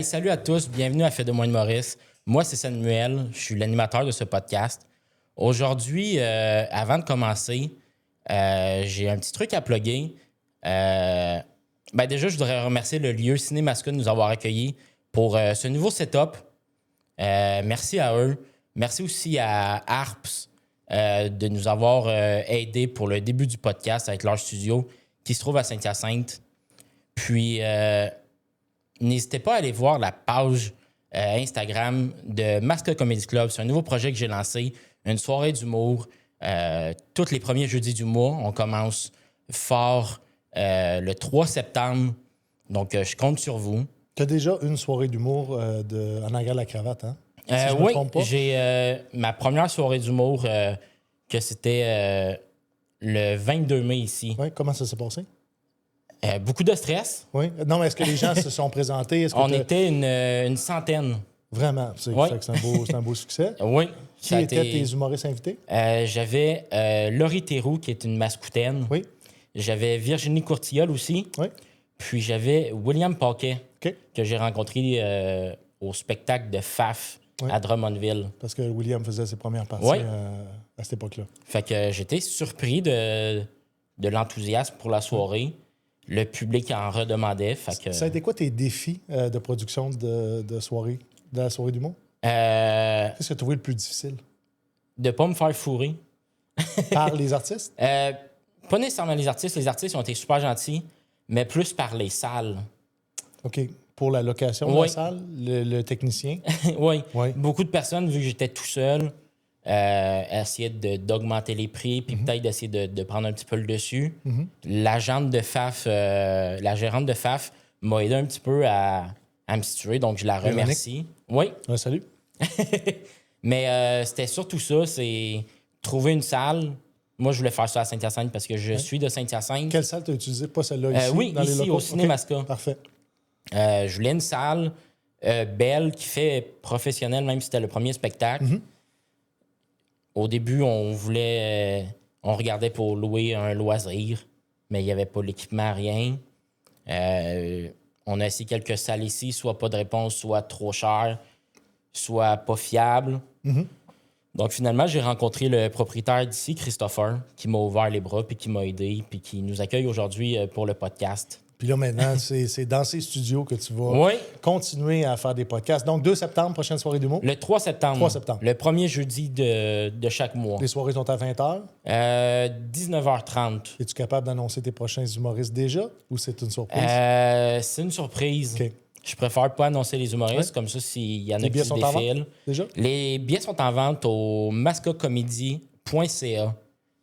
Salut à tous, bienvenue à Fait de moins de Maurice. Moi, c'est Samuel, je suis l'animateur de ce podcast. Aujourd'hui, avant de commencer, j'ai un petit truc à plugger. Déjà, je voudrais remercier le lieu Cinémascope de nous avoir accueillis pour ce nouveau setup. Merci à eux. Merci aussi à Harps de nous avoir aidés pour le début du podcast avec leur studio qui se trouve à Saint-Hyacinthe. Puis, n'hésitez pas à aller voir la page Instagram de Mascotte Comedy Club. C'est un nouveau projet que j'ai lancé, une soirée d'humour. Tous les premiers jeudis du mois, on commence fort le 3 septembre. Donc, je compte sur vous. Tu as déjà une soirée d'humour en arrière de la cravate, hein? Si je me Oui, trompe pas. j'ai ma première soirée d'humour que c'était le 22 mai ici. Oui, comment ça s'est passé? Beaucoup de stress. Oui. Non, mais est-ce que les gens se sont présentés? Est-ce que On était une centaine. Vraiment, c'est Oui. c'est un beau succès. Oui. Qui Ça a étaient été- tes humoristes invités? J'avais Laurie Théroux, qui est une mascoutaine. Oui. J'avais Virginie Courtilleul aussi. Oui. Puis j'avais William Paquet, OK. que j'ai rencontré au spectacle de FAF Oui. à Drummondville. Parce que William faisait ses premières parties Oui. à cette époque-là. Fait que j'étais surpris de l'enthousiasme pour la soirée. Le public en redemandait. Fait que, Ça a été quoi tes défis de production de soirée, de la soirée d'humour? euh, Qu'est-ce que tu as trouvé le plus difficile? de pas me faire fourrer. Par les artistes? Pas nécessairement les artistes. Les artistes ont été super gentils, mais plus par les salles. OK. Pour la location de la Oui. salle, le technicien? Oui. Oui. Beaucoup de personnes, vu que j'étais tout seul, essayaient d'augmenter les prix, puis peut-être d'essayer de prendre un petit peu le dessus. L'agente de FAF, la gérante de FAF m'a aidé un petit peu à me situer, donc je la remercie. Oui, Salut. mais c'était surtout ça, c'est trouver une salle. Moi, je voulais faire ça à Saint-Hyacinthe parce que je suis de Saint-Hyacinthe. Quelle salle tu as utilisé? Pas celle-là ici? Oui, dans les ici, locaux? au Cinémascope. OK. Parfait. Je voulais une salle belle, qui fait professionnelle, même si c'était le premier spectacle. Au début, on regardait pour louer un loisir, mais il n'y avait pas l'équipement, rien. On a essayé quelques salles ici, soit pas de réponse, soit trop cher, soit pas fiable. Donc finalement, j'ai rencontré le propriétaire d'ici, Christopher, qui m'a ouvert les bras, puis qui m'a aidé, puis qui nous accueille aujourd'hui pour le podcast. Puis là, maintenant, c'est dans ces studios que tu vas Oui. continuer à faire des podcasts. Donc, 2 septembre, prochaine soirée d'humour. Le 3 septembre. 3 septembre. Le premier jeudi de chaque mois. Les soirées sont à 20h. 19h30. Es-tu capable d'annoncer tes prochains humoristes déjà ou c'est une surprise? C'est une surprise. OK. Je préfère pas annoncer les humoristes, comme ça, s'il y en a Les qui billets se sont en vente défilent. déjà? Les billets sont en vente au mascocomédie.ca.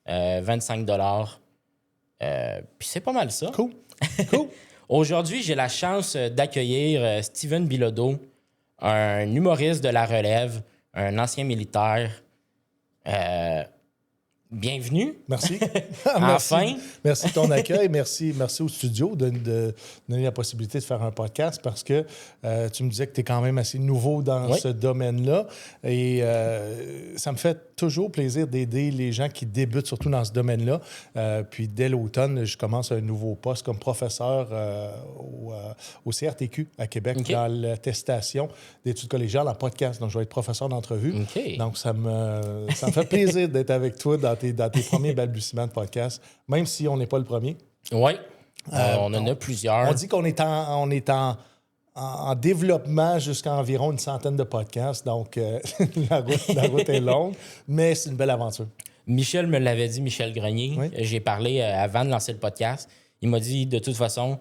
25 puis c'est pas mal ça. Cool. Cool. Aujourd'hui, j'ai la chance d'accueillir Steven Bilodeau, un humoriste de la relève, un ancien militaire. Bienvenue. Merci. Enfin. Merci de ton accueil. Merci au studio de donner la possibilité de faire un podcast parce que tu me disais que tu es quand même assez nouveau dans Oui. ce domaine-là. Et ça me fait toujours plaisir d'aider les gens qui débutent, surtout dans ce domaine-là. Puis dès l'automne, je commence un nouveau poste comme professeur au CRTQ à Québec OK. dans l'attestation d'études collégiales en podcast. Donc, je vais être professeur d'entrevue. OK. Donc, ça me fait plaisir d'être avec toi dans tes premiers balbutiements de podcast, même si on n'est pas le premier. Oui. On en a plusieurs. On dit qu'on est en développement jusqu'à environ une centaine de podcasts, donc la route est longue, mais c'est une belle aventure. Michel me l'avait dit, Michel Grenier. Oui. J'ai parlé avant de lancer le podcast. Il m'a dit, de toute façon,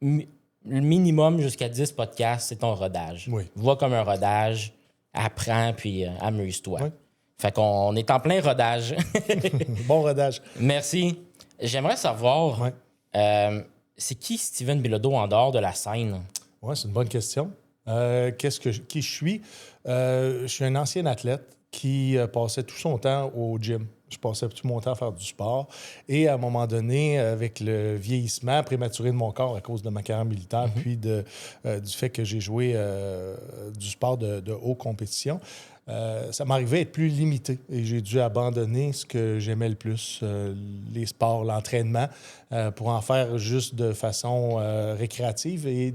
le minimum jusqu'à 10 podcasts, c'est ton rodage. Oui. Vois comme un rodage, apprends, puis amuse-toi. Oui. Fait qu'on est en plein rodage. Bon rodage. Merci. J'aimerais savoir, Ouais. c'est qui Steven Bilodeau en dehors de la scène? Oui, c'est une bonne question. Qui je suis? Je suis un ancien athlète qui passait tout son temps au gym. Je passais tout mon temps à faire du sport. Et à un moment donné, avec le vieillissement prématuré de mon corps à cause de ma carrière militaire, puis du fait que j'ai joué du sport de haute compétition, ça m'arrivait à être plus limité. Et j'ai dû abandonner ce que j'aimais le plus, les sports, l'entraînement, pour en faire juste de façon récréative et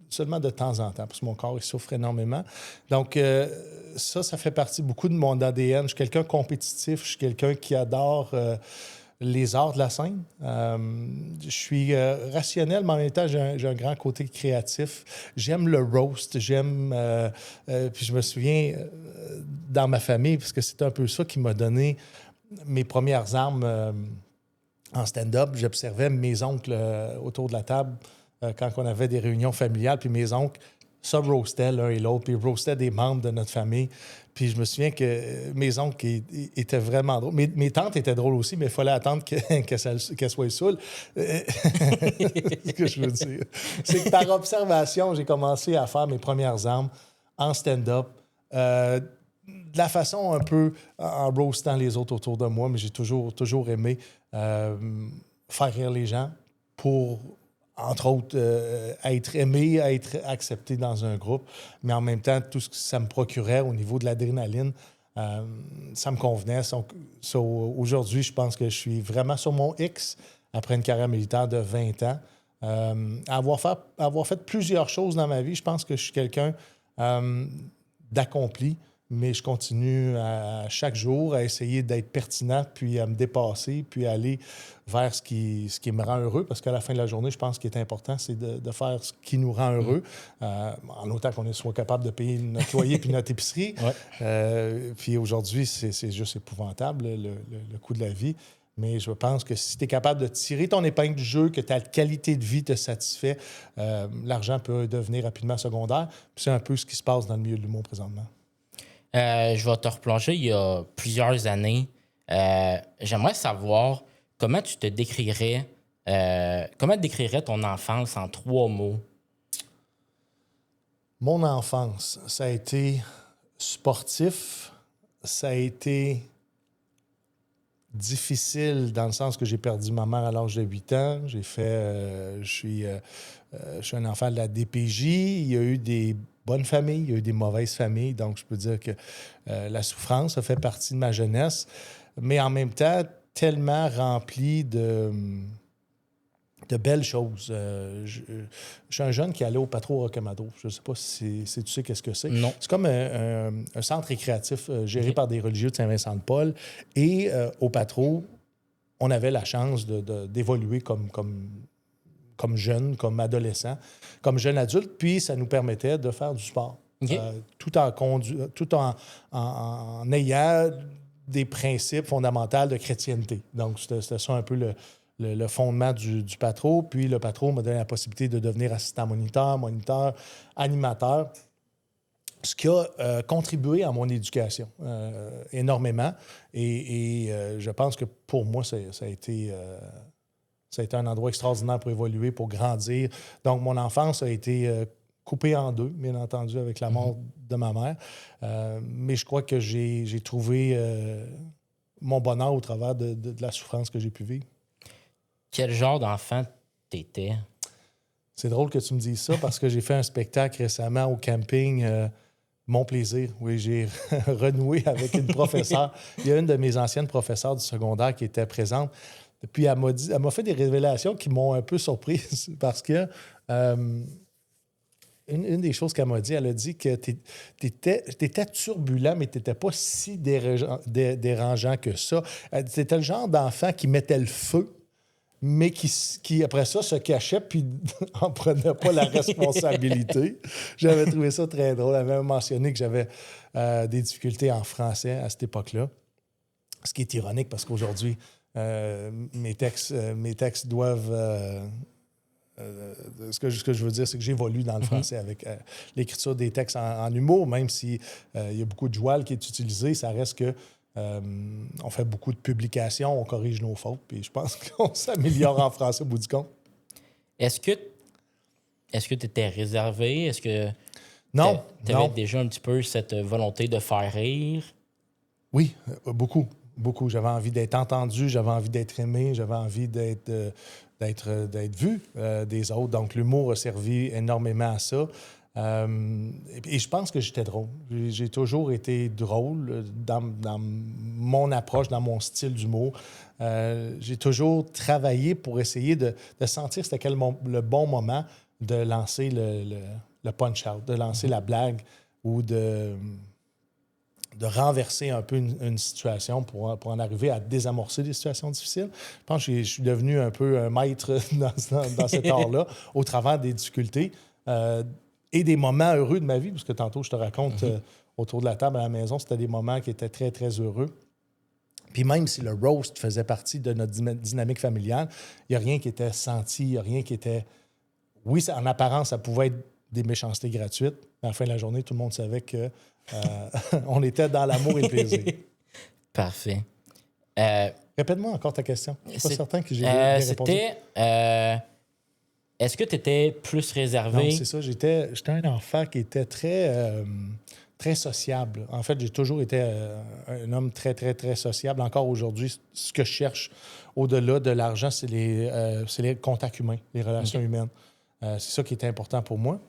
seulement de temps en temps, parce que mon corps, il souffre énormément. Donc, ça fait partie beaucoup de mon ADN. Je suis quelqu'un de compétitif, je suis quelqu'un qui adore les arts de la scène. Je suis rationnel, mais en même temps, j'ai un grand côté créatif. J'aime le roast, puis je me souviens, dans ma famille, parce que c'est un peu ça qui m'a donné mes premières armes en stand-up. J'observais mes oncles autour de la table quand on avait des réunions familiales, puis mes oncles se roastaient l'un et l'autre, puis ils roastaient des membres de notre famille. Puis je me souviens que mes oncles étaient vraiment drôles. Mes tantes étaient drôles aussi, mais il fallait attendre qu'elles soient saoules. C'est ce que je veux dire. C'est que par observation, j'ai commencé à faire mes premières armes en stand-up. De la façon un peu en roastant les autres autour de moi, mais j'ai toujours aimé faire rire les gens pour, entre autres, être aimé, être accepté dans un groupe, mais en même temps, tout ce que ça me procurait au niveau de l'adrénaline, ça me convenait. Aujourd'hui, je pense que je suis vraiment sur mon X après une carrière militaire de 20 ans. Avoir fait plusieurs choses dans ma vie, je pense que je suis quelqu'un d'accompli, mais je continue à chaque jour à essayer d'être pertinent, puis à me dépasser, puis à aller vers ce qui me rend heureux, parce qu'à la fin de la journée, je pense qu'il est important, c'est de faire ce qui nous rend heureux, en autant qu'on soit capable de payer notre loyer puis notre épicerie. Ouais. Puis aujourd'hui, c'est juste épouvantable, le coût de la vie. Mais je pense que si tu es capable de tirer ton épingle du jeu, que ta qualité de vie te satisfait, l'argent peut devenir rapidement secondaire. Puis c'est un peu ce qui se passe dans le milieu de l'humour présentement. Je vais te replonger il y a plusieurs années. J'aimerais savoir comment tu te décrirais, comment décrirais ton enfance en 3 mots? Mon enfance, ça a été sportif, ça a été difficile dans le sens que j'ai perdu ma mère à l'âge de 8 ans. Je suis un enfant de la DPJ. Il y a eu des bonnes familles, il y a eu des mauvaises familles. Donc, je peux dire que la souffrance a fait partie de ma jeunesse. Mais en même temps, tellement rempli de belles choses. Je suis un jeune qui allait au Patro Rocamadour. Je ne sais pas si tu sais qu'est-ce que c'est. Non. C'est comme un centre récréatif géré par des religieux de Saint-Vincent-de-Paul. Et au Patro, on avait la chance d'évoluer comme jeune, comme adolescent, comme jeune adulte. Puis ça nous permettait de faire du sport. Okay. Tout en ayant des principes fondamentaux de chrétienté. Donc, c'était ça un peu le fondement du Patro. Puis le Patro m'a donné la possibilité de devenir assistant moniteur, animateur, ce qui a contribué à mon éducation énormément. Et je pense que pour moi, ça a été un endroit extraordinaire pour évoluer, pour grandir. Donc, mon enfance a été coupée en deux, bien entendu, avec la mort de ma mère. Mais je crois que j'ai trouvé mon bonheur au travers de la souffrance que j'ai pu vivre. Quel genre d'enfant t'étais? C'est drôle que tu me dises ça parce que j'ai fait un spectacle récemment au camping Mon Plaisir. Oui, j'ai renoué avec une professeure. Il y a une de mes anciennes professeures du secondaire qui était présente. Puis elle m'a fait des révélations qui m'ont un peu surprise parce que une des choses qu'elle m'a dit, elle a dit que tu étais turbulent, mais tu n'étais pas si dérangeant que ça. Tu étais le genre d'enfant qui mettait le feu, mais qui, après ça, se cachait puis n'en prenait pas la responsabilité. J'avais trouvé ça très drôle. Elle avait mentionné que j'avais des difficultés en français à cette époque-là, ce qui est ironique parce qu'aujourd'hui, mes textes doivent... ce que je veux dire, c'est que j'évolue dans le français avec l'écriture des textes en humour, même s'il y a beaucoup de joual qui est utilisé, ça reste que on fait beaucoup de publications, on corrige nos fautes, puis je pense qu'on s'améliore en français au bout du compte. Est-ce que tu étais réservé? Est-ce que non, tu avais déjà un petit peu cette volonté de faire rire? Oui, beaucoup. J'avais envie d'être entendu, j'avais envie d'être aimé, j'avais envie d'être vu des autres. Donc, l'humour a servi énormément à ça. Et je pense que j'étais drôle. J'ai toujours été drôle dans mon approche, dans mon style d'humour. J'ai toujours travaillé pour essayer de sentir c'était quel le bon moment de lancer le punch-out, de lancer la blague ou de renverser un peu une situation pour en arriver à désamorcer des situations difficiles. Je pense que je suis devenu un peu un maître dans cet art-là, au travers des difficultés et des moments heureux de ma vie, parce que tantôt, je te raconte, autour de la table à la maison, c'était des moments qui étaient très, très heureux. Puis même si le roast faisait partie de notre dynamique familiale, il n'y a rien qui était senti, il n'y a rien qui était... Oui, en apparence, ça pouvait être des méchancetés gratuites, mais à la fin de la journée, tout le monde savait que on était dans l'amour et le plaisir. Parfait. Répète-moi encore ta question. Je ne suis pas certain que j'ai bien répondu. C'était... est-ce que tu étais plus réservé? Non, c'est ça. J'étais un enfant qui était très sociable. En fait, j'ai toujours été un homme très, très, très sociable. Encore aujourd'hui, ce que je cherche au-delà de l'argent, c'est les contacts humains, les relations humaines. C'est ça qui était important pour moi.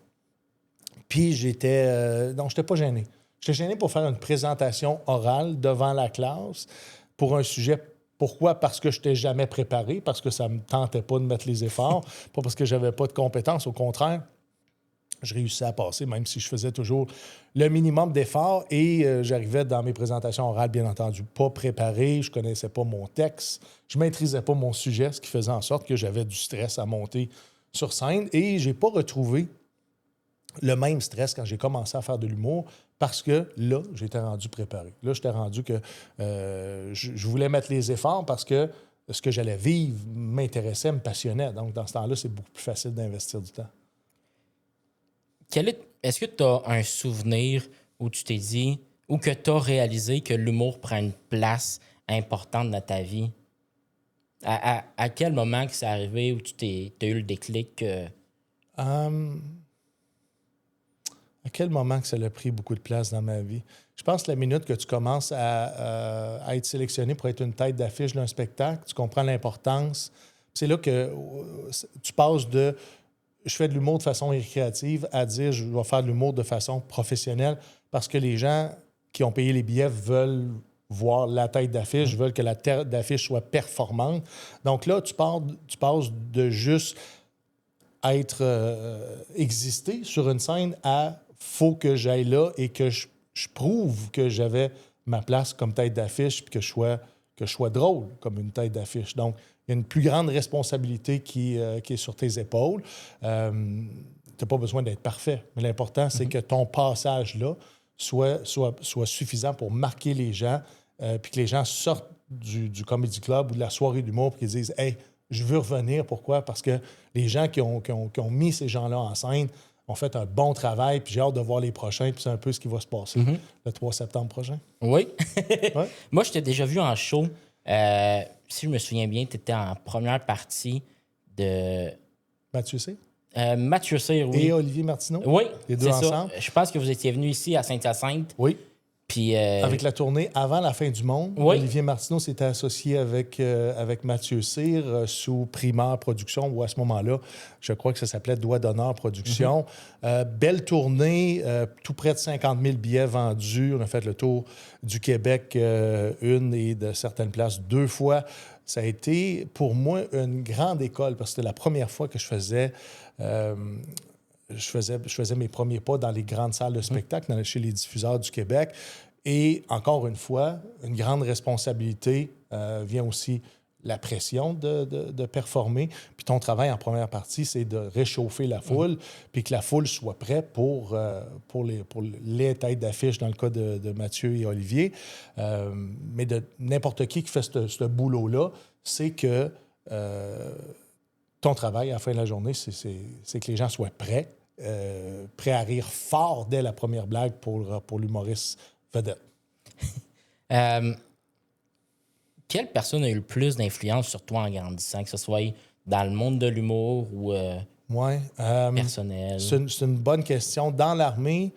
Puis j'étais... non, je n'étais pas gêné. J'étais gêné pour faire une présentation orale devant la classe pour un sujet. Pourquoi? Parce que je n'étais jamais préparé, parce que ça ne me tentait pas de mettre les efforts, pas parce que je n'avais pas de compétences. Au contraire, je réussissais à passer, même si je faisais toujours le minimum d'efforts et j'arrivais dans mes présentations orales, bien entendu, pas préparé, je ne connaissais pas mon texte, je ne maîtrisais pas mon sujet, ce qui faisait en sorte que j'avais du stress à monter sur scène et je n'ai pas retrouvé le même stress quand j'ai commencé à faire de l'humour parce que là, j'étais rendu préparé. Là, j'étais rendu que je voulais mettre les efforts parce que ce que j'allais vivre m'intéressait, me passionnait. Donc, dans ce temps-là, c'est beaucoup plus facile d'investir du temps. Est-ce que tu as un souvenir où tu t'es dit ou que tu as réalisé que l'humour prend une place importante dans ta vie? À quel moment que c'est arrivé où tu as eu le déclic? À quel moment que ça a pris beaucoup de place dans ma vie? Je pense que la minute que tu commences à être sélectionné pour être une tête d'affiche d'un spectacle, tu comprends l'importance. C'est là que tu passes de « je fais de l'humour de façon récréative » à dire « je vais faire de l'humour de façon professionnelle » parce que les gens qui ont payé les billets veulent voir la tête d'affiche, veulent que la tête d'affiche soit performante. Donc là, tu passes de juste être exister sur une scène à faut que j'aille là et que je prouve que j'avais ma place comme tête d'affiche puis que je sois drôle comme une tête d'affiche. Donc, il y a une plus grande responsabilité qui est sur tes épaules. Tu n'as pas besoin d'être parfait, mais l'important, c'est que ton passage là soit suffisant pour marquer les gens puis que les gens sortent du Comedy Club ou de la soirée d'humour puis qu'ils disent « Hey, je veux revenir. » Pourquoi? Parce que les gens qui ont mis ces gens-là en scène ont fait un bon travail, puis j'ai hâte de voir les prochains, puis c'est un peu ce qui va se passer le 3 septembre prochain. Oui. Ouais. Moi, je t'ai déjà vu en show. Si je me souviens bien, tu étais en première partie de... Mathieu C. Mathieu Cyr, oui. Et Olivier Martineau. Oui, les deux c'est ensemble. ça. Je pense que vous étiez venus ici à Saint-Hyacinthe. Oui. Puis, Avec la tournée Avant la fin du monde, Oui. Olivier Martineau s'était associé avec Mathieu Cyr sous Primaire Productions, où à ce moment-là, je crois que ça s'appelait Doigt d'honneur Production. Belle tournée, tout près de 50 000 billets vendus. On a fait le tour du Québec une et de certaines places 2 fois. Ça a été pour moi une grande école parce que c'était la première fois que je faisais mes premiers pas dans les grandes salles de spectacle, chez les diffuseurs du Québec. Et encore une fois, une grande responsabilité vient aussi la pression de performer. Puis ton travail en première partie, c'est de réchauffer la foule, puis que la foule soit prête pour les têtes d'affiche, dans le cas de Mathieu et Olivier. Mais de n'importe qui fait ce boulot-là, c'est que ton travail, à la fin de la journée, c'est que les gens soient prêts à rire fort dès la première blague pour l'humoriste vedette. Quelle personne a eu le plus d'influence sur toi en grandissant, que ce soit dans le monde de l'humour ou personnel? C'est une bonne question. Dans l'armée,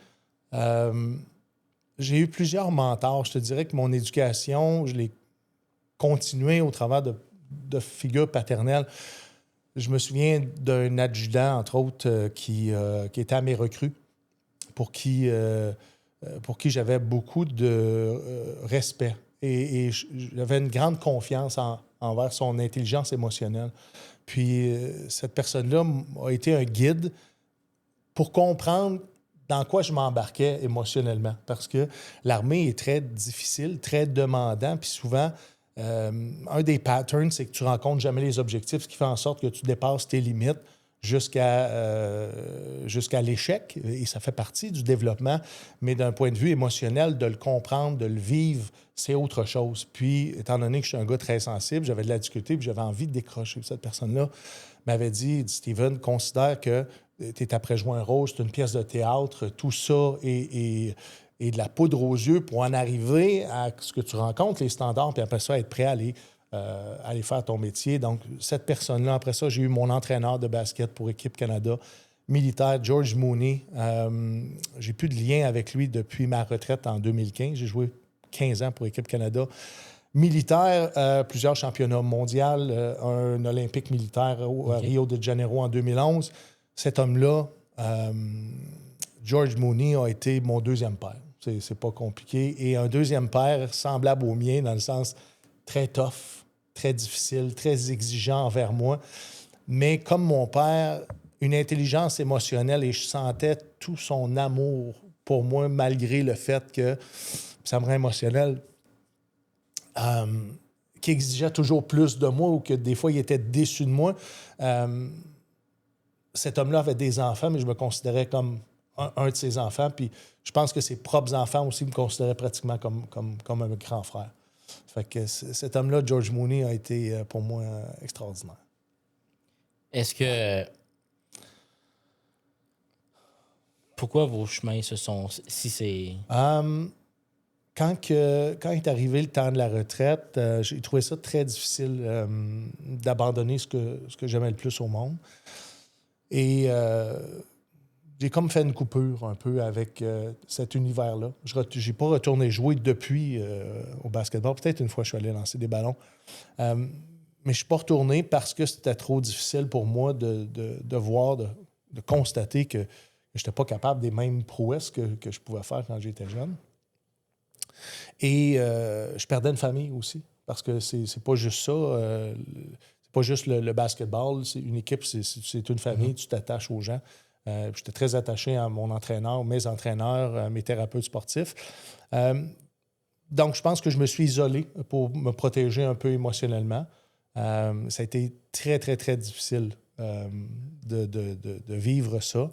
j'ai eu plusieurs mentors. Je te dirais que mon éducation, je l'ai continuée au travers de figures paternelles. Je me souviens d'un adjudant, entre autres, qui était à mes recrues, pour qui j'avais beaucoup de respect. Et j'avais une grande confiance en envers son intelligence émotionnelle. Puis cette personne-là a été un guide pour comprendre dans quoi je m'embarquais émotionnellement. Parce que l'armée est très difficile, très demandant, puis souvent, un des patterns, c'est que tu rencontres jamais les objectifs, ce qui fait en sorte que tu dépasses tes limites jusqu'à l'échec. Et ça fait partie du développement. Mais d'un point de vue émotionnel, de le comprendre, de le vivre, c'est autre chose. Puis, étant donné que je suis un gars très sensible, j'avais de la difficulté, puis j'avais envie de décrocher. Cette personne-là m'avait dit, Steven, considère que tu es après jouer un rôle, c'est une pièce de théâtre, tout ça et de la poudre aux yeux pour en arriver à ce que tu rencontres, les standards, puis après ça, être prêt à aller faire ton métier. Donc, cette personne-là, après ça, j'ai eu mon entraîneur de basket pour Équipe Canada militaire, George Mooney. J'ai plus de lien avec lui depuis ma retraite en 2015. J'ai joué 15 ans pour Équipe Canada militaire, plusieurs championnats mondiaux, un olympique militaire à Rio de Janeiro en 2011. Cet homme-là, George Mooney, a été mon deuxième père. C'est pas compliqué. Et un deuxième père semblable au mien, dans le sens très tough, très difficile, très exigeant envers moi. Mais comme mon père, une intelligence émotionnelle, et je sentais tout son amour pour moi, malgré le fait que ça me rend émotionnel, qui exigeait toujours plus de moi ou que des fois, il était déçu de moi. Cet homme-là avait des enfants, mais je me considérais comme un de ses enfants. Puis je pense que ses propres enfants aussi me considéraient pratiquement comme un grand frère. Fait que cet homme-là, George Mooney, a été pour moi extraordinaire. Est-ce que... Pourquoi vos chemins se sont... Si c'est... Quand est arrivé le temps de la retraite, j'ai trouvé ça très difficile d'abandonner ce que j'aimais le plus au monde. Et j'ai comme fait une coupure un peu avec cet univers-là. Je n'ai pas retourné jouer depuis au basketball. Peut-être une fois, je suis allé lancer des ballons. Mais je ne suis pas retourné parce que c'était trop difficile pour moi de voir, de constater que je n'étais pas capable des mêmes prouesses que je pouvais faire quand j'étais jeune. Et je perdais une famille aussi, parce que c'est pas juste ça. C'est pas juste le basketball. C'est une équipe, c'est une famille, tu t'attaches aux gens. J'étais très attaché à mon entraîneur, mes entraîneurs, mes thérapeutes sportifs. Donc, je pense que je me suis isolé pour me protéger un peu émotionnellement. Ça a été très, très, très difficile de vivre ça.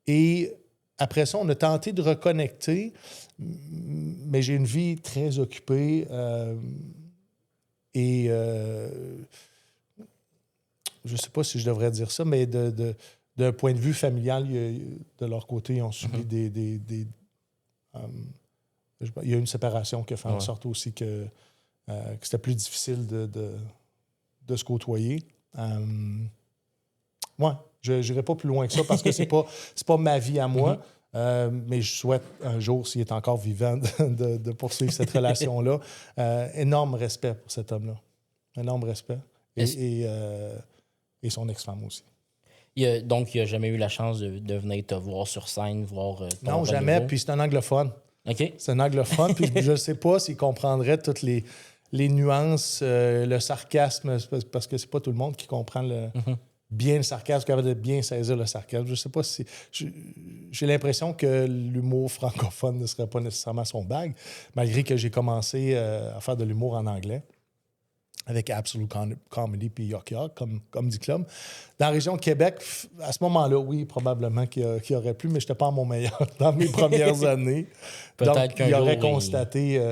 Et après ça, on a tenté de reconnecter, mais j'ai une vie très occupée et je ne sais pas si je devrais dire ça, mais d'un point de vue familial, de leur côté, ils ont subi il y a une séparation qui a fait en sorte aussi que c'était plus difficile de se côtoyer. Je n'irai pas plus loin que ça parce que c'est pas ma vie à moi. Mais je souhaite un jour, s'il est encore vivant, de poursuivre cette relation-là. Énorme respect pour cet homme-là. Énorme respect. Et son ex-femme aussi. Donc, il n'a jamais eu la chance de venir te voir sur scène, voir ton Non, jamais. renouveau. Puis c'est un anglophone. OK. C'est un anglophone. Puis je ne sais pas s'il comprendrait toutes les nuances, le sarcasme, parce que c'est pas tout le monde qui comprend bien le sarcasme, capable de bien saisir le sarcasme. Je sais pas si... J'ai l'impression que l'humour francophone ne serait pas nécessairement son bag, malgré que j'ai commencé à faire de l'humour en anglais avec Absolute Comedy puis Yuck Yuck, comme dit Club. Dans la région de Québec, à ce moment-là, oui, probablement qu'il aurait pu, mais je n'étais pas à mon meilleur dans mes premières années. Peut-être qu'un il jour, aurait constaté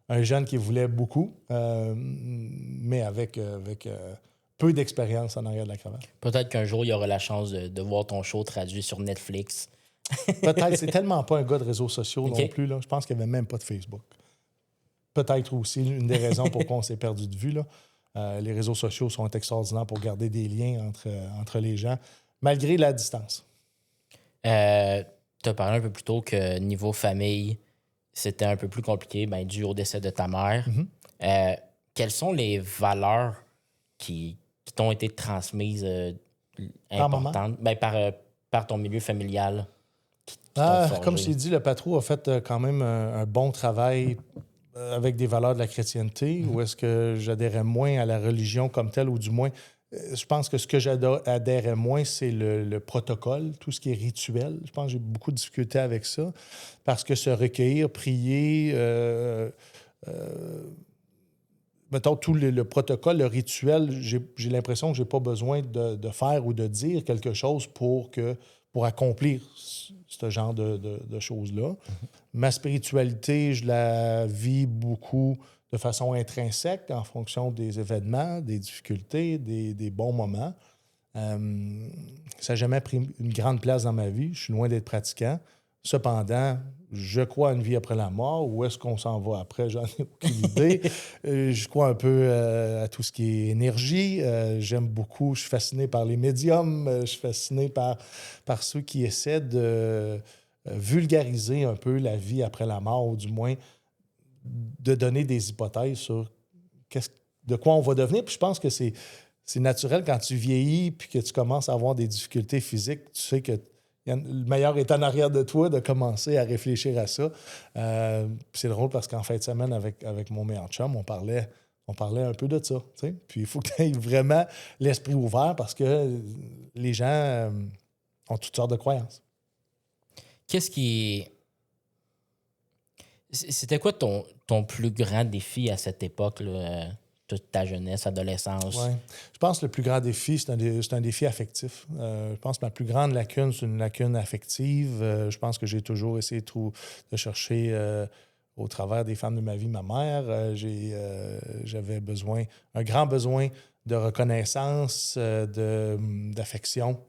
un jeune qui voulait beaucoup, mais avec peu d'expérience en arrière de la cravate. Peut-être qu'un jour, il y aura la chance de voir ton show traduit sur Netflix. Peut-être. C'est tellement pas un gars de réseaux sociaux non plus. Là. Je pense qu'il n'y avait même pas de Facebook. Peut-être aussi une des raisons pourquoi on s'est perdu de vue. Là. Les réseaux sociaux sont extraordinaires pour garder des liens entre les gens, malgré la distance. Tu as parlé un peu plus tôt que niveau famille, c'était un peu plus compliqué, dû au décès de ta mère. Quelles sont les valeurs qui t'ont été transmises importantes par ton milieu familial? Comme je t'ai dit, le patron a fait quand même un bon travail avec des valeurs de la chrétienté ou est-ce que j'adhérais moins à la religion comme telle ou du moins, je pense que ce que j'adhérais moins, c'est le protocole, tout ce qui est rituel. Je pense que j'ai beaucoup de difficultés avec ça parce que se recueillir, prier, mettons, tout le protocole, le rituel, j'ai l'impression que je n'ai pas besoin de faire ou de dire quelque chose pour accomplir ce genre de choses-là. Ma spiritualité, je la vis beaucoup de façon intrinsèque en fonction des événements, des difficultés, des bons moments. Ça n'a jamais pris une grande place dans ma vie. Je suis loin d'être pratiquant. Cependant, je crois à une vie après la mort. Où est-ce qu'on s'en va après? J'en ai aucune idée. Je crois un peu à tout ce qui est énergie. J'aime beaucoup, je suis fasciné par les médiums. Je suis fasciné par ceux qui essaient de vulgariser un peu la vie après la mort, ou du moins de donner des hypothèses sur de quoi on va devenir. Puis je pense que c'est naturel quand tu vieillis puis que tu commences à avoir des difficultés physiques. Tu sais que le meilleur est en arrière de toi de commencer à réfléchir à ça. C'est drôle parce qu'en fin de semaine, avec mon meilleur chum, on parlait un peu de ça. T'sais? Puis il faut que tu aies vraiment l'esprit ouvert parce que les gens ont toutes sortes de croyances. Qu'est-ce qui... C'était quoi ton plus grand défi à cette époque-là, toute ta jeunesse, adolescence? Ouais. Je pense que le plus grand défi, c'est un défi affectif. Je pense que ma plus grande lacune, c'est une lacune affective. Je pense que j'ai toujours essayé de chercher au travers des femmes de ma vie, ma mère. J'avais un grand besoin de reconnaissance, d'affection,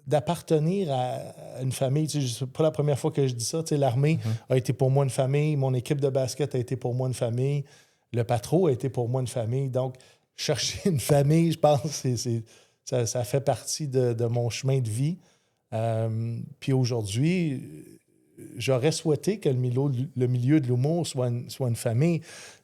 d'appartenir à une famille. Tu sais, c'est pas la première fois que je dis ça. Tu sais, l'armée a été pour moi une famille. Mon équipe de basket a été pour moi une famille. Le patro a été pour moi une famille. Donc, chercher une famille, je pense, ça fait partie de mon chemin de vie. Puis aujourd'hui, j'aurais souhaité que le milieu de l'humour soit une famille.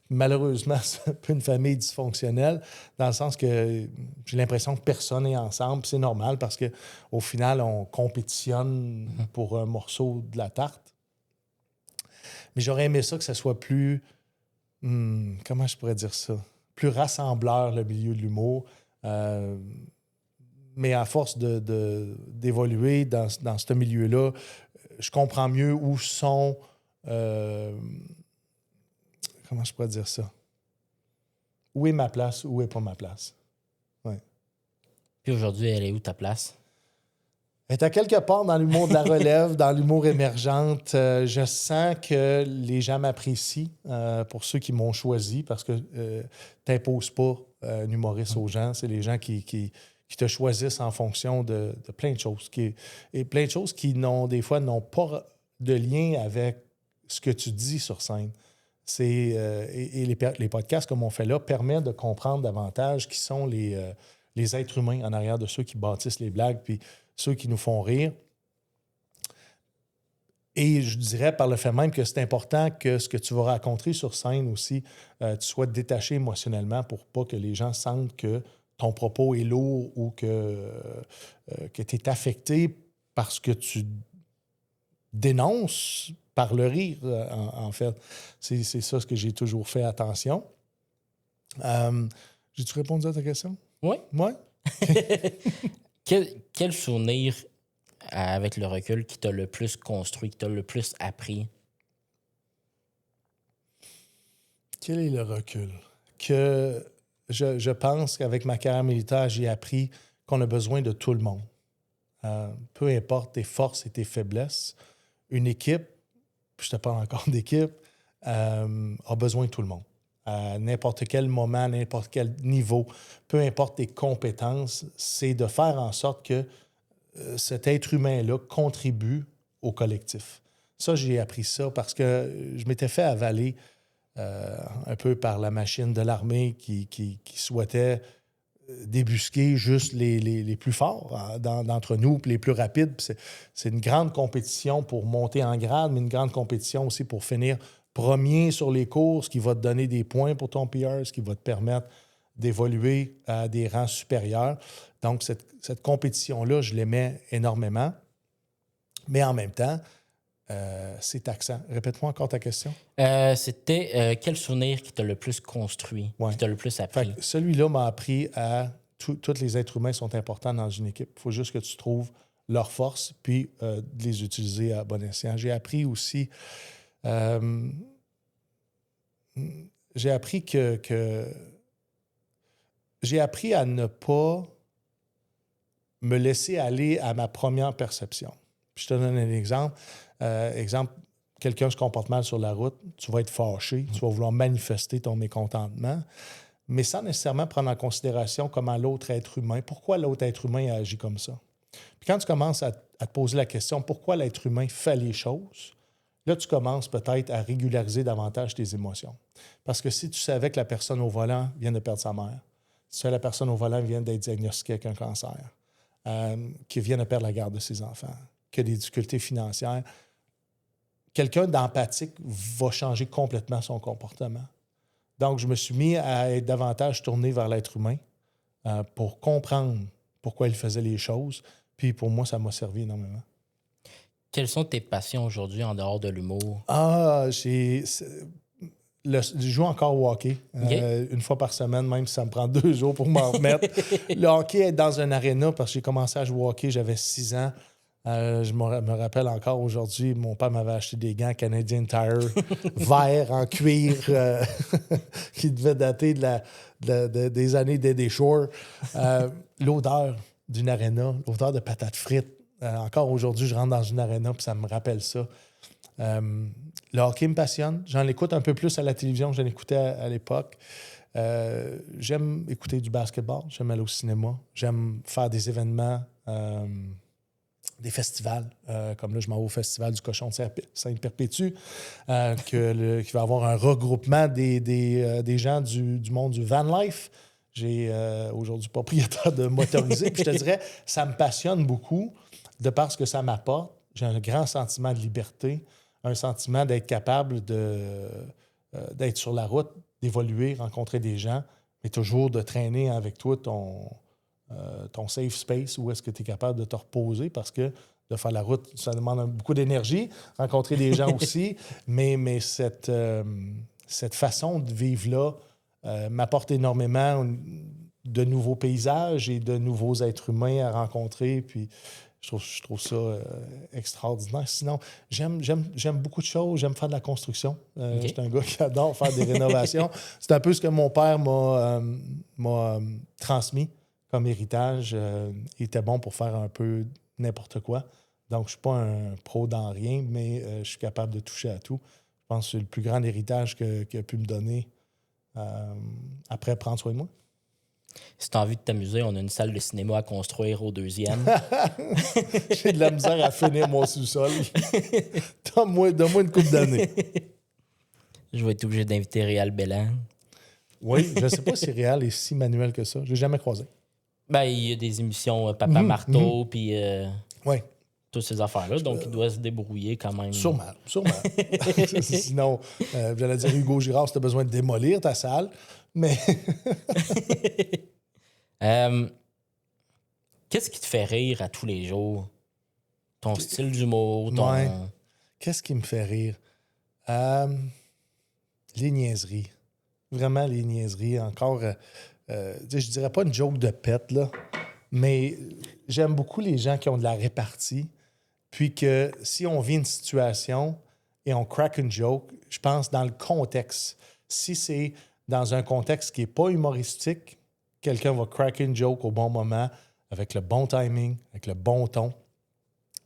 Malheureusement, c'est un peu une famille dysfonctionnelle, dans le sens que j'ai l'impression que personne n'est ensemble. C'est normal parce qu'au final, on compétitionne pour un morceau de la tarte. Mais j'aurais aimé ça que ça soit plus... comment je pourrais dire ça? Plus rassembleur, le milieu de l'humour. Mais à force d'évoluer dans ce milieu-là, je comprends mieux où sont... comment je pourrais dire ça? Où est ma place, où est pas ma place? Ouais. Puis aujourd'hui, elle est où ta place? Elle est à quelque part dans l'humour de la relève, dans l'humour émergente. Je sens que les gens m'apprécient pour ceux qui m'ont choisi parce que t'imposes pas un humoriste aux gens. C'est les gens qui te choisissent en fonction de plein de choses. Et plein de choses qui, des fois, n'ont pas de lien avec ce que tu dis sur scène. Et les podcasts comme on fait là permettent de comprendre davantage qui sont les êtres humains en arrière de ceux qui bâtissent les blagues puis ceux qui nous font rire. Et je dirais par le fait même que c'est important que ce que tu vas raconter sur scène aussi, tu sois détaché émotionnellement pour pas que les gens sentent que ton propos est lourd ou que tu es affecté parce que tu dénonces par le rire, en fait. C'est ça ce que j'ai toujours fait attention. J'ai-tu répondu à ta question? Oui. Oui? Quel souvenir, avec le recul, qui t'a le plus construit, qui t'a le plus appris? Quel est le recul? Que je pense qu'avec ma carrière militaire, j'ai appris qu'on a besoin de tout le monde. Peu importe tes forces et tes faiblesses, une équipe, je te parle encore d'équipe, a besoin de tout le monde. À n'importe quel moment, à n'importe quel niveau, peu importe tes compétences, c'est de faire en sorte que cet être humain-là contribue au collectif. Ça, j'ai appris ça parce que je m'étais fait avaler un peu par la machine de l'armée qui souhaitait débusquer juste les plus forts d'entre nous, puis les plus rapides. Puis c'est une grande compétition pour monter en grade, mais une grande compétition aussi pour finir premier sur les courses, qui va te donner des points pour ton PR, ce qui va te permettre d'évoluer à des rangs supérieurs. Donc, cette compétition-là, je l'aimais énormément. Mais en même temps, c'est taxant. Répète-moi encore ta question. C'était quel souvenir qui t'a le plus construit, qui t'a le plus appris? Fait que celui-là m'a appris à... Tous les êtres humains sont importants dans une équipe. Il faut juste que tu trouves leurs forces puis de les utiliser à bon escient. J'ai appris aussi... j'ai appris j'ai appris à ne pas me laisser aller à ma première perception. Puis je te donne un exemple. Quelqu'un se comporte mal sur la route, tu vas être fâché, tu vas vouloir manifester ton mécontentement, mais sans nécessairement prendre en considération comment l'autre être humain, pourquoi l'autre être humain a agi comme ça. Puis quand tu commences à te poser la question pourquoi l'être humain fait les choses, là, tu commences peut-être à régulariser davantage tes émotions. Parce que si tu savais que la personne au volant vient de perdre sa mère, si la personne au volant vient d'être diagnostiquée avec un cancer, qui vient de perdre la garde de ses enfants, qui a des difficultés financières, quelqu'un d'empathique va changer complètement son comportement. Donc, je me suis mis à être davantage tourné vers l'être humain pour comprendre pourquoi il faisait les choses. Puis pour moi, ça m'a servi énormément. Quelles sont tes passions aujourd'hui en dehors de l'humour? Je joue encore au hockey une fois par semaine, même si ça me prend 2 jours pour m'en remettre. Le hockey est dans un aréna parce que j'ai commencé à jouer au hockey, j'avais 6 ans. Je me rappelle encore aujourd'hui, mon père m'avait acheté des gants Canadian Tire verts en cuir qui devaient dater des années d'Eddie Shore. L'odeur d'une aréna, l'odeur de patates frites. Encore aujourd'hui, je rentre dans une aréna et ça me rappelle ça. Le hockey me passionne. J'en écoute un peu plus à la télévision que j'en écoutais à l'époque. J'aime écouter du basketball. J'aime aller au cinéma. J'aime faire des événements, des festivals. Comme là, je m'en vais au festival du Cochon de Sainte-Perpétue, qui va avoir un regroupement des gens du monde du van life. J'ai aujourd'hui propriétaire de motorisé. Puis je te dirais, ça me passionne beaucoup de par ce que ça m'apporte. J'ai un grand sentiment de liberté, un sentiment d'être capable d'être sur la route, d'évoluer, rencontrer des gens, mais toujours de traîner avec toi ton safe space où est-ce que tu es capable de te reposer parce que de faire la route, ça demande beaucoup d'énergie, rencontrer des gens aussi, mais cette façon de vivre-là m'apporte énormément de nouveaux paysages et de nouveaux êtres humains à rencontrer, puis je trouve ça extraordinaire. Sinon, j'aime beaucoup de choses. J'aime faire de la construction. Okay. Je suis un gars qui adore faire des rénovations. C'est un peu ce que mon père m'a transmis comme héritage. Il était bon pour faire un peu n'importe quoi. Donc, je ne suis pas un pro dans rien, mais je suis capable de toucher à tout. Je pense que c'est le plus grand héritage qu'il a pu me donner après prendre soin de moi. Si tu as envie de t'amuser, on a une salle de cinéma à construire au 2e. J'ai de la misère à finir mon sous-sol. Donne-moi une couple d'années. Je vais être obligé d'inviter Réal Belland. Oui, je ne sais pas si Réal est si manuel que ça. Je ne l'ai jamais croisé. Ben, il y a des émissions Papa Marteau, puis oui. toutes ces affaires-là. Donc, il doit se débrouiller quand même. Sûrement. Sinon, j'allais dire Hugo Girard, si tu as besoin de démolir ta salle. Mais. Qu'est-ce qui te fait rire à tous les jours? Ton style d'humour? Ouais. Qu'est-ce qui me fait rire? Les niaiseries. Vraiment, les niaiseries. Encore, je dirais pas une joke de pète, là, mais j'aime beaucoup les gens qui ont de la répartie. Puis que si on vit une situation et on crack une joke, je pense dans le contexte. Si c'est dans un contexte qui n'est pas humoristique, quelqu'un va cracker une joke au bon moment, avec le bon timing, avec le bon ton.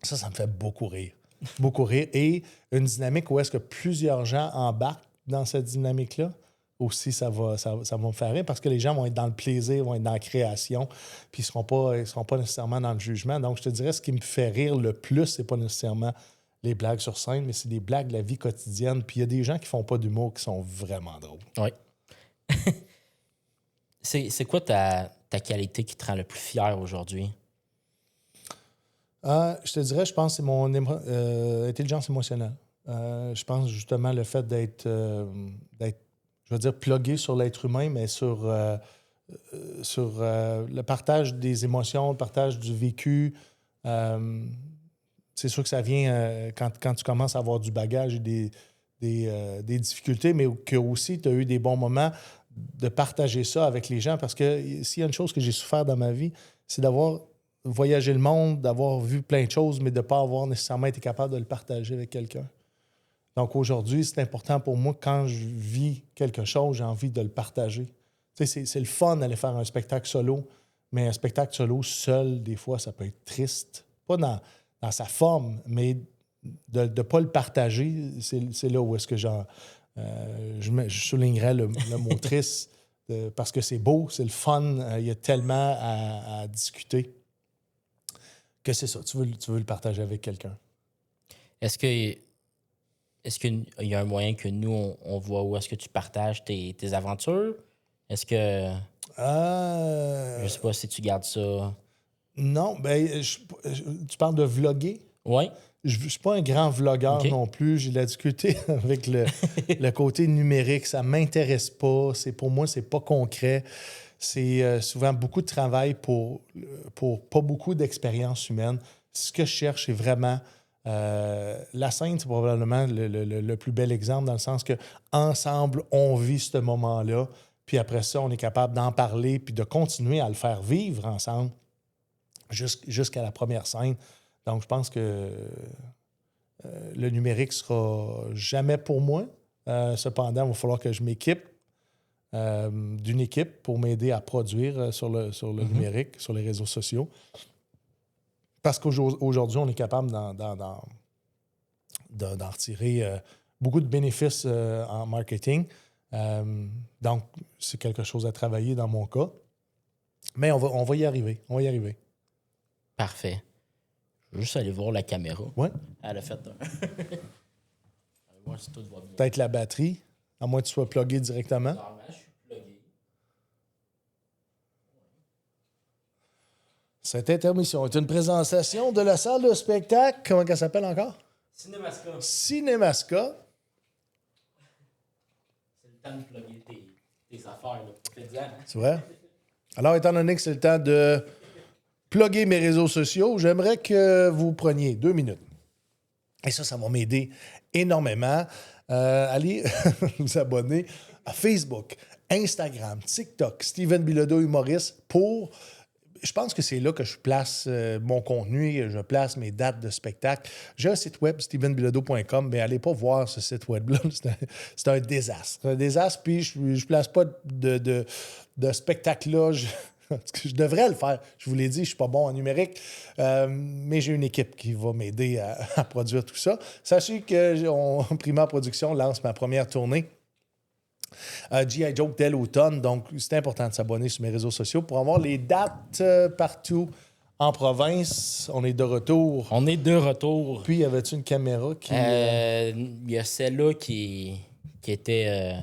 Ça me fait beaucoup rire. Beaucoup rire. Et une dynamique où est-ce que plusieurs gens embarquent dans cette dynamique-là, aussi, ça va me faire rire parce que les gens vont être dans le plaisir, vont être dans la création, puis ils ne seront pas nécessairement dans le jugement. Donc, je te dirais, ce qui me fait rire le plus, c'est pas nécessairement les blagues sur scène, mais c'est des blagues de la vie quotidienne. Puis il y a des gens qui font pas d'humour qui sont vraiment drôles. Oui. C'est quoi ta qualité qui te rend le plus fier aujourd'hui? Je te dirais, je pense que c'est mon intelligence émotionnelle. Je pense justement le fait d'être je veux dire, plugué sur l'être humain, mais sur le partage des émotions, le partage du vécu. c'est sûr que ça vient quand tu commences à avoir du bagage et des difficultés, mais que aussi tu as eu des bons moments de partager ça avec les gens. Parce que s'il y a une chose que j'ai souffert dans ma vie, c'est d'avoir voyagé le monde, d'avoir vu plein de choses, mais de ne pas avoir nécessairement été capable de le partager avec quelqu'un. Donc aujourd'hui, c'est important pour moi, quand je vis quelque chose, j'ai envie de le partager. Tu sais, c'est le fun d'aller faire un spectacle solo, mais un spectacle solo seul, des fois, ça peut être triste. Pas dans sa forme, mais de ne pas le partager, c'est là où est-ce que je soulignerais le mot triste, parce que c'est beau, c'est le fun, il y a tellement à discuter que c'est ça, tu veux le partager avec quelqu'un. Est-ce qu'il y a un moyen que nous, on voit où est-ce que tu partages tes aventures? Est-ce que... Je sais pas si tu gardes ça... Non, ben, tu parles de vlogger? Oui. Je ne suis pas un grand vlogueur non plus. J'ai de la difficulté avec le côté numérique. Ça ne m'intéresse pas. Pour moi, c'est pas concret. C'est souvent beaucoup de travail pour pas beaucoup d'expérience humaine. Ce que je cherche, c'est vraiment... la scène, c'est probablement le plus bel exemple, dans le sens que ensemble, on vit ce moment-là. Puis après ça, on est capable d'en parler puis de continuer à le faire vivre ensemble jusqu'à la première scène. Donc, je pense que le numérique sera jamais pour moi. Cependant, il va falloir que je m'équipe d'une équipe pour m'aider à produire sur le numérique, sur les réseaux sociaux. Parce qu'aujourd'hui, on est capable d'en retirer beaucoup de bénéfices en marketing. Donc, c'est quelque chose à travailler dans mon cas. Mais on va y arriver. On va y arriver. Parfait. Je veux juste aller voir la caméra. Oui. Elle a fait un... voir si tout va bien. Peut-être la batterie, à moins que tu sois plugué directement. Je suis plugué. Cette intermission est une présentation de la salle de spectacle. Comment elle s'appelle encore? Cinémascope. Cinémascope. C'est le temps de plugger tes affaires. Là. C'est vrai? Alors, étant donné que c'est le temps de plugger mes réseaux sociaux, j'aimerais que vous preniez 2 minutes. Et ça va m'aider énormément. Allez vous abonner à Facebook, Instagram, TikTok, Steven Bilodeau humoriste pour... Je pense que c'est là que je place mon contenu et je place mes dates de spectacle. J'ai un site web, stevenbilodeau.com, mais allez pas voir ce site web-là. C'est un désastre. Un désastre, puis je place pas de spectacle-là. Je devrais le faire. Je vous l'ai dit, je ne suis pas bon en numérique, mais j'ai une équipe qui va m'aider à produire tout ça. Sachez que Prima Productions lance ma première tournée. G.I. Joe dès l'automne. Donc, c'est important de s'abonner sur mes réseaux sociaux pour avoir les dates partout en province. On est de retour. On est de retour. Puis, y avait-tu une caméra qui... Il y a celle-là qui était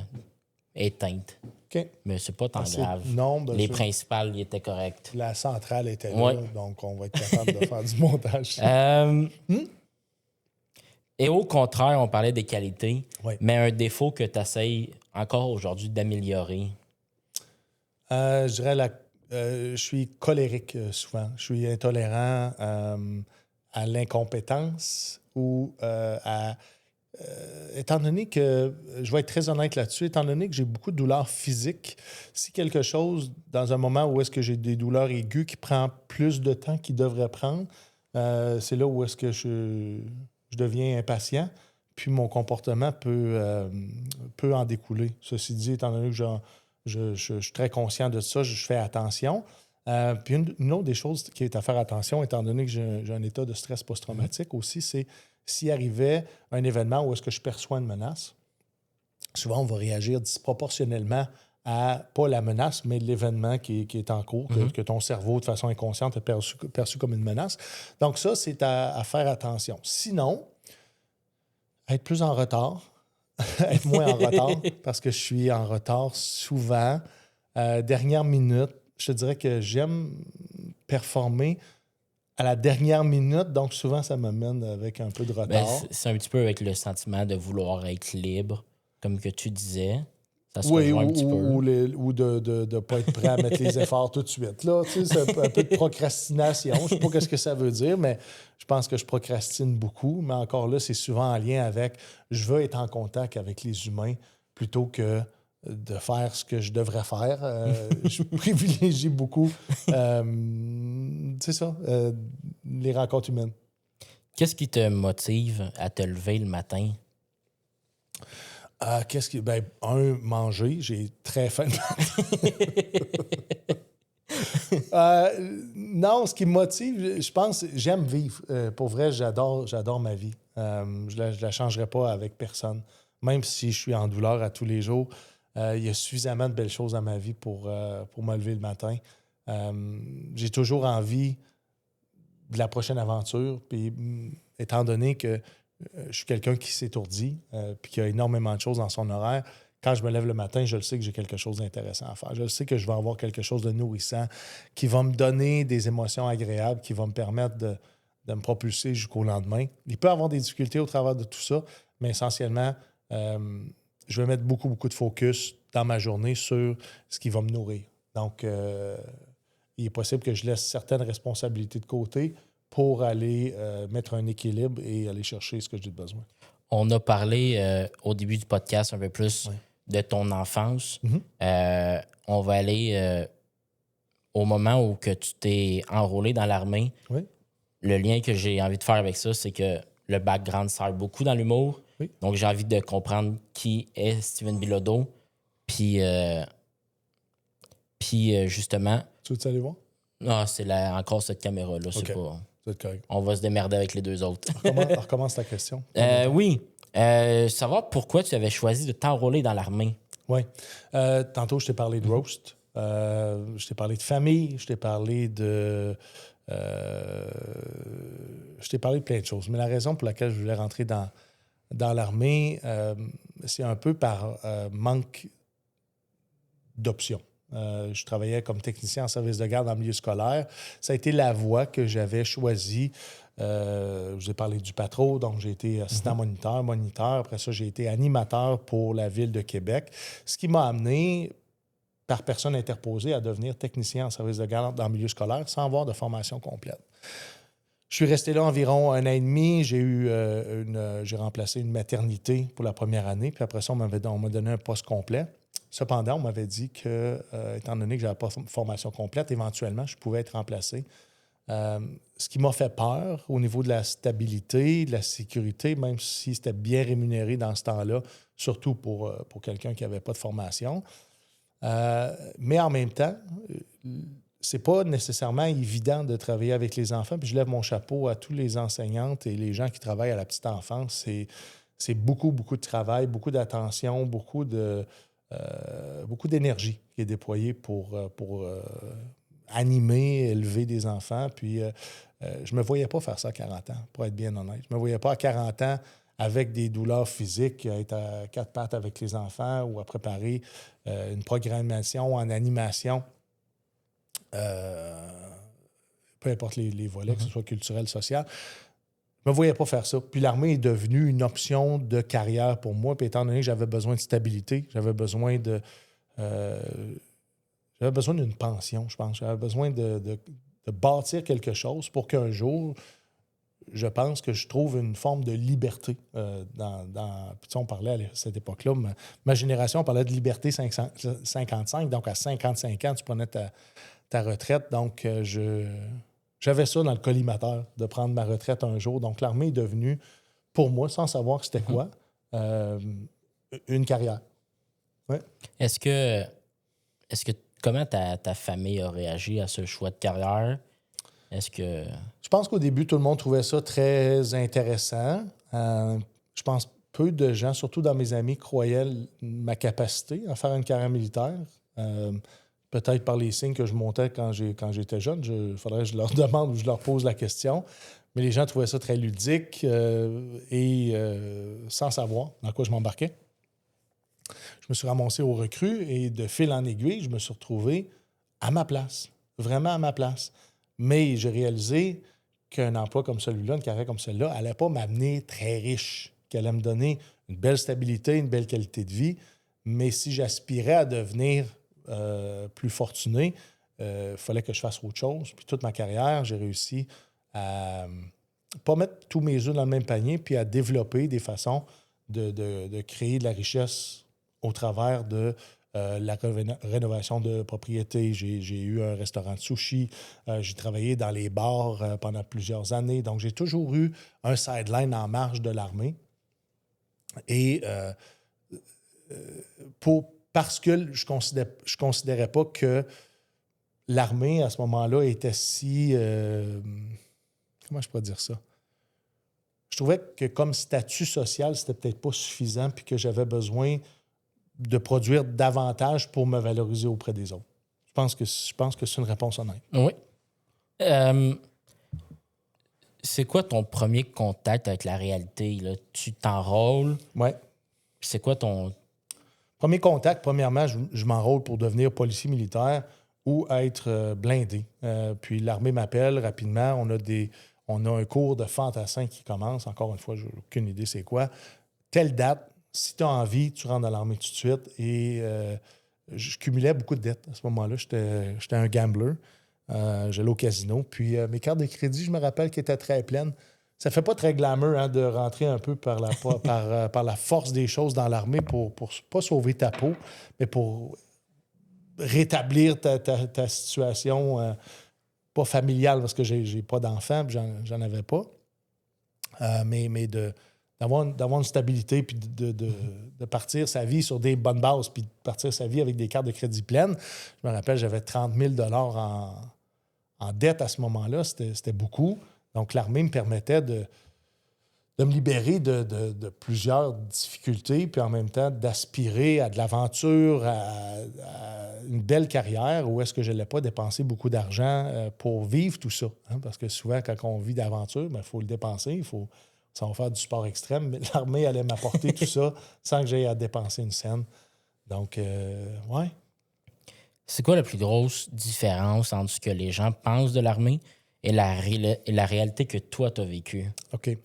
éteinte. OK. Mais c'est pas tant grave. Non, les principales, ils étaient corrects. La centrale était là, donc on va être capable de faire du montage. Et au contraire, on parlait des qualités, Oui. mais un défaut que tu essaies encore aujourd'hui d'améliorer. Je dirais je suis colérique souvent. Je suis intolérant à l'incompétence ou étant donné que, je vais être très honnête là-dessus, étant donné que j'ai beaucoup de douleurs physiques, si quelque chose, dans un moment où est-ce que j'ai des douleurs aiguës qui prend plus de temps qu'il devrait prendre, c'est là où est-ce que je deviens impatient, puis mon comportement peut en découler. Ceci dit, étant donné que je suis très conscient de ça, je fais attention. Puis une autre des choses qui est à faire attention, étant donné que j'ai un état de stress post-traumatique aussi, c'est s'il arrivait un événement où est-ce que je perçois une menace, souvent on va réagir disproportionnellement à, pas la menace, mais l'événement qui est en cours, que ton cerveau, de façon inconsciente, a perçu comme une menace. Donc ça, c'est à faire attention. Sinon, être plus en retard, être moins en retard, parce que je suis en retard souvent. Dernière minute, je te dirais que j'aime performer à la dernière minute, donc souvent, ça m'amène avec un peu de retard. C'est un petit peu avec le sentiment de vouloir être libre, comme que tu disais. Ça se Oui, rejoint un petit peu. ou de ne pas être prêt à mettre les efforts tout de suite. Là, tu sais, c'est un peu de procrastination. Je ne sais pas ce que ça veut dire, mais je pense que je procrastine beaucoup. Mais encore là, c'est souvent en lien avec je veux être en contact avec les humains plutôt que de faire ce que je devrais faire. Je privilégie beaucoup, c'est ça, les rencontres humaines. Qu'est-ce qui te motive à te lever le matin? Qu'est-ce qui. Ben, manger. J'ai très faim. Non, ce qui me motive, je pense, j'aime vivre. Pour vrai, j'adore ma vie. Je la changerai pas avec personne. Même si je suis en douleur à tous les jours, il y a suffisamment de belles choses dans ma vie pour me lever le matin. J'ai toujours envie de la prochaine aventure. Puis, étant donné que je suis quelqu'un qui s'étourdit puis qui a énormément de choses dans son horaire, quand je me lève le matin, je le sais que j'ai quelque chose d'intéressant à faire. Je le sais que je vais avoir quelque chose de nourrissant qui va me donner des émotions agréables, qui va me permettre de me propulser jusqu'au lendemain. Il peut y avoir des difficultés au travers de tout ça, mais essentiellement, je vais mettre beaucoup, beaucoup de focus dans ma journée sur ce qui va me nourrir. Donc, il est possible que je laisse certaines responsabilités de côté pour aller mettre un équilibre et aller chercher ce que j'ai besoin. On a parlé au début du podcast un peu plus de ton enfance. On va aller au moment où que tu t'es enrôlé dans l'armée. Oui. Le lien que j'ai envie de faire avec ça, c'est que le background sert beaucoup dans l'humour. Oui. Donc, j'ai envie de comprendre qui est Steven Bilodeau. Puis justement... Tu veux aller voir? Non, c'est encore cette caméra-là. C'est pas... C'est correct. On va se démerder avec les deux autres. Recommence ta question. Oui. Savoir pourquoi tu avais choisi de t'enrôler dans l'armée. Oui. Tantôt, je t'ai parlé de roast. Je t'ai parlé de famille. Je t'ai parlé de plein de choses. Mais la raison pour laquelle je voulais rentrer dans l'armée, c'est un peu par manque d'options. Je travaillais comme technicien en service de garde en milieu scolaire. Ça a été la voie que j'avais choisie. Je vous ai parlé du patro, donc j'ai été assistant moniteur. Après ça, j'ai été animateur pour la Ville de Québec, ce qui m'a amené, par personne interposée, à devenir technicien en service de garde en milieu scolaire sans avoir de formation complète. Je suis resté là environ 1 an et demi. J'ai remplacé une maternité pour la première année, puis après ça, on m'a donné un poste complet. Cependant, on m'avait dit que, étant donné que je n'avais pas de formation complète, éventuellement, je pouvais être remplacé. Ce qui m'a fait peur au niveau de la stabilité, de la sécurité, même si c'était bien rémunéré dans ce temps-là, surtout pour quelqu'un qui n'avait pas de formation. Mais en même temps, c'est pas nécessairement évident de travailler avec les enfants. Puis je lève mon chapeau à tous les enseignantes et les gens qui travaillent à la petite enfance. C'est beaucoup, beaucoup de travail, beaucoup d'attention, beaucoup d'énergie qui est déployée pour animer, élever des enfants. Puis je ne me voyais pas faire ça à 40 ans, pour être bien honnête. Je ne me voyais pas à 40 ans avec des douleurs physiques, être à 4 pattes avec les enfants ou à préparer une programmation en animation. Peu importe les volets, que ce soit culturel, social. Je ne me voyais pas faire ça. Puis l'armée est devenue une option de carrière pour moi. Puis étant donné que j'avais besoin de stabilité, j'avais besoin d'une pension, je pense. J'avais besoin de bâtir quelque chose pour qu'un jour, je pense que je trouve une forme de liberté. Puis on parlait à cette époque-là, ma génération, on parlait de liberté 55. Donc, à 55 ans, tu prenais ta retraite. Donc, j'avais ça dans le collimateur, de prendre ma retraite un jour. Donc, l'armée est devenue, pour moi, sans savoir c'était quoi, une carrière. Ouais. Est-ce que comment ta famille a réagi à ce choix de carrière? Est-ce que... Je pense qu'au début, tout le monde trouvait ça très intéressant. Je pense peu de gens, surtout dans mes amis, croyaient ma capacité à faire une carrière militaire. Peut-être par les signes que je montais quand j'étais jeune. Il faudrait que je leur demande ou je leur pose la question. Mais les gens trouvaient ça très ludique et sans savoir dans quoi je m'embarquais. Je me suis ramassé au recrue et de fil en aiguille, je me suis retrouvé à ma place, vraiment à ma place. Mais j'ai réalisé qu'un emploi comme celui-là, une carrière comme celle-là, n'allait pas m'amener très riche, qu'elle allait me donner une belle stabilité, une belle qualité de vie, Mais si j'aspirais à devenir plus fortuné, il fallait que je fasse autre chose. Puis toute ma carrière, j'ai réussi à pas mettre tous mes œufs dans le même panier, puis à développer des façons de créer de la richesse au travers de la rénovation de propriétés. J'ai eu un restaurant de sushi. J'ai travaillé dans les bars pendant plusieurs années. Donc, j'ai toujours eu un sideline en marge de l'armée. Et parce que je considérais pas que l'armée, à ce moment-là, était si... comment je pourrais dire ça? Je trouvais que comme statut social, c'était peut-être pas suffisant puis que j'avais besoin de produire davantage pour me valoriser auprès des autres. Je pense que c'est une réponse honnête. Oui. C'est quoi ton premier contact avec la réalité? Là? Tu t'enrôles? Oui. C'est quoi ton... Premier contact, premièrement, je m'enrôle pour devenir policier militaire ou être blindé. Puis l'armée m'appelle rapidement. On a un cours de fantassin qui commence. Encore une fois, je n'ai aucune idée c'est quoi. Telle date, si tu as envie, tu rentres dans l'armée tout de suite. Et je cumulais beaucoup de dettes à ce moment-là. J'étais un gambler. J'allais au casino. Puis mes cartes de crédit, je me rappelle qu'elles étaient très pleines. Ça fait pas très glamour de rentrer un peu par la force des choses dans l'armée pour pas sauver ta peau, mais pour rétablir ta situation pas familiale, parce que j'ai pas d'enfant, puis j'en avais pas. Mais d'avoir une stabilité, puis de partir sa vie sur des bonnes bases, puis de partir sa vie avec des cartes de crédit pleines. Je me rappelle, j'avais 30 000 en dette à ce moment-là. C'était beaucoup. Donc, l'armée me permettait de me libérer de plusieurs difficultés, puis en même temps d'aspirer à de l'aventure, à une belle carrière où est-ce que je n'allais pas dépenser beaucoup d'argent pour vivre tout ça. Hein? Parce que souvent, quand on vit d'aventure, il faut le dépenser, ça va faire du sport extrême, mais l'armée allait m'apporter tout ça sans que j'aie à dépenser une scène. Donc, ouais. C'est quoi la plus grosse différence entre ce que les gens pensent de l'armée et la réalité que toi, tu as vécue? OK.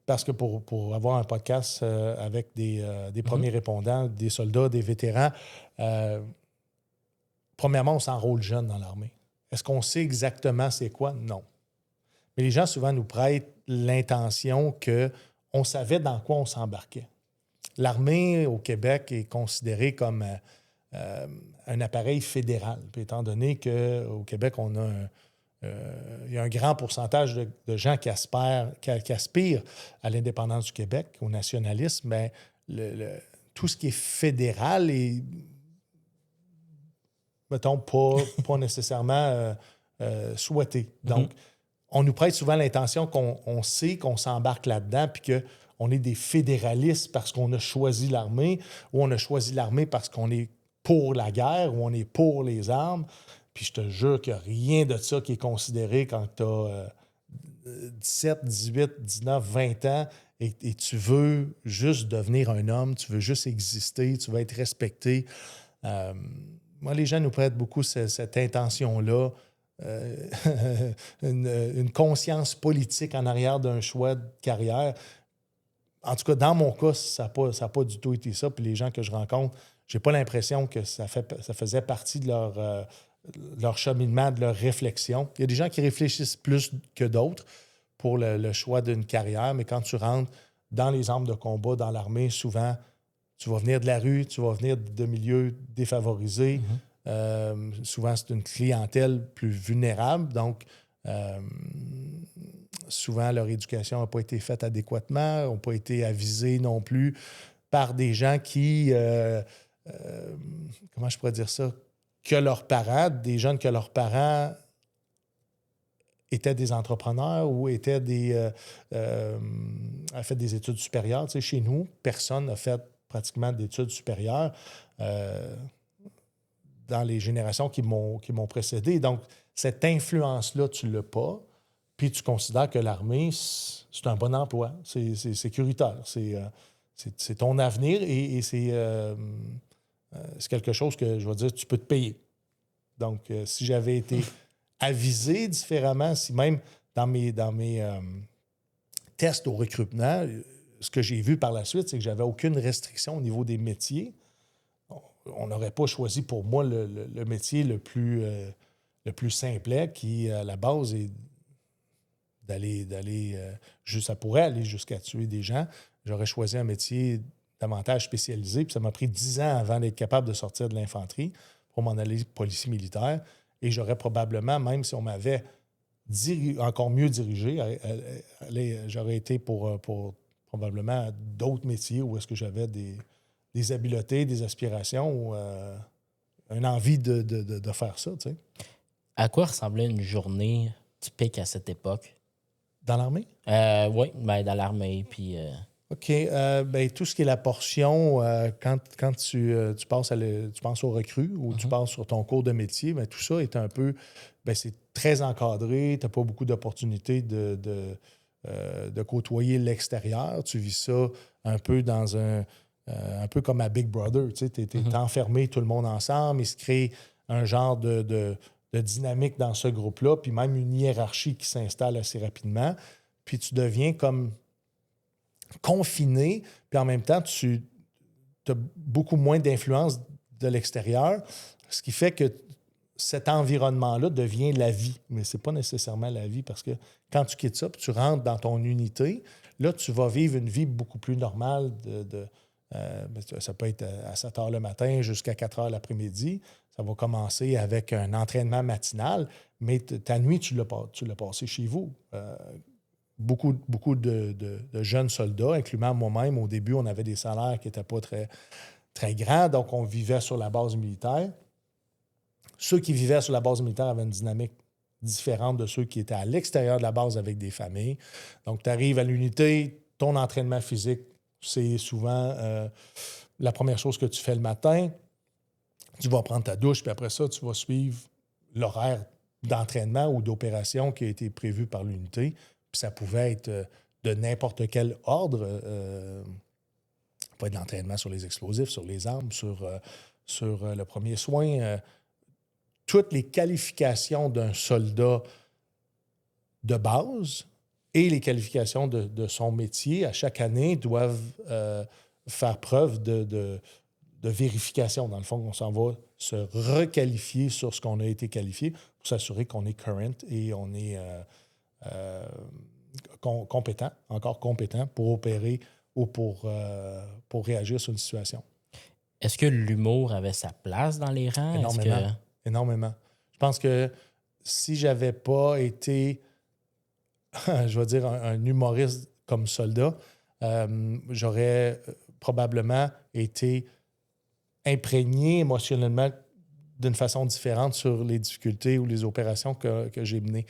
Parce que pour avoir un podcast avec des premiers répondants, des soldats, des vétérans, premièrement, on s'enrôle jeune dans l'armée. Est-ce qu'on sait exactement c'est quoi? Non. Mais les gens, souvent, nous prêtent l'intention qu'on savait dans quoi on s'embarquait. L'armée au Québec est considérée comme un appareil fédéral. Puis étant donné qu'au Québec, il y a un grand pourcentage de gens qui aspirent à l'indépendance du Québec, au nationalisme, bien, tout ce qui est fédéral est, mettons, pas nécessairement souhaité. Donc, on nous prête souvent l'intention qu'on sait qu'on s'embarque là-dedans, puis qu'on est des fédéralistes parce qu'on a choisi l'armée, ou on a choisi l'armée parce qu'on est pour la guerre, ou on est pour les armes. Puis je te jure qu'il n'y a rien de ça qui est considéré quand tu as 17, 18, 19, 20 ans et tu veux juste devenir un homme, tu veux juste exister, tu veux être respecté. Moi, les gens nous prêtent beaucoup cette intention-là, une conscience politique en arrière d'un choix de carrière. En tout cas, dans mon cas, ça n'a pas du tout été ça. Puis les gens que je rencontre, j'ai pas l'impression que ça faisait partie de leur cheminement, de leur réflexion. Il y a des gens qui réfléchissent plus que d'autres pour le choix d'une carrière, mais quand tu rentres dans les armes de combat, dans l'armée, souvent, tu vas venir de la rue, tu vas venir de milieux défavorisés. Souvent, c'est une clientèle plus vulnérable. Donc, souvent, leur éducation n'a pas été faite adéquatement, n'a pas été avisée non plus par des gens qui... comment je pourrais dire ça? Que leurs parents, des jeunes que leurs parents étaient des entrepreneurs ou étaient a fait des études supérieures. Tu sais, chez nous, personne n'a fait pratiquement d'études supérieures dans les générations qui m'ont précédé. Donc, cette influence-là, tu ne l'as pas. Puis tu considères que l'armée, c'est un bon emploi. C'est sécuritaire. C'est ton avenir et c'est quelque chose que, je vais dire, tu peux te payer. Donc, si j'avais été avisé différemment, si même dans mes tests au recrutement, ce que j'ai vu par la suite, c'est que j'avais aucune restriction au niveau des métiers. On n'aurait pas choisi pour moi le métier le plus simplet qui, à la base, est d'aller ça pourrait aller jusqu'à tuer des gens. J'aurais choisi un métier davantage spécialisé, puis ça m'a pris 10 ans avant d'être capable de sortir de l'infanterie pour m'en aller policier militaire. Et j'aurais probablement, même si on m'avait encore mieux dirigé, j'aurais été pour probablement d'autres métiers où est-ce que j'avais des habiletés, des aspirations ou une envie de faire ça, tu sais. À quoi ressemblait une journée typique à cette époque? Dans l'armée? Oui, ben, dans l'armée, puis... OK. Ben, tout ce qui est la portion, quand tu penses aux recrues ou tu passes sur ton cours de métier, ben, tout ça est un peu... Ben, c'est très encadré. Tu n'as pas beaucoup d'opportunités de côtoyer l'extérieur. Tu vis ça un peu dans un peu comme à Big Brother. Tu es enfermé, tout le monde ensemble. Il se crée un genre de dynamique dans ce groupe-là, puis même une hiérarchie qui s'installe assez rapidement. Puis tu deviens comme confiné, puis en même temps, tu as beaucoup moins d'influence de l'extérieur, ce qui fait que cet environnement-là devient la vie. Mais ce n'est pas nécessairement la vie parce que quand tu quittes ça, puis tu rentres dans ton unité, là, tu vas vivre une vie beaucoup plus normale. Ça peut être à 7 heures le matin jusqu'à 4 heures l'après-midi. Ça va commencer avec un entraînement matinal, mais ta nuit, tu l'as passé chez vous. Beaucoup de jeunes soldats, incluant moi-même, au début, on avait des salaires qui n'étaient pas très, très grands, donc on vivait sur la base militaire. Ceux qui vivaient sur la base militaire avaient une dynamique différente de ceux qui étaient à l'extérieur de la base avec des familles. Donc, tu arrives à l'unité, ton entraînement physique, c'est souvent la première chose que tu fais le matin. Tu vas prendre ta douche, puis après ça, tu vas suivre l'horaire d'entraînement ou d'opération qui a été prévu par l'unité. Puis ça pouvait être de n'importe quel ordre. Ça peut être de l'entraînement sur les explosifs, sur les armes, sur le premier soin. Toutes les qualifications d'un soldat de base et les qualifications de son métier, à chaque année, doivent faire preuve de vérification. Dans le fond, on s'en va se requalifier sur ce qu'on a été qualifié pour s'assurer qu'on est current et on est encore compétent pour opérer ou pour réagir sur une situation. Est-ce que l'humour avait sa place dans les rangs? Énormément. Je pense que si j'avais pas été, je vais dire, un humoriste comme soldat, j'aurais probablement été imprégné émotionnellement d'une façon différente sur les difficultés ou les opérations que j'ai menées.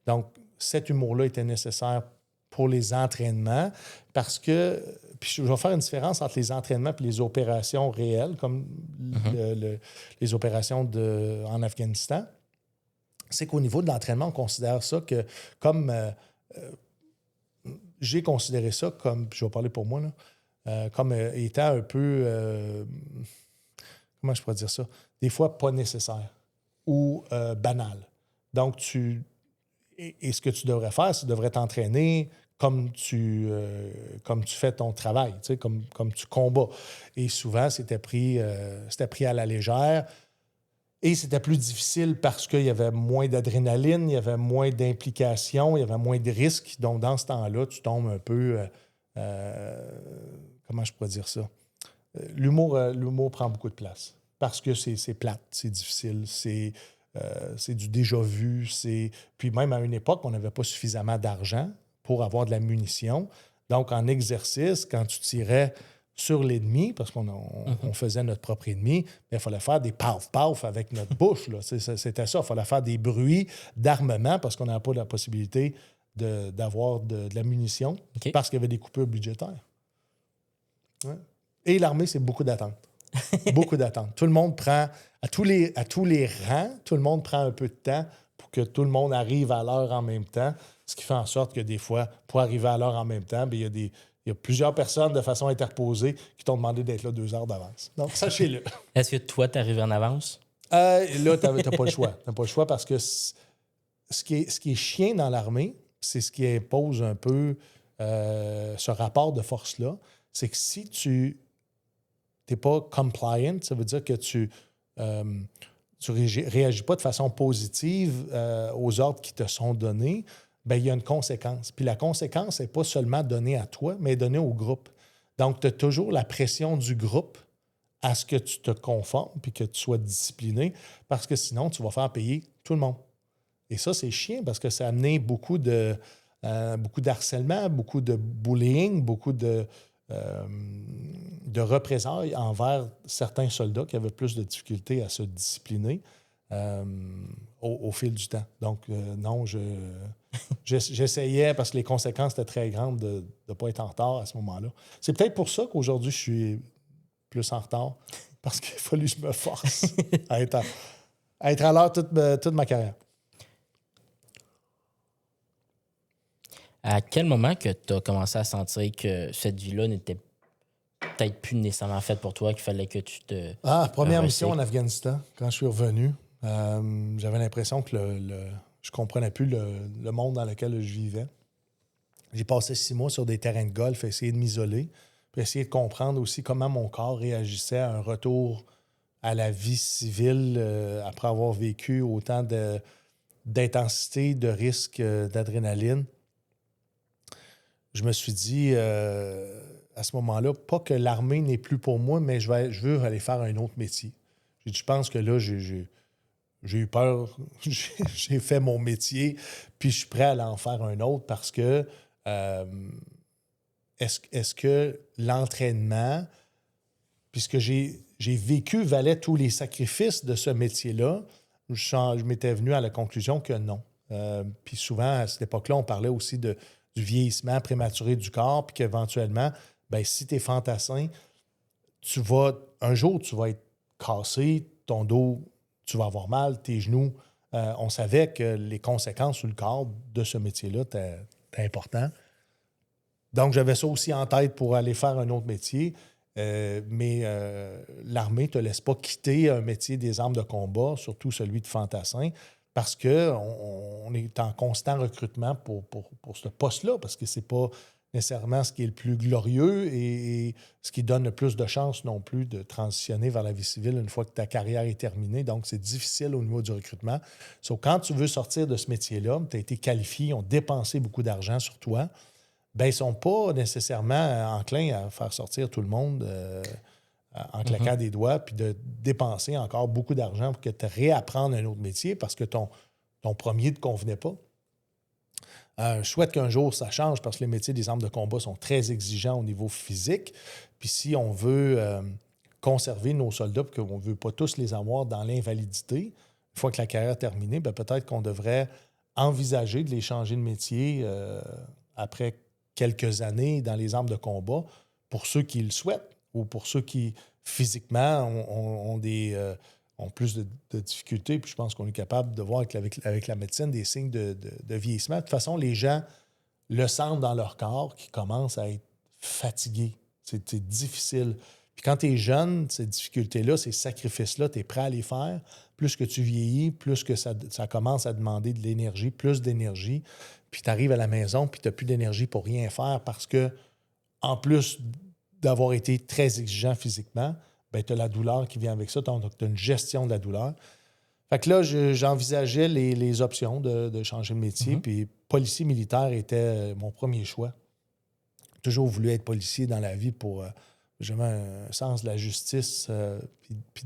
Donc, cet humour-là était nécessaire pour les entraînements parce que, puis je vais faire une différence entre les entraînements et les opérations réelles, comme les opérations en Afghanistan. C'est qu'au niveau de l'entraînement, on considère ça que comme... j'ai considéré ça comme, je vais parler pour moi, là, comme étant un peu... comment je pourrais dire ça? Des fois, pas nécessaire ou banal. Donc, et ce que tu devrais faire, c'est devrais t'entraîner comme tu fais ton travail, tu sais, comme tu combats. Et souvent, c'était pris à la légère. Et c'était plus difficile parce qu'il y avait moins d'adrénaline, il y avait moins d'implication, il y avait moins de risques. Donc, dans ce temps-là, tu tombes un peu... comment je pourrais dire ça? L'humour prend beaucoup de place parce que c'est plate, c'est difficile, c'est du déjà-vu. Puis même à une époque, on n'avait pas suffisamment d'argent pour avoir de la munition. Donc, en exercice, quand tu tirais sur l'ennemi, parce qu'on faisait notre propre ennemi, il fallait faire des paf-paf avec notre bouche. Là. C'était ça. Il fallait faire des bruits d'armement parce qu'on n'avait pas la possibilité d'avoir de la munition parce qu'il y avait des coupures budgétaires. Ouais. Et l'armée, c'est beaucoup d'attentes. Beaucoup d'attentes. Tout le monde prend, à tous les rangs, tout le monde prend un peu de temps pour que tout le monde arrive à l'heure en même temps, ce qui fait en sorte que des fois, pour arriver à l'heure en même temps, bien, il y a plusieurs personnes de façon interposée qui t'ont demandé d'être là 2 heures d'avance. Donc, sachez-le. Est-ce que toi, tu arrives en avance? Là, tu n'as pas le choix. Tu n'as pas le choix parce que ce qui est chiant dans l'armée, c'est ce qui impose un peu ce rapport de force-là, c'est que si tu n'es pas compliant, ça veut dire que tu réagis pas de façon positive aux ordres qui te sont donnés, bien, il y a une conséquence. Puis la conséquence n'est pas seulement donnée à toi, mais donnée au groupe. Donc, tu as toujours la pression du groupe à ce que tu te conformes puis que tu sois discipliné, parce que sinon, tu vas faire payer tout le monde. Et ça, c'est chiant parce que ça a amené beaucoup d'harcèlement, beaucoup de bullying, beaucoup de représailles envers certains soldats qui avaient plus de difficultés à se discipliner au fil du temps. Donc, non, j'essayais, parce que les conséquences étaient très grandes, de ne pas être en retard à ce moment-là. C'est peut-être pour ça qu'aujourd'hui, je suis plus en retard, parce qu'il a fallu que je me force à être à l'heure toute ma carrière. À quel moment que tu as commencé à sentir que cette vie-là n'était peut-être plus nécessairement faite pour toi, qu'il fallait que tu te... Première mission en Afghanistan, quand je suis revenu, j'avais l'impression que je comprenais plus le monde dans lequel je vivais. J'ai passé 6 mois sur des terrains de golf, essayer de m'isoler, puis essayer de comprendre aussi comment mon corps réagissait à un retour à la vie civile après avoir vécu autant d'intensité, de risque, d'adrénaline. Je me suis dit, à ce moment-là, pas que l'armée n'est plus pour moi, mais je veux aller faire un autre métier. J'ai dit, je pense que là, j'ai eu peur. J'ai fait mon métier, puis je suis prêt à aller en faire un autre parce que est-ce que l'entraînement, puisque j'ai vécu, valait tous les sacrifices de ce métier-là, je m'étais venu à la conclusion que non. Puis souvent, à cette époque-là, on parlait aussi du vieillissement prématuré du corps, puis qu'éventuellement, ben, si tu es fantassin, un jour, tu vas être cassé, ton dos, tu vas avoir mal, tes genoux. On savait que les conséquences sur le corps de ce métier-là étaient importantes. Donc, j'avais ça aussi en tête pour aller faire un autre métier. Mais l'armée ne te laisse pas quitter un métier des armes de combat, surtout celui de fantassin, parce qu'on est en constant recrutement pour ce poste-là, parce que ce n'est pas nécessairement ce qui est le plus glorieux et ce qui donne le plus de chances non plus de transitionner vers la vie civile une fois que ta carrière est terminée. Donc, c'est difficile au niveau du recrutement. Quand tu veux sortir de ce métier-là, tu as été qualifié, ils ont dépensé beaucoup d'argent sur toi, bien, ils ne sont pas nécessairement enclins à faire sortir tout le monde en claquant des doigts, puis de dépenser encore beaucoup d'argent pour que tu réapprennes un autre métier parce que ton premier ne te convenait pas. Je souhaite qu'un jour, ça change parce que les métiers des armes de combat sont très exigeants au niveau physique. Puis si on veut conserver nos soldats, puis qu'on ne veut pas tous les avoir dans l'invalidité, une fois que la carrière est terminée, bien, peut-être qu'on devrait envisager de les changer de métier après quelques années dans les armes de combat pour ceux qui le souhaitent ou pour ceux qui, physiquement, ont plus de difficultés. Puis je pense qu'on est capable de voir avec la médecine des signes de vieillissement. De toute façon, les gens le sentent dans leur corps qui commencent à être fatigués. C'est difficile. Puis quand tu es jeune, ces difficultés-là, ces sacrifices-là, tu es prêt à les faire. Plus que tu vieillis, plus que ça commence à demander de l'énergie, plus d'énergie. Puis tu arrives à la maison, puis tu n'as plus d'énergie pour rien faire parce que, en plus d'avoir été très exigeant physiquement, ben, tu as la douleur qui vient avec ça. Donc, tu as une gestion de la douleur. Fait que là, j'envisageais les options de changer de métier. Puis policier militaire était mon premier choix. J'ai toujours voulu être policier dans la vie pour j'avais un sens de la justice. Puis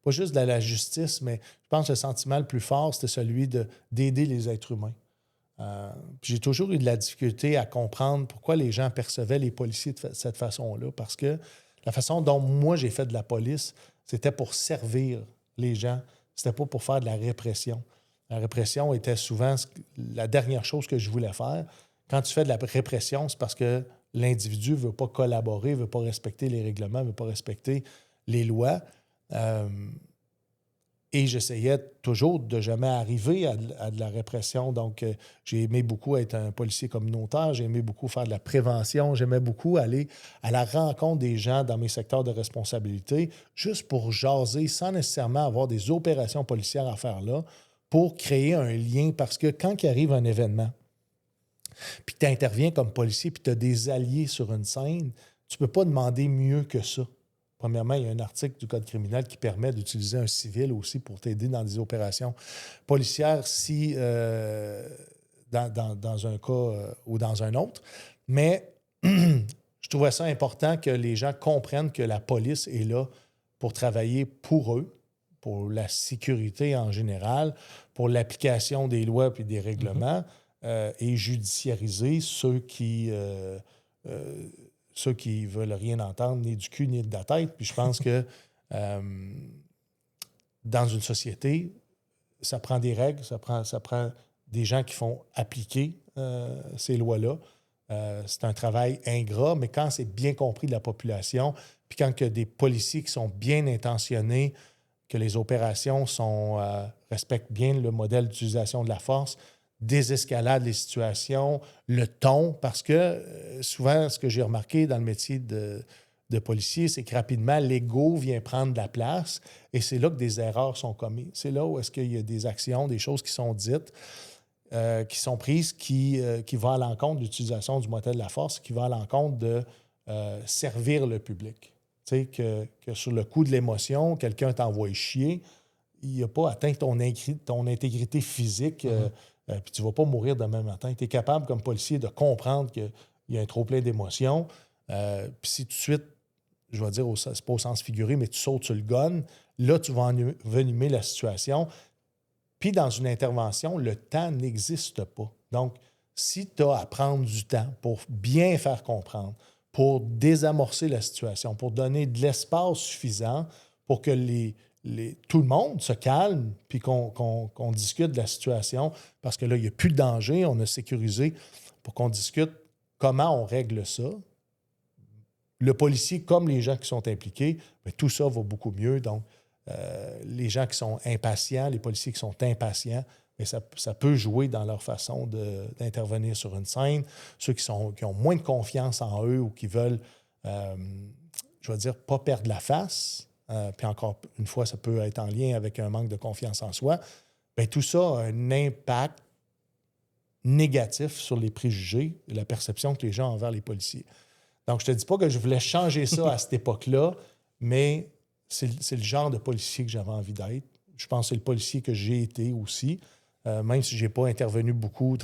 pas juste de la justice, mais je pense que le sentiment le plus fort, c'était celui d'aider les êtres humains. Puis j'ai toujours eu de la difficulté à comprendre pourquoi les gens percevaient les policiers de cette façon-là. Parce que la façon dont moi j'ai fait de la police, c'était pour servir les gens. C'était pas pour faire de la répression. La répression était souvent la dernière chose que je voulais faire. Quand tu fais de la répression, c'est parce que l'individu ne veut pas collaborer, ne veut pas respecter les règlements, ne veut pas respecter les lois. Et j'essayais toujours de jamais arriver à de la répression. Donc, j'ai aimé beaucoup être un policier communautaire. J'ai aimé beaucoup faire de la prévention. J'aimais beaucoup aller à la rencontre des gens dans mes secteurs de responsabilité, juste pour jaser, sans nécessairement avoir des opérations policières à faire là, pour créer un lien. Parce que quand il arrive un événement, puis que tu interviens comme policier, puis tu as des alliés sur une scène, tu ne peux pas demander mieux que ça. Premièrement, il y a un article du Code criminel qui permet d'utiliser un civil aussi pour t'aider dans des opérations policières si dans un cas ou dans un autre. Mais je trouvais ça important que les gens comprennent que la police est là pour travailler pour eux, pour la sécurité en général, pour l'application des lois et des règlements, et judiciariser ceux qui veulent rien entendre, ni du cul, ni de la tête. Puis je pense que dans une société, ça prend des règles, ça prend des gens qui font appliquer ces lois-là. C'est un travail ingrat, mais quand c'est bien compris de la population, puis quand il y a des policiers qui sont bien intentionnés, que les opérations respectent bien le modèle d'utilisation de la force, désescalade les situations, le ton, parce que souvent, ce que j'ai remarqué dans le métier de policier, c'est que rapidement, l'ego vient prendre de la place et c'est là que des erreurs sont commises. C'est là où est-ce qu'il y a des actions, des choses qui sont dites, qui sont prises, qui vont à l'encontre de l'utilisation du modèle de la force, qui vont à l'encontre de servir le public. Tu sais, que sur le coup de l'émotion, quelqu'un t'envoie chier, il n'a pas atteint ton intégrité physique, puis tu ne vas pas mourir demain matin. Tu es capable, comme policier, de comprendre qu'il y a un trop-plein d'émotions. Puis si tout de suite, je vais dire, c'est pas au sens figuré, mais tu sautes sur le gun, là, tu vas envenimer la situation. Puis dans une intervention, le temps n'existe pas. Donc, si tu as à prendre du temps pour bien faire comprendre, pour désamorcer la situation, pour donner de l'espace suffisant pour que tout le monde se calme puis qu'on discute de la situation, parce que là, il n'y a plus de danger, on a sécurisé pour qu'on discute comment on règle ça. Le policier, comme les gens qui sont impliqués, bien, tout ça va beaucoup mieux. Donc, les gens qui sont impatients, les policiers qui sont impatients, bien, ça peut jouer dans leur façon d'intervenir sur une scène. Ceux qui ont moins de confiance en eux ou qui veulent, je vais dire, pas perdre la face, puis encore une fois, ça peut être en lien avec un manque de confiance en soi, bien, tout ça a un impact négatif sur les préjugés et la perception que les gens ont envers les policiers. Donc, je ne te dis pas que je voulais changer ça à cette époque-là, mais c'est le genre de policier que j'avais envie d'être. Je pense que c'est le policier que j'ai été aussi, même si je n'ai pas intervenu beaucoup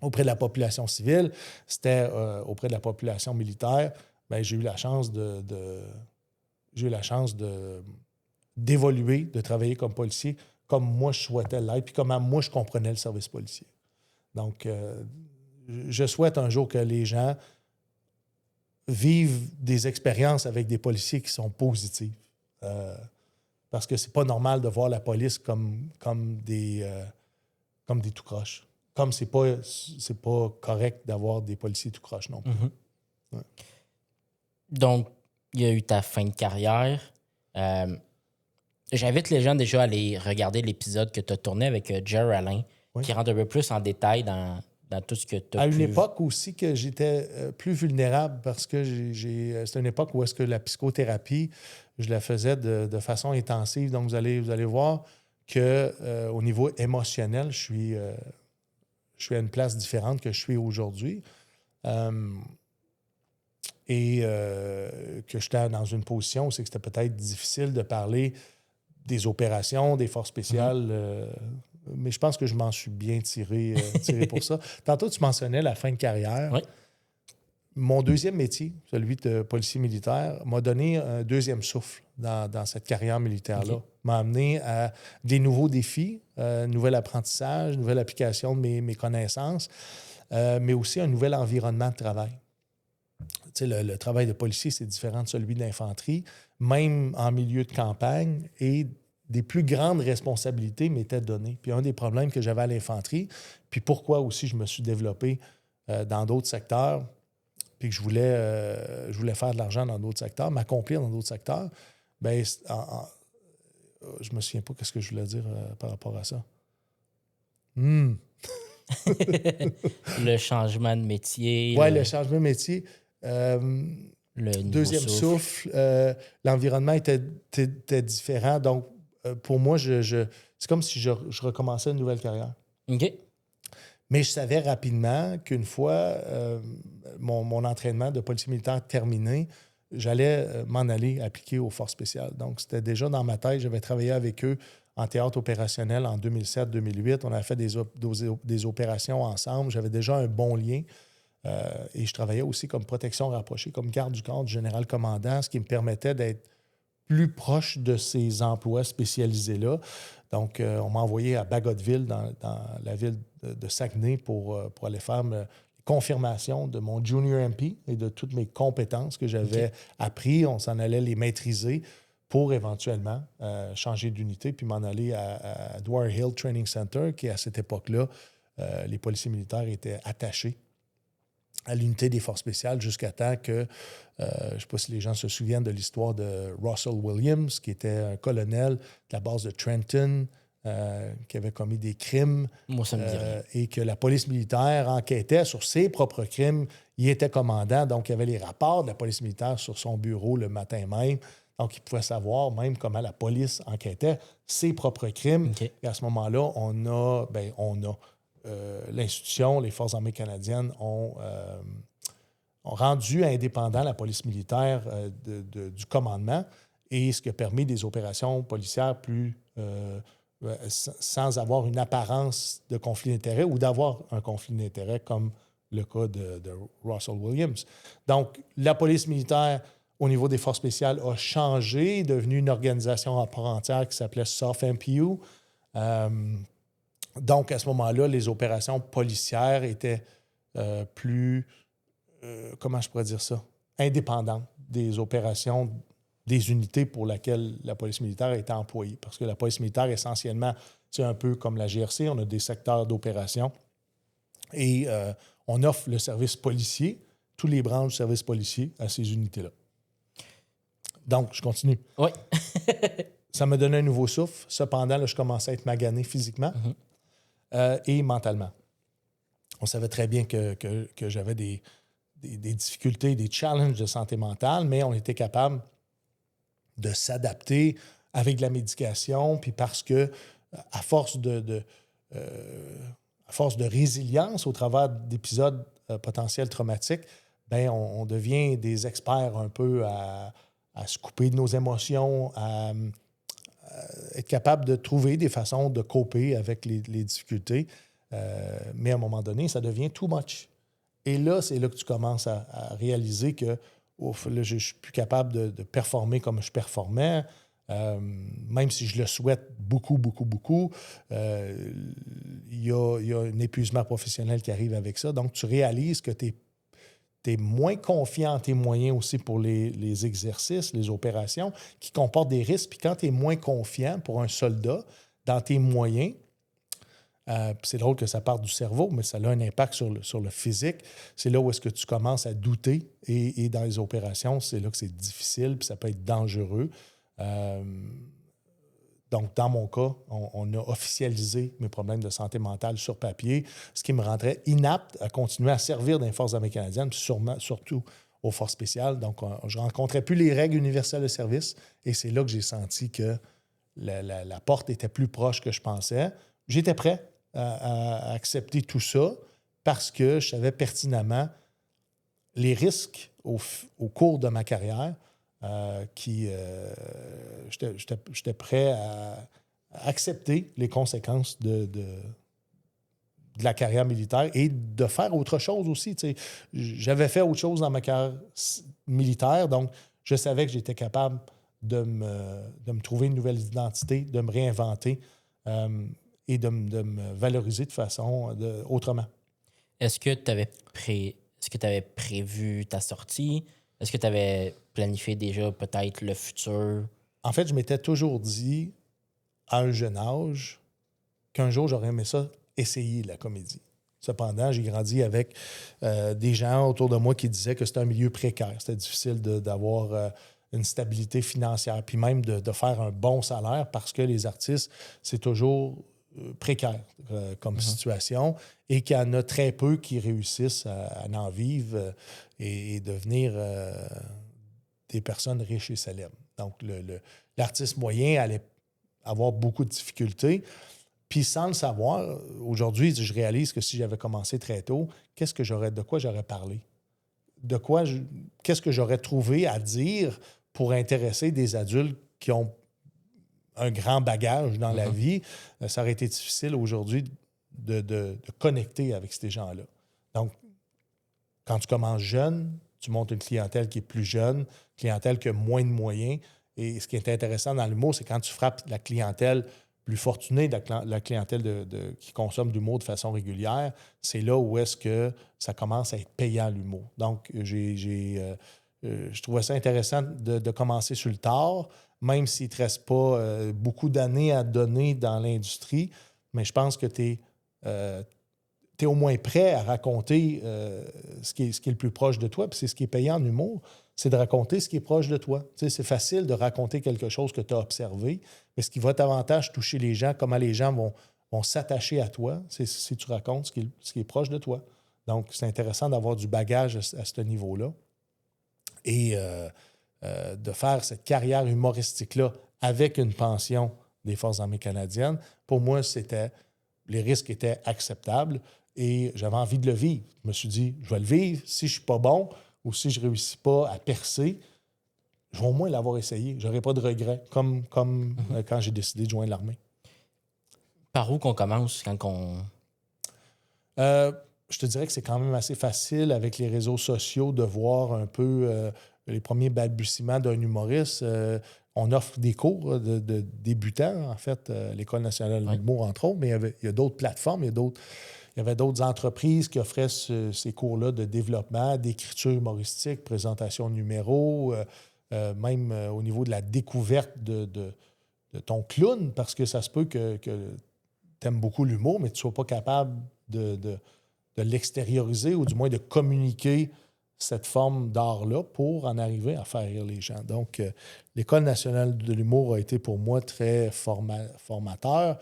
auprès de la population civile, c'était auprès de la population militaire. Bien, j'ai eu la chance d'évoluer, de travailler comme policier, comme moi je souhaitais l'être, puis comment moi je comprenais le service policier. Donc, je souhaite un jour que les gens vivent des expériences avec des policiers qui sont positives. Parce que c'est pas normal de voir la police comme des tout croches. Comme c'est pas correct d'avoir des policiers tout croches non plus. Mm-hmm. Ouais. Donc, il y a eu ta fin de carrière. J'invite les gens déjà à aller regarder l'épisode que tu as tourné avec Jer Alain, qui rentre un peu plus en détail dans tout ce que tu as À une époque aussi que j'étais plus vulnérable parce que c'est une époque où est-ce que la psychothérapie, je la faisais de façon intensive. Donc, vous allez voir qu'au niveau émotionnel, je suis à une place différente que je suis aujourd'hui. Et que j'étais dans une position où c'est que c'était peut-être difficile de parler des opérations, des forces spéciales. Mais je pense que je m'en suis bien tiré pour ça. Tantôt, tu mentionnais la fin de carrière. Oui. Mon deuxième métier, celui de policier militaire, m'a donné un deuxième souffle dans cette carrière militaire-là. Okay. M'a amené à des nouveaux défis, nouvel apprentissage, nouvelle application de mes connaissances, mais aussi un nouvel environnement de travail. Tu sais, le travail de policier, c'est différent de celui de l'infanterie, même en milieu de campagne, et des plus grandes responsabilités m'étaient données. Puis un des problèmes que j'avais à l'infanterie, puis pourquoi aussi je me suis développé dans d'autres secteurs, puis que je voulais faire de l'argent dans d'autres secteurs, m'accomplir dans d'autres secteurs, bien, je me souviens pas ce que je voulais dire par rapport à ça. Le changement de métier. Oui, le changement de métier. Le deuxième souffle. L'environnement était différent. Donc, pour moi, c'est comme si je recommençais une nouvelle carrière. OK. Mais je savais rapidement qu'une fois mon entraînement de policier militaire terminé, j'allais m'en aller appliquer aux forces spéciales. Donc, c'était déjà dans ma tête. J'avais travaillé avec eux en théâtre opérationnel en 2007-2008. On avait fait des opérations ensemble. J'avais déjà un bon lien. Et je travaillais aussi comme protection rapprochée, comme garde du corps du général commandant, ce qui me permettait d'être plus proche de ces emplois spécialisés-là. Donc, on m'a envoyé à Bagotville, dans la ville de Saguenay, pour aller faire confirmation de mon junior MP et de toutes mes compétences que j'avais apprises. On s'en allait les maîtriser pour éventuellement changer d'unité puis m'en aller à Dwyer Hill Training Center, qui, à cette époque-là, les policiers militaires étaient attachés à l'unité des forces spéciales jusqu'à temps que, je ne sais pas si les gens se souviennent de l'histoire de Russell Williams, qui était un colonel de la base de Trenton, qui avait commis des crimes. Moi, ça me dit rien. Et que la police militaire enquêtait sur ses propres crimes. Il était commandant, donc il y avait les rapports de la police militaire sur son bureau le matin même. Donc, il pouvait savoir même comment la police enquêtait ses propres crimes. Okay. Et à ce moment-là, l'institution, les Forces armées canadiennes ont rendu indépendant la police militaire du commandement, et ce qui a permis des opérations policières plus sans avoir une apparence de conflit d'intérêt ou d'avoir un conflit d'intérêt comme le cas de Russell Williams. Donc, la police militaire, au niveau des forces spéciales, a changé, est devenue une organisation à part entière qui s'appelait SOF-MPU. Donc, à ce moment-là, les opérations policières étaient plus, comment je pourrais dire ça, indépendantes des opérations des unités pour lesquelles la police militaire était employée. Parce que la police militaire, essentiellement, c'est un peu comme la GRC, on a des secteurs d'opération et on offre le service policier, tous les branches du service policier à ces unités-là. Donc, je continue. Oui. Ça me donnait un nouveau souffle. Cependant, là, je commençais à être magané physiquement. Et mentalement. On savait très bien que j'avais des difficultés, des challenges de santé mentale, mais on était capable de s'adapter avec de la médication, puis parce que, à force de résilience au travers d'épisodes potentiels traumatiques, bien, on devient des experts un peu à se couper de nos émotions, à être capable de trouver des façons de coper avec les difficultés. Mais à un moment donné, ça devient too much. Et là, c'est là que tu commences à réaliser que là, je ne suis plus capable de performer comme je performais. Même si je le souhaite beaucoup, beaucoup, beaucoup, il y a un épuisement professionnel qui arrive avec ça. Donc, tu réalises que tu es moins confiant en tes moyens aussi pour les exercices, les opérations, qui comportent des risques. Puis quand tu es moins confiant pour un soldat dans tes moyens, c'est drôle que ça parte du cerveau, mais ça a un impact sur le physique. C'est là où est-ce que tu commences à douter. Et dans les opérations, c'est là que c'est difficile, puis ça peut être dangereux. Donc, dans mon cas, on a officialisé mes problèmes de santé mentale sur papier, ce qui me rendrait inapte à continuer à servir dans les Forces armées canadiennes, puis surtout aux forces spéciales. Donc, je ne rencontrais plus les règles universelles de service, et c'est là que j'ai senti que la porte était plus proche que je pensais. J'étais prêt à accepter tout ça parce que je savais pertinemment les risques au cours de ma carrière j'étais prêt à accepter les conséquences de la carrière militaire et de faire autre chose aussi. Tu sais. J'avais fait autre chose dans ma carrière militaire, donc je savais que j'étais capable de me trouver une nouvelle identité, de me réinventer et de me valoriser de façon autrement. Est-ce que tu avais prévu ta sortie? Est-ce que tu avais planifié déjà peut-être le futur? En fait, je m'étais toujours dit, à un jeune âge, qu'un jour, j'aurais aimé ça, essayer la comédie. Cependant, j'ai grandi avec des gens autour de moi qui disaient que c'était un milieu précaire. C'était difficile d'avoir une stabilité financière, puis même de faire un bon salaire parce que les artistes, c'est toujours précaire comme situation et qu'il y en a très peu qui réussissent à en vivre et devenir des personnes riches et célèbres. Donc, l'artiste moyen allait avoir beaucoup de difficultés. Puis sans le savoir, aujourd'hui, je réalise que si j'avais commencé très tôt, de quoi j'aurais parlé? Qu'est-ce que j'aurais trouvé à dire pour intéresser des adultes qui ont un grand bagage dans la vie? Ça aurait été difficile aujourd'hui de connecter avec ces gens-là. Donc, quand tu commences jeune, tu montes une clientèle qui est plus jeune, clientèle qui a moins de moyens. Et ce qui est intéressant dans l'humour, c'est quand tu frappes la clientèle plus fortunée, la clientèle qui consomme de l'humour de façon régulière, c'est là où est-ce que ça commence à être payant, l'humour. Donc, je trouvais ça intéressant de commencer sur le tard, même s'il ne te reste pas beaucoup d'années à donner dans l'industrie, mais je pense que tu es au moins prêt à raconter ce qui est le plus proche de toi. Puis c'est ce qui est payant en humour, c'est de raconter ce qui est proche de toi. Tu sais, c'est facile de raconter quelque chose que tu as observé, mais ce qui va davantage toucher les gens, comment les gens vont s'attacher à toi, c'est si tu racontes ce qui est proche de toi. Donc, c'est intéressant d'avoir du bagage à ce niveau-là et de faire cette carrière humoristique-là avec une pension des Forces armées canadiennes. Pour moi, les risques étaient acceptables. Et j'avais envie de le vivre. Je me suis dit, je vais le vivre. Si je ne suis pas bon ou si je ne réussis pas à percer, je vais au moins l'avoir essayé. Je n'aurai pas de regrets, comme quand j'ai décidé de joindre l'armée. Par où qu'on commence quand on... Je te dirais que c'est quand même assez facile avec les réseaux sociaux de voir un peu les premiers balbutiements d'un humoriste. On offre des cours de débutants, en fait, l'École nationale de l'humour, entre autres, mais il y a d'autres plateformes, il y avait d'autres entreprises qui offraient ces cours-là de développement, d'écriture humoristique, présentation de numéros, même au niveau de la découverte de ton clown, parce que ça se peut que tu aimes beaucoup l'humour, mais tu ne sois pas capable de l'extérioriser ou du moins de communiquer cette forme d'art-là pour en arriver à faire rire les gens. Donc, l'École nationale de l'humour a été pour moi très formateur.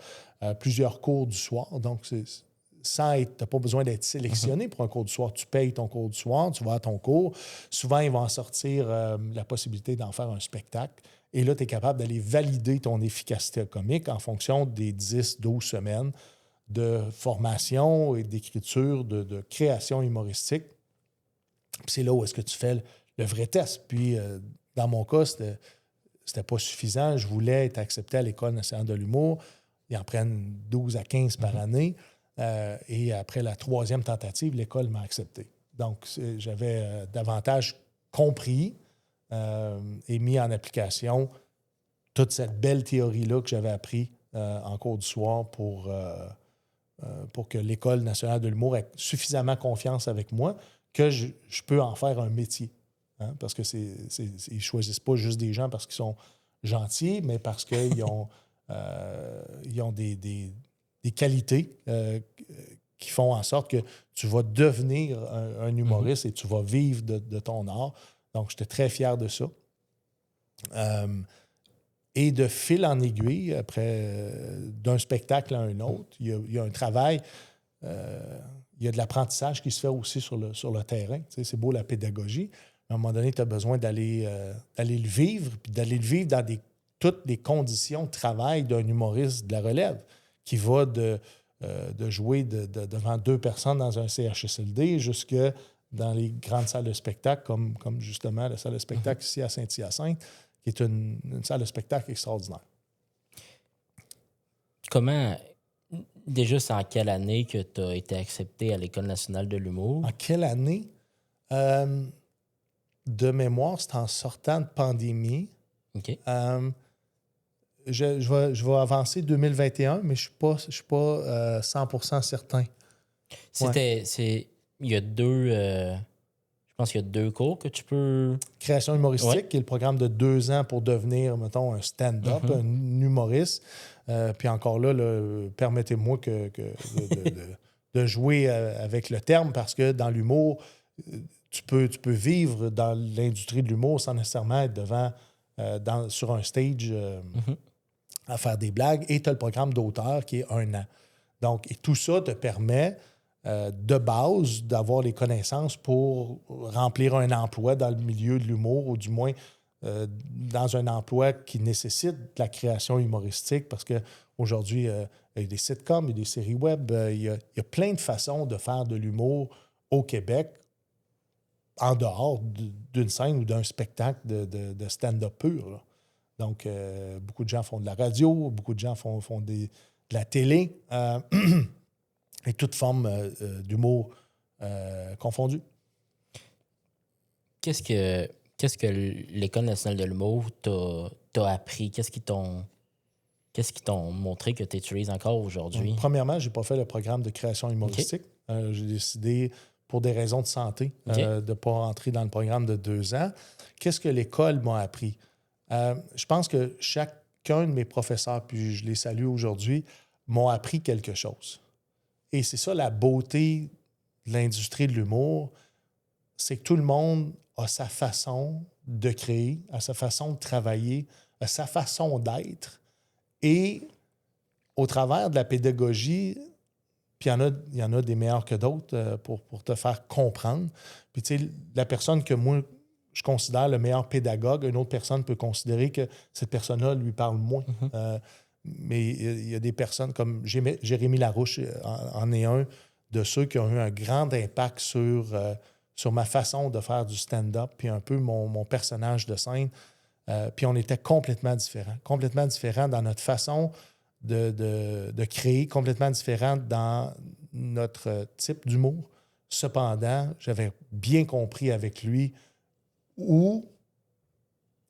Plusieurs cours du soir, donc tu n'as pas besoin d'être sélectionné pour un cours du soir. Tu payes ton cours du soir, tu vas à ton cours. Souvent, ils vont en sortir la possibilité d'en faire un spectacle. Et là, tu es capable d'aller valider ton efficacité comique en fonction des 10-12 semaines de formation et d'écriture, de création humoristique. Puis c'est là où est-ce que tu fais le vrai test. Puis, dans mon cas, c'était pas suffisant. Je voulais être accepté à l'École nationale de l'humour. Ils en prennent 12 à 15 par année. Et après la 3e tentative, l'école m'a accepté. Donc, j'avais davantage compris et mis en application toute cette belle théorie-là que j'avais appris en cours du soir pour que l'École nationale de l'humour ait suffisamment confiance avec moi que je peux en faire un métier. Hein? Parce que ils ne choisissent pas juste des gens parce qu'ils sont gentils, mais parce qu'ils ont, ils ont des qualités qui font en sorte que tu vas devenir un humoriste et tu vas vivre de ton art. Donc, j'étais très fier de ça. Et de fil en aiguille, après, d'un spectacle à un autre, il y a un travail, il y a de l'apprentissage qui se fait aussi sur le terrain. Tu sais, c'est beau la pédagogie. À un moment donné, tu as besoin d'aller le vivre, puis d'aller le vivre dans toutes les conditions de travail d'un humoriste de la relève, qui va de jouer devant 2 personnes dans un CHSLD jusque dans les grandes salles de spectacle, comme justement la salle de spectacle ici à Saint-Hyacinthe, qui est une salle de spectacle extraordinaire. Comment... Déjà, c'est en quelle année que tu as été accepté à l'École nationale de l'humour? En quelle année? De mémoire, c'est en sortant de pandémie. OK. Je vais avancer 2021, mais je ne suis pas 100% certain. Il y a 2... je pense qu'il y a 2 cours que tu peux... Création humoristique, qui est le programme de 2 ans pour devenir, mettons, un stand-up, un humoriste. Puis encore là, permettez-moi de jouer avec le terme, parce que dans l'humour, tu peux vivre dans l'industrie de l'humour sans nécessairement être sur un stage à faire des blagues. Et tu as le programme d'auteur qui est 1 an. Donc, et tout ça te permet de base d'avoir les connaissances pour remplir un emploi dans le milieu de l'humour, ou du moins dans un emploi qui nécessite de la création humoristique, parce que Aujourd'hui, il y a des sitcoms, il y a des séries web, il y a plein de façons de faire de l'humour au Québec en dehors d'une scène ou d'un spectacle de stand-up pur, là. Donc, beaucoup de gens font de la radio, beaucoup de gens font de la télé et toutes formes d'humour confondues. Qu'est-ce que l'École nationale de l'humour t'a appris? Qu'est-ce qu'ils t'ont montré que tu utilises encore aujourd'hui? Premièrement, je n'ai pas fait le programme de création humoristique. Okay. J'ai décidé, pour des raisons de santé, de ne pas entrer dans le programme de 2 ans. Qu'est-ce que l'école m'a appris? Je pense que chacun de mes professeurs, puis je les salue aujourd'hui, m'ont appris quelque chose. Et c'est ça la beauté de l'industrie de l'humour, c'est que tout le monde a sa façon de créer, a sa façon de travailler, a sa façon d'être. Et au travers de la pédagogie, puis il y en a des meilleurs que d'autres pour te faire comprendre. Puis tu sais, la personne que moi, je considère le meilleur pédagogue, une autre personne peut considérer que cette personne-là lui parle moins. Mm-hmm. Mais il y a des personnes comme Jérémy Larouche en est un de ceux qui ont eu un grand impact sur ma façon de faire du stand-up, puis un peu mon personnage de scène. Puis on était complètement différents dans notre façon de créer, complètement différents dans notre type d'humour. Cependant, j'avais bien compris avec lui où,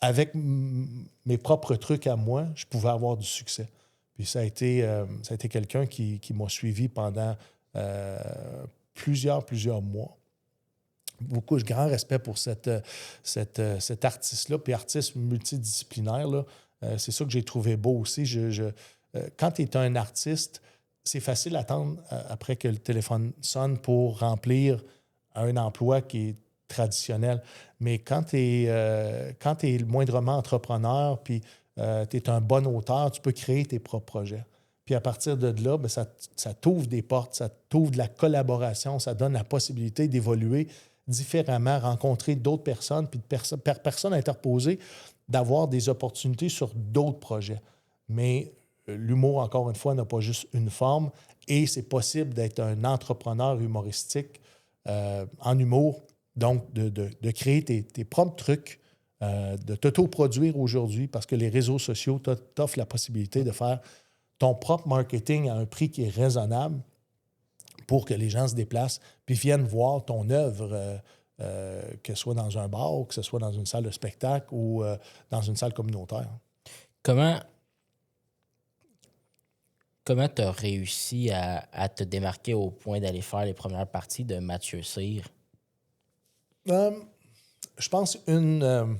avec mes propres trucs à moi, je pouvais avoir du succès. Puis ça a été quelqu'un qui m'a suivi pendant plusieurs mois. Beaucoup de grand respect pour cet artiste-là, puis artiste multidisciplinaire, là, c'est ça que j'ai trouvé beau aussi. Quand tu es un artiste, c'est facile d'attendre après que le téléphone sonne pour remplir un emploi qui est traditionnel. Mais quand tu es moindrement entrepreneur, puis tu es un bon auteur, tu peux créer tes propres projets. Puis à partir de là, bien, ça t'ouvre des portes, ça t'ouvre de la collaboration, ça donne la possibilité d'évoluer différemment, rencontrer d'autres personnes, puis par personne interposée, d'avoir des opportunités sur d'autres projets. Mais l'humour, encore une fois, n'a pas juste une forme et c'est possible d'être un entrepreneur humoristique en humour, donc de créer tes propres trucs, de t'autoproduire aujourd'hui parce que les réseaux sociaux t'offrent la possibilité de faire ton propre marketing à un prix qui est raisonnable pour que les gens se déplacent puis viennent voir ton œuvre, que ce soit dans un bar, que ce soit dans une salle de spectacle ou dans une salle communautaire. Comment tu as réussi à te démarquer au point d'aller faire les premières parties de Mathieu Cyr? Je pense une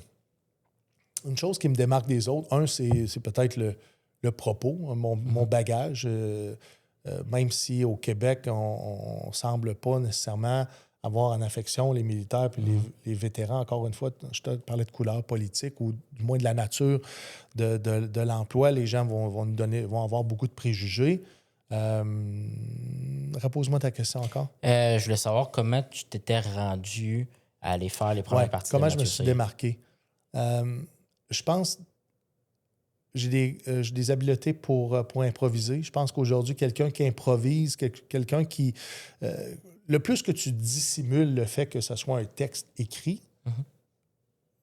chose qui me démarque des autres, c'est peut-être le propos, mon bagage. Même si au Québec, on ne semble pas nécessairement avoir en affection les militaires puis les vétérans. Encore une fois, je te parlais de couleur politique ou du moins de la nature de l'emploi. Les gens vont avoir beaucoup de préjugés. Repose-moi ta question encore. Je voulais savoir comment tu t'étais rendu à aller faire les premières parties de Mathieu Cyr. Comment je me suis démarqué. Je pense... J'ai des habiletés pour improviser. Je pense qu'aujourd'hui, quelqu'un qui improvise, quelqu'un qui... le plus que tu dissimules le fait que ce soit un texte écrit,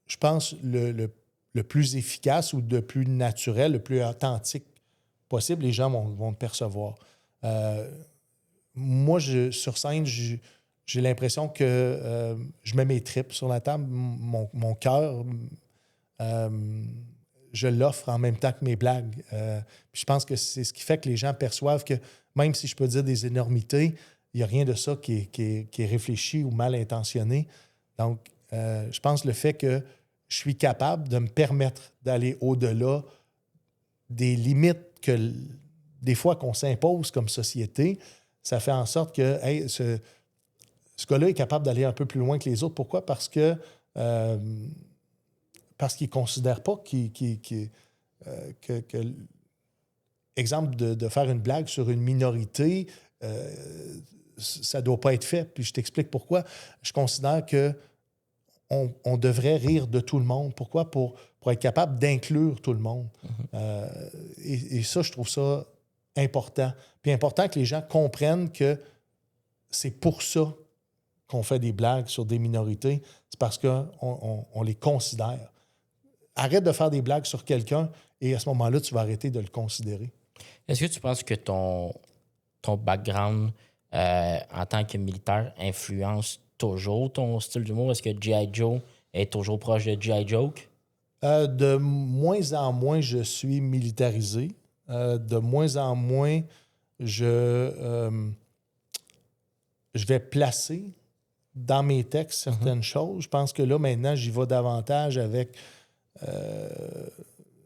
je pense le plus efficace ou le plus naturel, le plus authentique possible, les gens vont te percevoir. Moi, sur scène, j'ai l'impression que je mets mes tripes sur la table, mon cœur... je l'offre en même temps que mes blagues. Puis je pense que c'est ce qui fait que les gens perçoivent que même si je peux dire des énormités, il n'y a rien de ça qui est réfléchi ou mal intentionné. Donc, je pense le fait que je suis capable de me permettre d'aller au-delà des limites que des fois qu'on s'impose comme société, ça fait en sorte que hey, ce gars-là est capable d'aller un peu plus loin que les autres. Pourquoi? Parce qu'il ne considère pas que exemple, de faire une blague sur une minorité, ça ne doit pas être fait. Puis je t'explique pourquoi. Je considère qu'on devrait rire de tout le monde. Pourquoi? Pour être capable d'inclure tout le monde. Et ça, je trouve ça important. Puis important que les gens comprennent que c'est pour ça qu'on fait des blagues sur des minorités. C'est parce qu'on les considère. Arrête de faire des blagues sur quelqu'un et à ce moment-là, tu vas arrêter de le considérer. Est-ce que tu penses que ton background en tant que militaire influence toujours ton style d'humour? Est-ce que G.I. Joe est toujours proche de G.I. Joke? De moins en moins, je suis militarisé. De moins en moins, je vais placer dans mes textes certaines choses. Je pense que là, maintenant, j'y vais davantage avec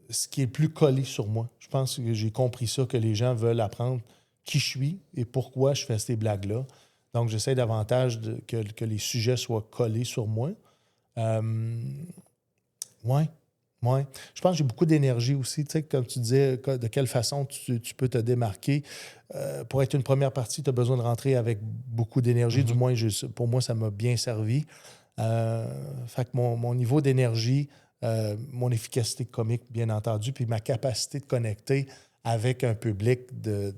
ce qui est plus collé sur moi. Je pense que j'ai compris ça, que les gens veulent apprendre qui je suis et pourquoi je fais ces blagues-là. Donc, j'essaie davantage que les sujets soient collés sur moi. Ouais. Je pense que j'ai beaucoup d'énergie aussi. Tu sais, comme tu disais, de quelle façon tu peux te démarquer. Pour être une première partie, tu as besoin de rentrer avec beaucoup d'énergie. Du moins, pour moi, ça m'a bien servi. Fait que mon niveau d'énergie, mon efficacité comique, bien entendu, puis ma capacité de connecter avec un public de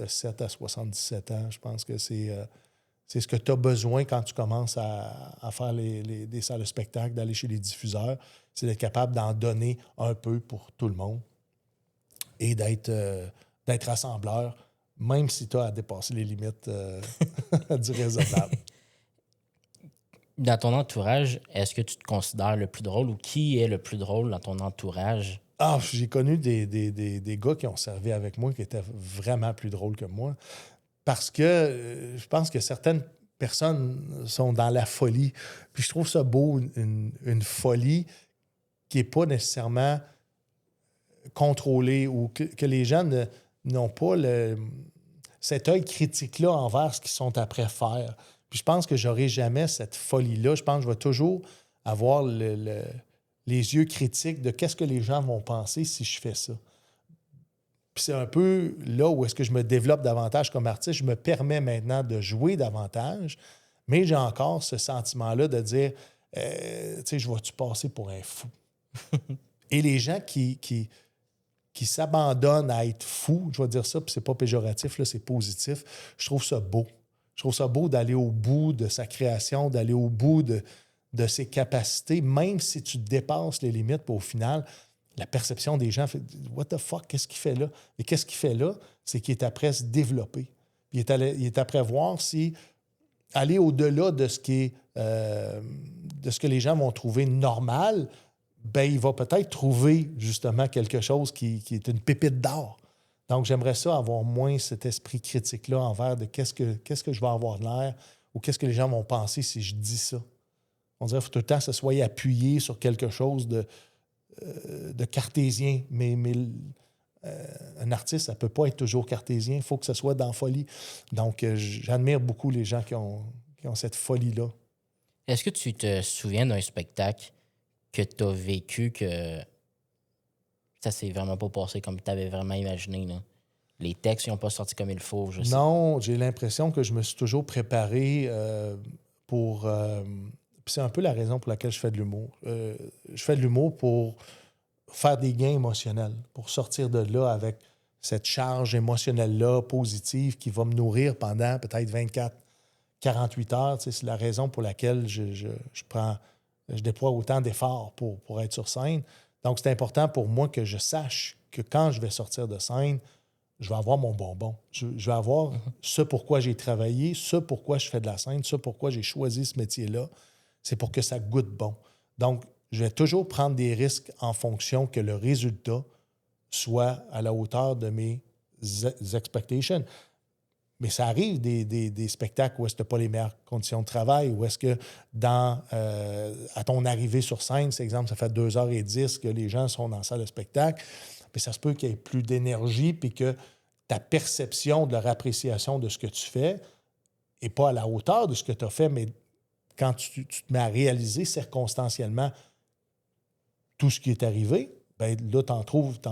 7 à 77 ans, je pense que c'est ce que tu as besoin quand tu commences à faire des salles de spectacle, d'aller chez les diffuseurs. C'est d'être capable d'en donner un peu pour tout le monde et d'être rassembleur, même si tu as à dépasser les limites du raisonnable. Dans ton entourage, est-ce que tu te considères le plus drôle ou qui est le plus drôle dans ton entourage? Ah, j'ai connu des gars qui ont servi avec moi qui étaient vraiment plus drôles que moi parce que je pense que certaines personnes sont dans la folie. Puis je trouve ça beau, une folie qui n'est pas nécessairement contrôlée ou que les gens n'ont pas cet œil critique-là envers ce qu'ils sont après faire. Puis je pense que je n'aurai jamais cette folie-là. Je pense que je vais toujours avoir les yeux critiques de qu'est-ce que les gens vont penser si je fais ça. Puis c'est un peu là où est-ce que je me développe davantage comme artiste. Je me permets maintenant de jouer davantage, mais j'ai encore ce sentiment-là de dire, tu sais, je vais-tu passer pour un fou? Et les gens qui s'abandonnent à être fous, je vais dire ça, puis c'est pas péjoratif, là, c'est positif, je trouve ça beau. Je trouve ça beau d'aller au bout de sa création, d'aller au bout de ses capacités, même si tu dépasses les limites, puis au final, la perception des gens fait « What the fuck, qu'est-ce qu'il fait là? » Et qu'est-ce qu'il fait là? C'est qu'il est après se développer. Puis il est après voir si aller au-delà de ce qui est de ce que les gens vont trouver normal, ben il va peut-être trouver justement quelque chose qui est une pépite d'or. Donc, j'aimerais ça avoir moins cet esprit critique-là envers de qu'est-ce que je vais avoir de l'air ou qu'est-ce que les gens vont penser si je dis ça. On dirait qu'il faut tout le temps que ce soit appuyé sur quelque chose de cartésien. Mais un artiste, ça ne peut pas être toujours cartésien. Il faut que ce soit dans la folie. Donc, j'admire beaucoup les gens qui ont cette folie-là. Est-ce que tu te souviens d'un spectacle que tu as vécu que ça s'est vraiment pas passé comme tu avais vraiment imaginé, là? Les textes n'ont pas sorti comme il faut, je sais. Non, j'ai l'impression que je me suis toujours préparé pour... puis c'est un peu la raison pour laquelle je fais de l'humour. Je fais de l'humour pour faire des gains émotionnels, pour sortir de là avec cette charge émotionnelle-là positive qui va me nourrir pendant peut-être 24, 48 heures. Tu sais, c'est la raison pour laquelle je déploie autant d'efforts pour être sur scène. Donc, c'est important pour moi que je sache que quand je vais sortir de scène, je vais avoir mon bonbon. Je vais avoir ce pourquoi j'ai travaillé, ce pourquoi je fais de la scène, ce pourquoi j'ai choisi ce métier-là. C'est pour que ça goûte bon. Donc, je vais toujours prendre des risques en fonction que le résultat soit à la hauteur de mes expectations. Mais ça arrive des spectacles où est-ce que tu n'as pas les meilleures conditions de travail, où est-ce que à ton arrivée sur scène, c'est exemple, ça fait 2h10 que les gens sont dans la salle de spectacle, puis ça se peut qu'il y ait plus d'énergie, puis que ta perception de leur appréciation de ce que tu fais n'est pas à la hauteur de ce que tu as fait, mais quand tu te mets à réaliser circonstanciellement tout ce qui est arrivé, bien là, tu en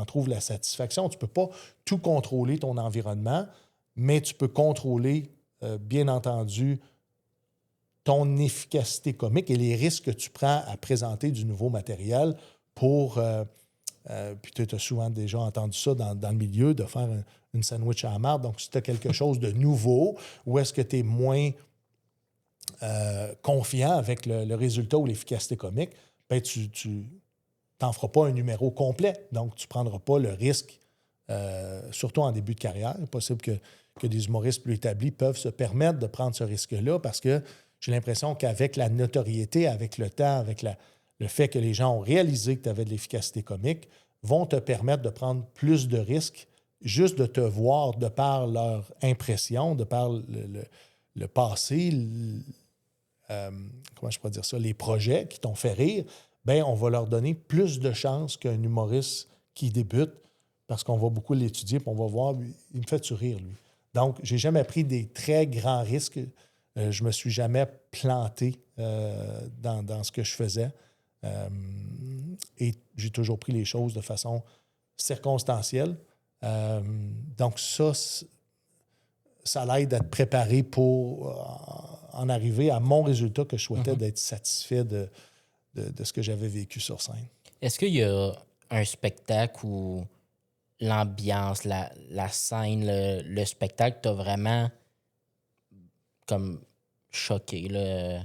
trouves la satisfaction. Tu ne peux pas tout contrôler ton environnement, mais tu peux contrôler, bien entendu, ton efficacité comique et les risques que tu prends à présenter du nouveau matériel pour puis tu as souvent déjà entendu ça dans le milieu, de faire une sandwich à la marde. Donc, si tu as quelque chose de nouveau, ou est-ce que tu es moins confiant avec le résultat ou l'efficacité comique, ben tu n'en feras pas un numéro complet. Donc, tu ne prendras pas le risque, surtout en début de carrière. Il est possible que des humoristes plus établis peuvent se permettre de prendre ce risque-là parce que j'ai l'impression qu'avec la notoriété, avec le temps, avec le fait que les gens ont réalisé que tu avais de l'efficacité comique, vont te permettre de prendre plus de risques juste de te voir de par leur impression, de par le passé, comment je pourrais dire ça, les projets qui t'ont fait rire, bien, on va leur donner plus de chances qu'un humoriste qui débute parce qu'on va beaucoup l'étudier et on va voir, il me fait-tu rire, lui? Donc, j'ai jamais pris des très grands risques. Je me suis jamais planté dans ce que je faisais. Et j'ai toujours pris les choses de façon circonstancielle. Donc, ça l'aide à être préparé pour en arriver à mon résultat que je souhaitais, d'être satisfait de ce que j'avais vécu sur scène. Est-ce qu'il y a un spectacle où l'ambiance, la scène, le spectacle t'a vraiment comme choqué, là?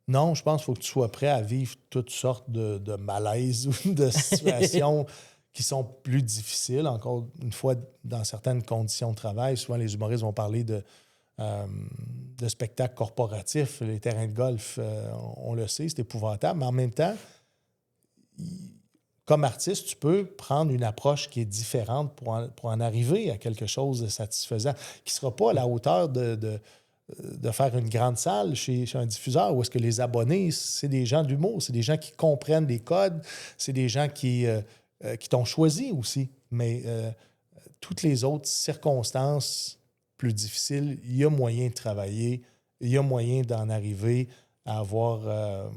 Non, je pense qu'il faut que tu sois prêt à vivre toutes sortes de malaises ou de situations qui sont plus difficiles. Encore une fois, dans certaines conditions de travail, souvent les humoristes vont parler de spectacles corporatifs. Les terrains de golf, on le sait, c'est épouvantable. Mais en même temps, comme artiste, tu peux prendre une approche qui est différente pour en arriver à quelque chose de satisfaisant, qui ne sera pas à la hauteur de faire une grande salle chez un diffuseur où est-ce que les abonnés, c'est des gens d'humour, c'est des gens qui comprennent les codes, c'est des gens qui t'ont choisi aussi. Mais toutes les autres circonstances plus difficiles, il y a moyen de travailler, il y a moyen d'en arriver à avoir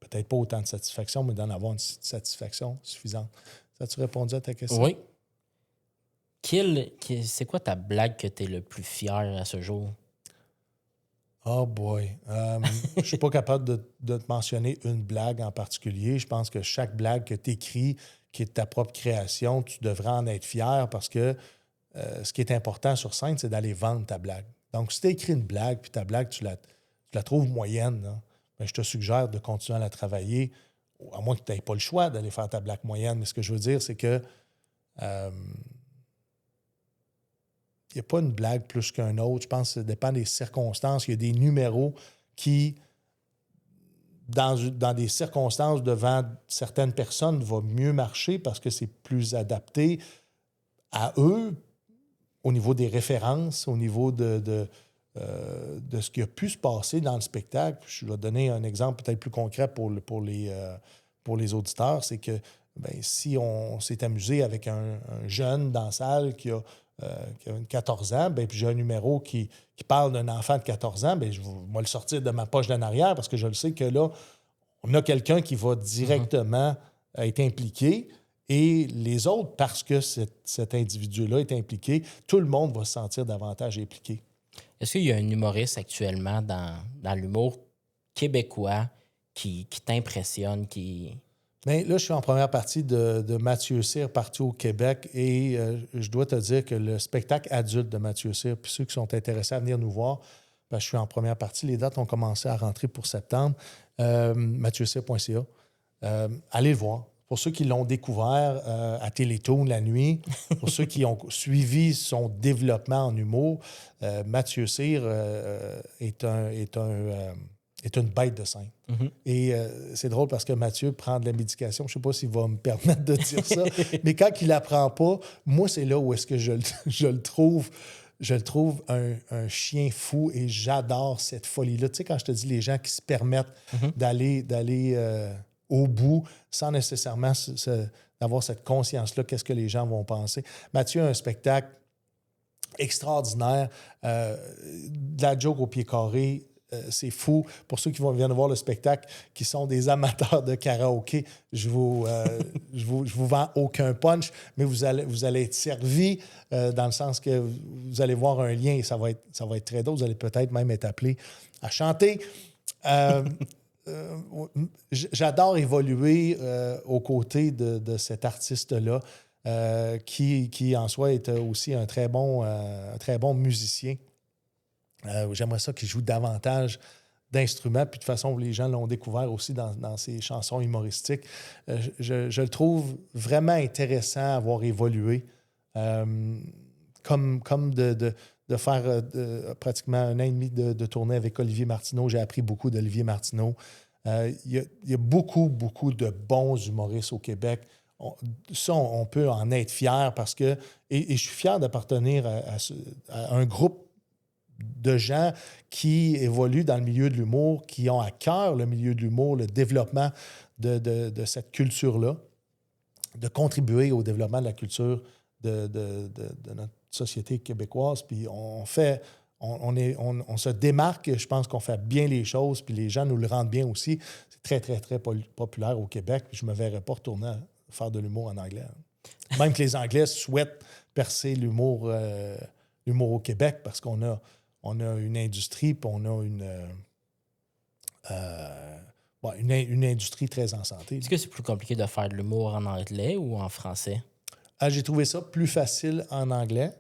peut-être pas autant de satisfaction, mais d'en avoir une satisfaction suffisante. As-tu répondu à ta question? Oui. C'est quoi ta blague que tu es le plus fier à ce jour? Oh boy. Je suis pas capable de te mentionner une blague en particulier. Je pense que chaque blague que tu écris, qui est de ta propre création, tu devrais en être fier parce que ce qui est important sur scène, c'est d'aller vendre ta blague. Donc, si tu as écrit une blague, puis ta blague, tu la trouves moyenne, là, bien, je te suggère de continuer à la travailler, à moins que tu n'aies pas le choix d'aller faire ta blague moyenne. Mais ce que je veux dire, c'est que il n'y a pas une blague plus qu'un autre. Je pense que ça dépend des circonstances. Il y a des numéros qui, dans des circonstances devant certaines personnes, vont mieux marcher parce que c'est plus adapté à eux au niveau des références, au niveau de ce qui a pu se passer dans le spectacle. Je vais donner un exemple peut-être plus concret pour les auditeurs. C'est que si on s'est amusé avec un jeune dans la salle qui a 14 ans, puis j'ai un numéro qui parle d'un enfant de 14 ans, je vais le sortir de ma poche d'en arrière parce que je le sais que là, on a quelqu'un qui va directement être impliqué et les autres, parce que cet individu-là est impliqué, tout le monde va se sentir davantage impliqué. Est-ce qu'il y a un humoriste actuellement dans l'humour québécois qui t'impressionne, Bien, là, je suis en première partie de Mathieu Cyr partout au Québec et je dois te dire que le spectacle adulte de Mathieu Cyr, puis ceux qui sont intéressés à venir nous voir, je suis en première partie. Les dates ont commencé à rentrer pour septembre. MathieuCyr.ca. Allez le voir. Pour ceux qui l'ont découvert à Télétoon la nuit, pour ceux qui ont suivi son développement en humour, Mathieu Cyr est une bête de scène. Mm-hmm. Et c'est drôle parce que Mathieu prend de la médication. Je ne sais pas s'il va me permettre de dire ça, mais quand il ne la prend pas, moi, c'est là où est-ce que je le trouve. Je le trouve un chien fou et j'adore cette folie-là. Tu sais, quand je te dis les gens qui se permettent d'aller au bout sans nécessairement avoir cette conscience-là, qu'est-ce que les gens vont penser. Mathieu a un spectacle extraordinaire, de la joke au pied carré. C'est fou. Pour ceux qui viennent voir le spectacle, qui sont des amateurs de karaoké, je vous vends aucun punch, mais vous allez être servi dans le sens que vous allez voir un lien et ça va être très drôle. Vous allez peut-être même être appelé à chanter. j'adore évoluer aux côtés de cet artiste-là, qui en soi est aussi un très bon musicien. J'aimerais ça qu'il joue davantage d'instruments, puis de façon, les gens l'ont découvert aussi dans ses chansons humoristiques. Je le trouve vraiment intéressant à avoir évolué. Comme de faire pratiquement 1 an et demi de tournée avec Olivier Martineau. J'ai appris beaucoup d'Olivier Martineau. Il y a beaucoup, beaucoup de bons humoristes au Québec. On peut en être fier parce que... Et je suis fier d'appartenir à un groupe de gens qui évoluent dans le milieu de l'humour, qui ont à cœur le milieu de l'humour, le développement de cette culture-là, de contribuer au développement de la culture de notre société québécoise. Puis on se démarque, je pense qu'on fait bien les choses, puis les gens nous le rendent bien aussi. C'est très, très, très populaire au Québec, puis je ne me verrais pas retourner à faire de l'humour en anglais. Même que les Anglais souhaitent percer l'humour au Québec parce qu'on a une industrie, puis on a une industrie très en santé. Est-ce que c'est plus compliqué de faire de l'humour en anglais ou en français? J'ai trouvé ça plus facile en anglais.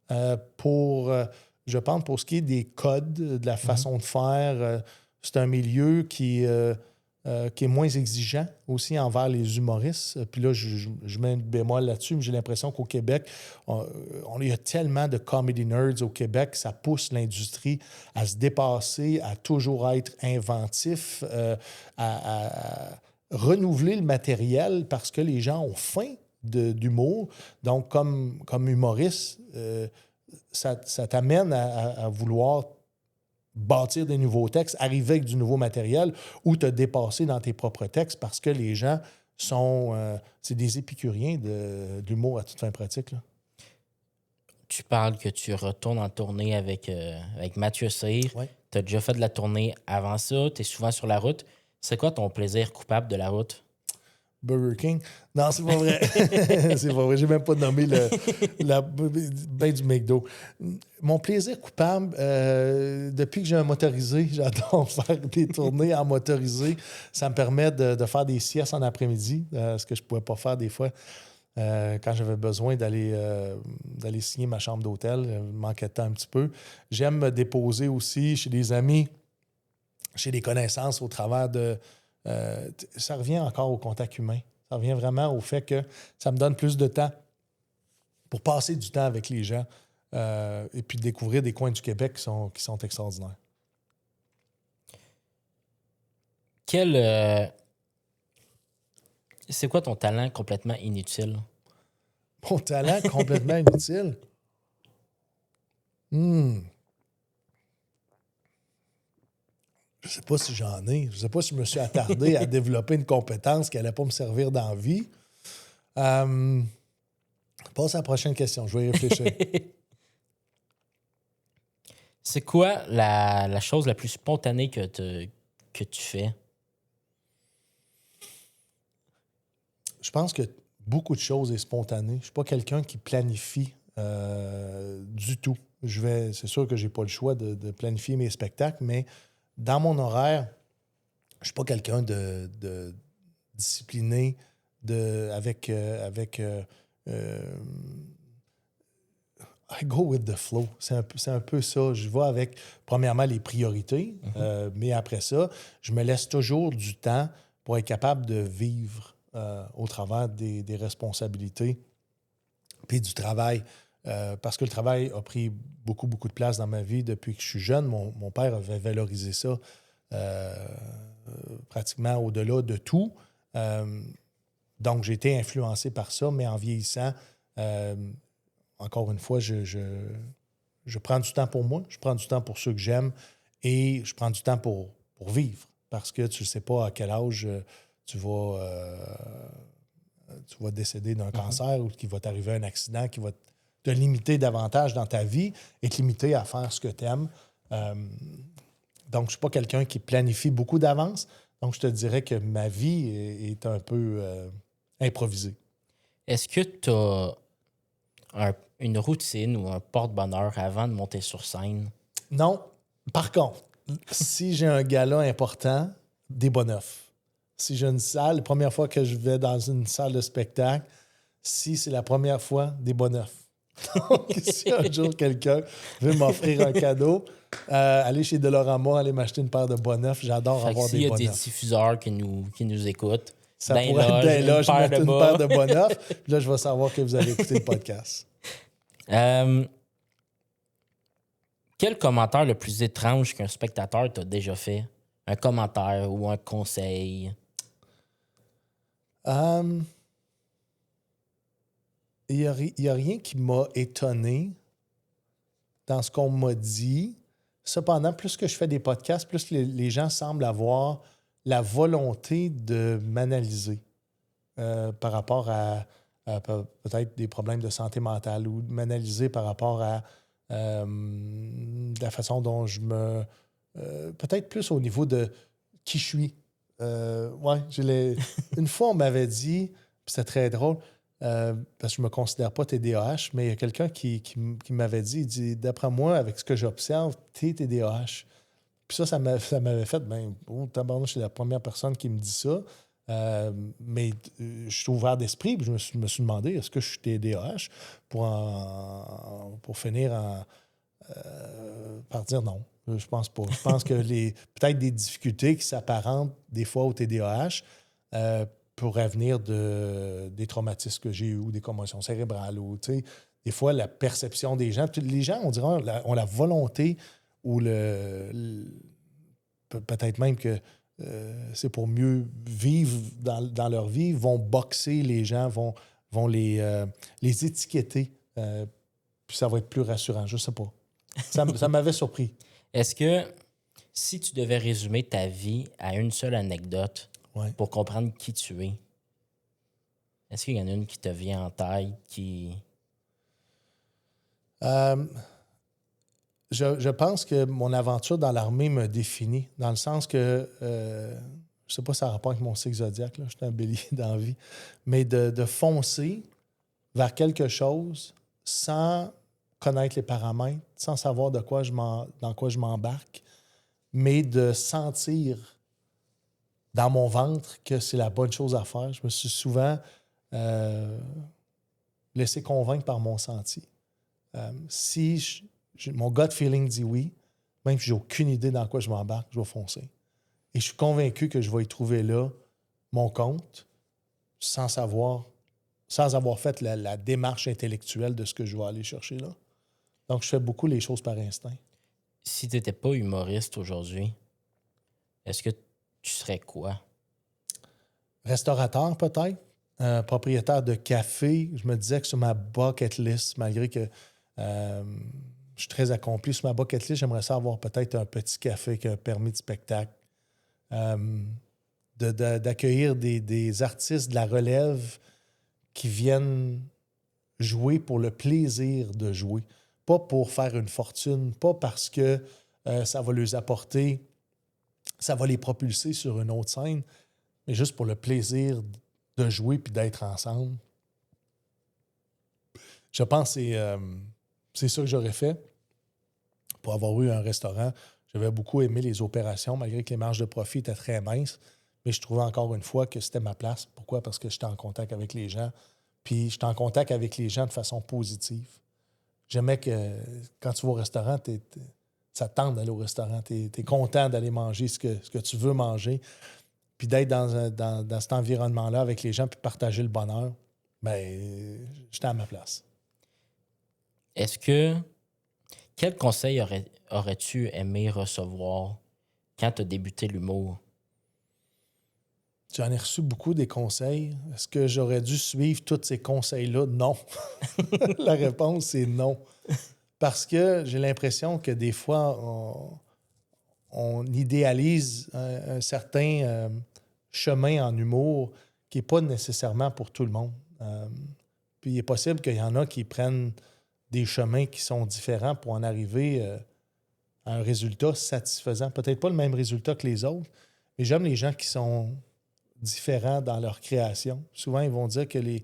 Je pense, pour ce qui est des codes, de la façon de faire, c'est un milieu qui est moins exigeant aussi envers les humoristes. Puis là, je mets un bémol là-dessus, mais j'ai l'impression qu'au Québec, il y a tellement de comedy nerds au Québec, ça pousse l'industrie à se dépasser, à toujours être inventif, à renouveler le matériel parce que les gens ont faim d'humour. Donc, comme humoriste, ça t'amène à vouloir bâtir des nouveaux textes, arriver avec du nouveau matériel ou te dépasser dans tes propres textes parce que les gens c'est des épicuriens d'humour à toute fin pratique. Là. Tu parles que tu retournes en tournée avec Mathieu Cyr. Ouais. Tu as déjà fait de la tournée avant ça. Tu es souvent sur la route. C'est quoi ton plaisir coupable de la route? Burger King. Non, c'est pas vrai. C'est pas vrai. J'ai même pas nommé du McDo. Mon plaisir coupable, depuis que j'ai un motorisé, j'adore faire des tournées en motorisé. Ça me permet de faire des siestes en après-midi, ce que je ne pouvais pas faire des fois quand j'avais besoin d'aller signer ma chambre d'hôtel. Il me manquait de temps un petit peu. J'aime me déposer aussi chez des amis, chez des connaissances au travers de... ça revient encore au contact humain. Ça revient vraiment au fait que ça me donne plus de temps pour passer du temps avec les gens et puis découvrir des coins du Québec qui sont extraordinaires. C'est quoi ton talent complètement inutile? Mon talent complètement inutile? Je ne sais pas si j'en ai. Je ne sais pas si je me suis attardé à développer une compétence qui n'allait pas me servir dans la vie. Passe à la prochaine question. Je vais y réfléchir. C'est quoi la chose la plus spontanée que tu fais? Je pense que beaucoup de choses est spontané. Je ne suis pas quelqu'un qui planifie du tout. C'est sûr que je n'ai pas le choix de planifier mes spectacles, mais dans mon horaire, je ne suis pas quelqu'un de discipliné avec I go with the flow. C'est un peu ça. Je vais avec, premièrement, les priorités, mais après ça, je me laisse toujours du temps pour être capable de vivre au travers des responsabilités puis du travail. Parce que le travail a pris beaucoup, beaucoup de place dans ma vie depuis que je suis jeune. Mon père avait valorisé ça pratiquement au-delà de tout. Donc, j'ai été influencé par ça, mais en vieillissant, encore une fois, je prends du temps pour moi, je prends du temps pour ceux que j'aime et je prends du temps pour vivre parce que tu ne sais pas à quel âge tu vas décéder d'un cancer ou qu'il va t'arriver un accident qui va te limiter davantage dans ta vie et te limiter à faire ce que tu aimes. Donc, je ne suis pas quelqu'un qui planifie beaucoup d'avance. Donc, je te dirais que ma vie est un peu improvisée. Est-ce que tu as une routine ou un porte-bonheur avant de monter sur scène? Non. Par contre, si j'ai un gala important, des Bonneuf. Si j'ai une salle, la première fois que je vais dans une salle de spectacle, si c'est la première fois, des Bonneuf. Donc, si un jour quelqu'un veut m'offrir un cadeau, aller chez Dolorama, aller m'acheter une paire de Bonneuf, j'adore Fait que avoir s'il des y a des Bonneuf. diffuseurs qui nous écoutent, Ça dans les pourrait être des une loges, paire mettre de une bas. paire de Bonneuf, puis là, je vais savoir que vous avez écouté le podcast. Quel commentaire le plus étrange qu'un spectateur t'a déjà fait? Un commentaire ou un conseil? Il n'y a rien qui m'a étonné dans ce qu'on m'a dit. Cependant, plus que je fais des podcasts, plus les gens semblent avoir la volonté de m'analyser par rapport à peut-être des problèmes de santé mentale ou de m'analyser par rapport à la façon dont je me... peut-être plus au niveau de qui je suis. Une fois, on m'avait dit, puis c'était très drôle, parce que je ne me considère pas TDAH, mais il y a quelqu'un qui m'avait dit, il dit, d'après moi, avec ce que j'observe, t'es TDAH. Puis ça m'avait fait, tabarnouche, je suis la première personne qui me dit ça. Mais je suis ouvert d'esprit, puis je me suis demandé, est-ce que je suis TDAH pour finir par dire non. Je pense pas. Je pense que peut-être des difficultés qui s'apparentent des fois au TDAH pourraient venir des traumatismes que j'ai eus ou des commotions cérébrales. Ou, des fois, la perception des gens. Les gens, on dirait, ont la volonté ou peut-être même que c'est pour mieux vivre dans leur vie, vont boxer les gens, vont les étiqueter. Puis ça va être plus rassurant. Je sais pas. Ça m'avait surpris. Est-ce que si tu devais résumer ta vie à une seule anecdote pour comprendre qui tu es, est-ce qu'il y en a une qui te vient en tête qui... Je pense que mon aventure dans l'armée me définit, dans le sens que, je sais pas si ça a rapport avec mon cycle zodiaque, là, je suis un bélier dans la vie, mais de foncer vers quelque chose sans connaître les paramètres, sans savoir dans quoi je m'embarque, mais de sentir dans mon ventre que c'est la bonne chose à faire. Je me suis souvent laissé convaincre par mon senti. Si mon gut feeling dit oui, même si j'ai aucune idée dans quoi je m'embarque, je vais foncer. Et je suis convaincu que je vais y trouver là mon compte sans avoir fait la démarche intellectuelle de ce que je vais aller chercher là. Donc, je fais beaucoup les choses par instinct. Si tu n'étais pas humoriste aujourd'hui, est-ce que tu serais quoi? Restaurateur, peut-être. Propriétaire de café. Je me disais que sur ma bucket list, malgré que je suis très accompli, sur ma bucket list, j'aimerais ça avoir peut-être un petit café avec un permis de spectacle. D'accueillir des artistes de la relève qui viennent jouer pour le plaisir de jouer. Pas pour faire une fortune, pas parce que ça va les apporter, ça va les propulser sur une autre scène, mais juste pour le plaisir de jouer puis d'être ensemble. Je pense que c'est ça que j'aurais fait pour avoir eu un restaurant. J'avais beaucoup aimé les opérations, malgré que les marges de profit étaient très minces, mais je trouvais encore une fois que c'était ma place. Pourquoi? Parce que j'étais en contact avec les gens, puis j'étais en contact avec les gens de façon positive. J'aimais que quand tu vas au restaurant, ça te tente d'aller au restaurant. Tu es content d'aller manger ce que tu veux manger. Puis d'être dans cet environnement-là avec les gens puis partager le bonheur, j'étais à ma place. Quel conseil aurais-tu aimé recevoir quand tu as débuté l'humour? J'en ai reçu beaucoup des conseils. Est-ce que j'aurais dû suivre tous ces conseils-là? Non. La réponse, c'est non. Parce que j'ai l'impression que des fois, on idéalise un certain chemin en humour qui n'est pas nécessairement pour tout le monde. Puis il est possible qu'il y en a qui prennent des chemins qui sont différents pour en arriver à un résultat satisfaisant. Peut-être pas le même résultat que les autres, mais j'aime les gens qui sont différents dans leur création. Souvent, ils vont dire que les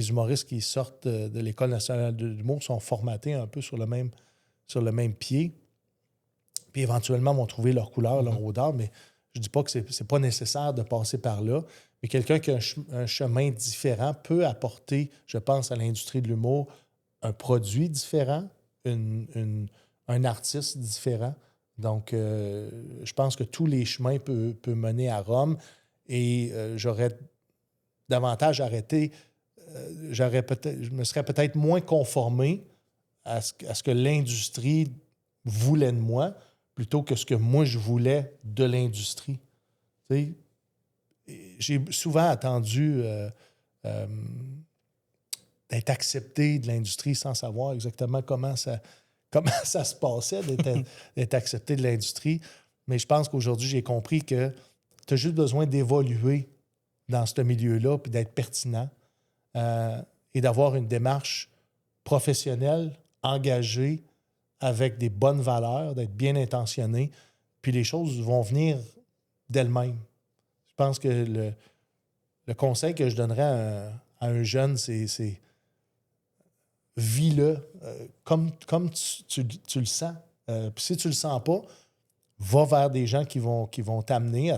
humoristes qui sortent de l'École nationale de l'humour sont formatés un peu sur le même pied, puis éventuellement vont trouver leur couleur, leur odeur, mais Je ne dis pas que c'est pas nécessaire de passer par là, mais quelqu'un qui a un chemin différent peut apporter, je pense, à l'industrie de l'humour un produit différent, un artiste différent. Donc, je pense que tous les chemins peuvent mener à Rome et j'aurais davantage arrêté, je me serais peut-être moins conformé à ce que l'industrie voulait de moi plutôt que ce que moi je voulais de l'industrie. Tu sais, j'ai souvent attendu d'être accepté de l'industrie sans savoir exactement comment ça se passait d'être accepté de l'industrie. Mais je pense qu'aujourd'hui, j'ai compris que tu as juste besoin d'évoluer dans ce milieu-là puis d'être pertinent et d'avoir une démarche professionnelle, engagée, avec des bonnes valeurs, d'être bien intentionné, puis les choses vont venir d'elles-mêmes. Je pense que le conseil que je donnerais à un jeune, c'est vis-le comme tu le sens. Puis si tu le sens pas, va vers des gens qui vont t'amener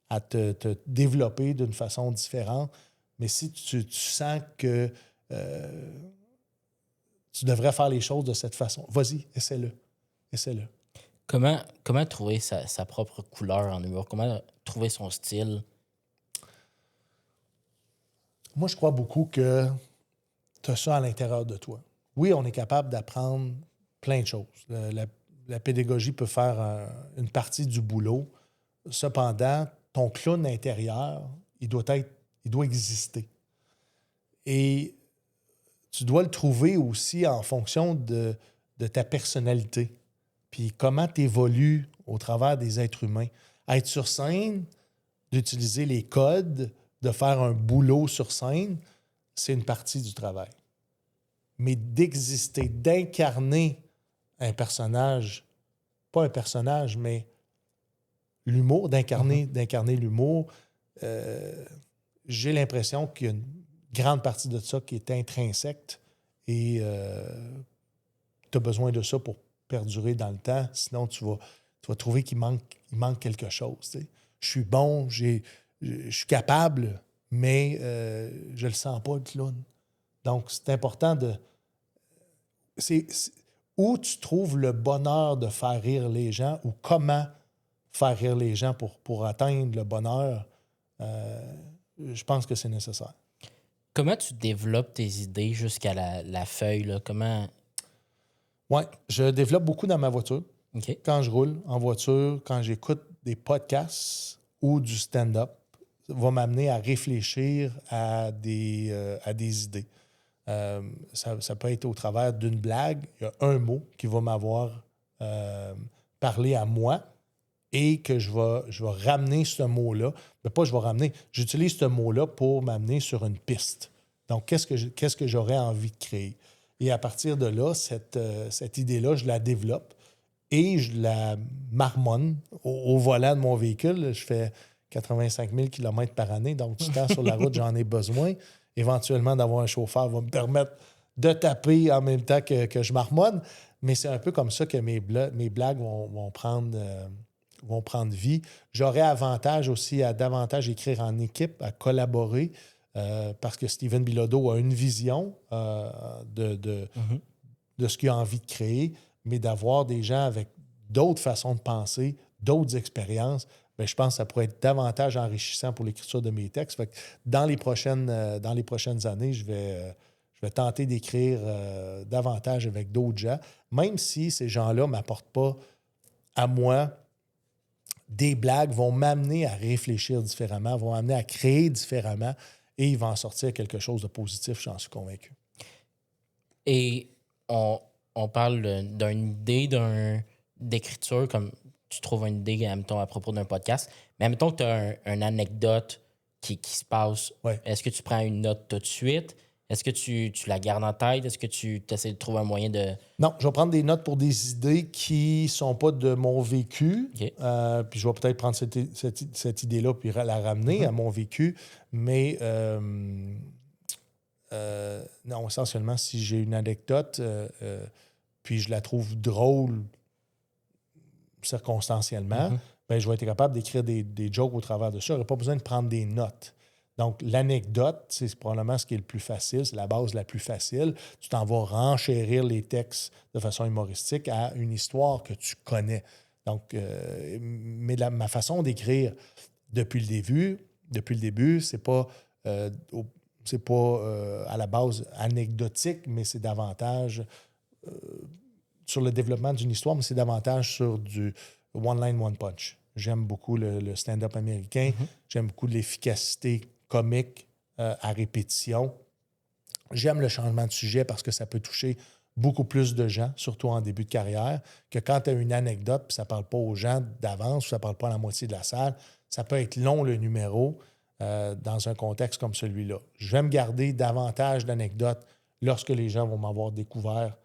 à te développer d'une façon différente. Mais si tu sens que tu devrais faire les choses de cette façon, vas-y, essaie-le. Essaie-le. Comment trouver sa propre couleur en humour? Comment trouver son style? Moi, je crois beaucoup que tu as ça à l'intérieur de toi. Oui, on est capable d'apprendre plein de choses. La pédagogie peut faire une partie du boulot. Cependant, ton clown intérieur, il doit exister. Et tu dois le trouver aussi en fonction de ta personnalité. Puis comment tu évolues au travers des êtres humains. Être sur scène, d'utiliser les codes, de faire un boulot sur scène, c'est une partie du travail. Mais d'exister, d'incarner un personnage, pas un personnage, mais l'humour, d'incarner l'humour, j'ai l'impression qu'il y a une grande partie de ça qui est intrinsèque et tu as besoin de ça pour perdurer dans le temps. Sinon, tu vas trouver qu'il manque quelque chose. Tu sais. Je suis bon, je suis capable, mais je le sens pas, le clown. Donc, c'est important de... C'est où tu trouves le bonheur de faire rire les gens ou comment faire rire les gens pour atteindre le bonheur, je pense que c'est nécessaire. Comment tu développes tes idées jusqu'à la feuille? Là? Comment... Oui, je développe beaucoup dans ma voiture. Okay. Quand je roule en voiture, quand j'écoute des podcasts ou du stand-up, ça va m'amener à réfléchir à des idées. Ça peut être au travers d'une blague. Il y a un mot qui va m'avoir parlé à moi et que je vais ramener ce mot-là. Mais pas je vais ramener. J'utilise ce mot-là pour m'amener sur une piste. Donc, qu'est-ce que j'aurais envie de créer? Et à partir de là, cette idée-là, je la développe et je la marmonne au volant de mon véhicule. Je fais 85 000 km par année, donc du temps sur la route, j'en ai besoin. Éventuellement, d'avoir un chauffeur va me permettre de taper en même temps que je marmonne. Mais c'est un peu comme ça que mes blagues vont prendre vie. J'aurais avantage aussi à davantage écrire en équipe, à collaborer, parce que Steven Bilodeau a une vision de ce qu'il a envie de créer, mais d'avoir des gens avec d'autres façons de penser, d'autres expériences, bien, je pense que ça pourrait être davantage enrichissant pour l'écriture de mes textes. Fait que dans les prochaines années, je vais tenter d'écrire davantage avec d'autres gens, même si ces gens-là ne m'apportent pas à moi des blagues, vont m'amener à réfléchir différemment, vont m'amener à créer différemment et il va en sortir quelque chose de positif, j'en suis convaincu. Et on parle d'une idée d'écriture, comme tu trouves une idée, admettons, à propos d'un podcast, mais admettons que tu as une anecdote qui se passe. Ouais. Est-ce que tu prends une note tout de suite? Est-ce que tu la gardes en tête? Est-ce que tu essaies de trouver un moyen de... Non, je vais prendre des notes pour des idées qui ne sont pas de mon vécu. Okay. Puis je vais peut-être prendre cette idée-là puis la ramener à mon vécu. Mais non, essentiellement, si j'ai une anecdote, puis je la trouve drôle circonstanciellement, ben, je vais être capable d'écrire des jokes au travers de ça. Je n'aurai pas besoin de prendre des notes. Donc, l'anecdote, c'est probablement ce qui est le plus facile, c'est la base la plus facile. Tu t'en vas renchérir les textes de façon humoristique à une histoire que tu connais. Donc, mais ma façon d'écrire depuis le début, c'est pas, à la base anecdotique, mais c'est davantage sur le développement d'une histoire, mais c'est davantage sur du one line, one punch. J'aime beaucoup le stand-up américain. J'aime beaucoup l'efficacité comique à répétition. J'aime le changement de sujet parce que ça peut toucher beaucoup plus de gens, surtout en début de carrière, que quand tu as une anecdote puis ça ne parle pas aux gens d'avance ou ça ne parle pas à la moitié de la salle. Ça peut être long, le numéro, dans un contexte comme celui-là. Je vais me garder davantage d'anecdotes lorsque les gens vont m'avoir découvert,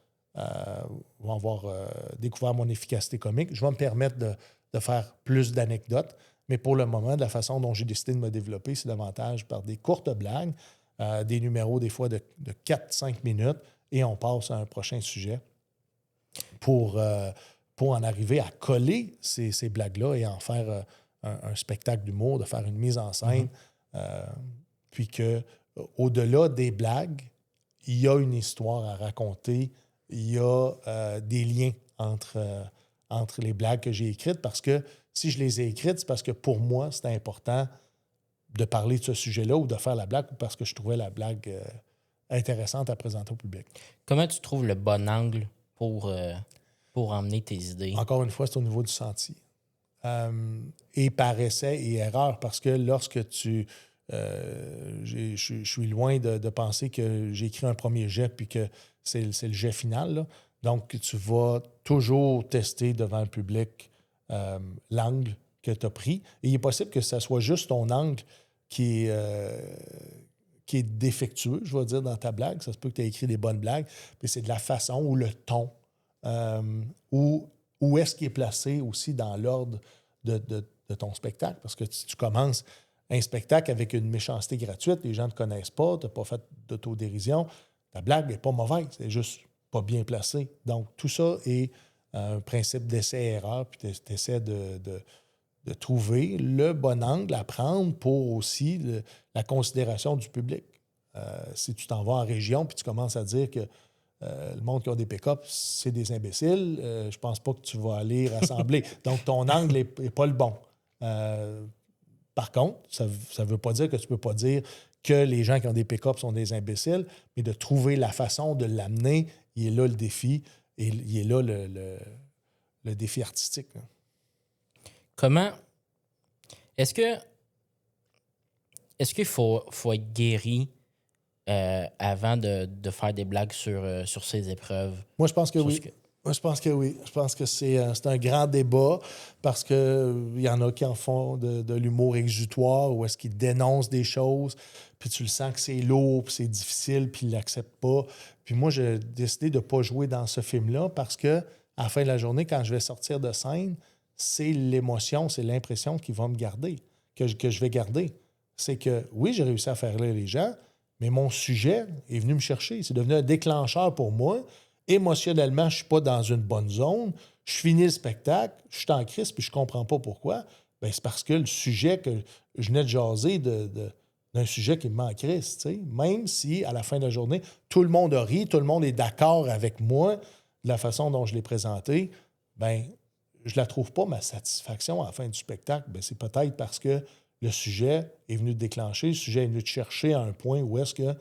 découvert mon efficacité comique. Je vais me permettre de faire plus d'anecdotes, mais pour le moment, de la façon dont j'ai décidé de me développer, c'est davantage par des courtes blagues, des numéros des fois de 4-5 minutes, et on passe à un prochain sujet pour en arriver à coller ces blagues-là et en faire un spectacle d'humour, de faire une mise en scène, puis qu'au-delà des blagues, il y a une histoire à raconter, il y a des liens entre les blagues que j'ai écrites, parce que si je les ai écrites, c'est parce que pour moi, c'était important de parler de ce sujet-là ou de faire la blague, ou parce que je trouvais la blague intéressante à présenter au public. Comment tu trouves le bon angle pour emmener tes idées? Encore une fois, c'est au niveau du senti. Et par essai et erreur, parce que lorsque tu... je suis loin de penser que j'ai écrit un premier jet puis que c'est le jet final, là. Donc, tu vas toujours tester devant le public l'angle que tu as pris. Et il est possible que ce soit juste ton angle qui est défectueux, je vais dire, dans ta blague. Ça se peut que tu aies écrit des bonnes blagues, mais c'est de la façon ou le ton, où est-ce qu'il est placé aussi dans l'ordre de ton spectacle. Parce que si tu commences un spectacle avec une méchanceté gratuite, les gens ne te connaissent pas, tu n'as pas fait d'autodérision, ta blague n'est pas mauvaise, c'est juste pas bien placée. Donc, tout ça est un principe d'essai-erreur, puis tu essaies de trouver le bon angle à prendre pour aussi la considération du public. Si tu t'en vas en région puis tu commences à dire que le monde qui a des pick-up, c'est des imbéciles, je pense pas que tu vas aller rassembler. Donc, ton angle n'est pas le bon. Par contre, ça ne veut pas dire que tu ne peux pas dire que les gens qui ont des pick-up sont des imbéciles, mais de trouver la façon de l'amener, il est là le défi, et il est là le défi artistique, là. Comment... Est-ce qu'il faut être guéri avant de faire des blagues sur ces épreuves? Moi, je pense que oui. Moi, je pense que oui. Je pense que c'est un grand débat parce qu'il y en a qui en font de l'humour exutoire ou est-ce qu'ils dénoncent des choses, puis tu le sens que c'est lourd, puis c'est difficile, puis ils ne l'acceptent pas. Puis moi, j'ai décidé de ne pas jouer dans ce film-là parce que à la fin de la journée, quand je vais sortir de scène, c'est l'émotion, c'est l'impression qui va me garder, que je vais garder. C'est que, oui, j'ai réussi à faire rire les gens, mais mon sujet est venu me chercher. C'est devenu un déclencheur pour moi. Émotionnellement, je ne suis pas dans une bonne zone. Je finis le spectacle, je suis en crise, puis je ne comprends pas pourquoi. Bien, c'est parce que le sujet que je venais de jaser d'un sujet qui me met en crise, tu sais. Même si, à la fin de la journée, tout le monde a ri, tout le monde est d'accord avec moi de la façon dont je l'ai présenté, bien, je ne la trouve pas, ma satisfaction à la fin du spectacle. Bien, c'est peut-être parce que le sujet est venu te déclencher, le sujet est venu te chercher à un point où est-ce que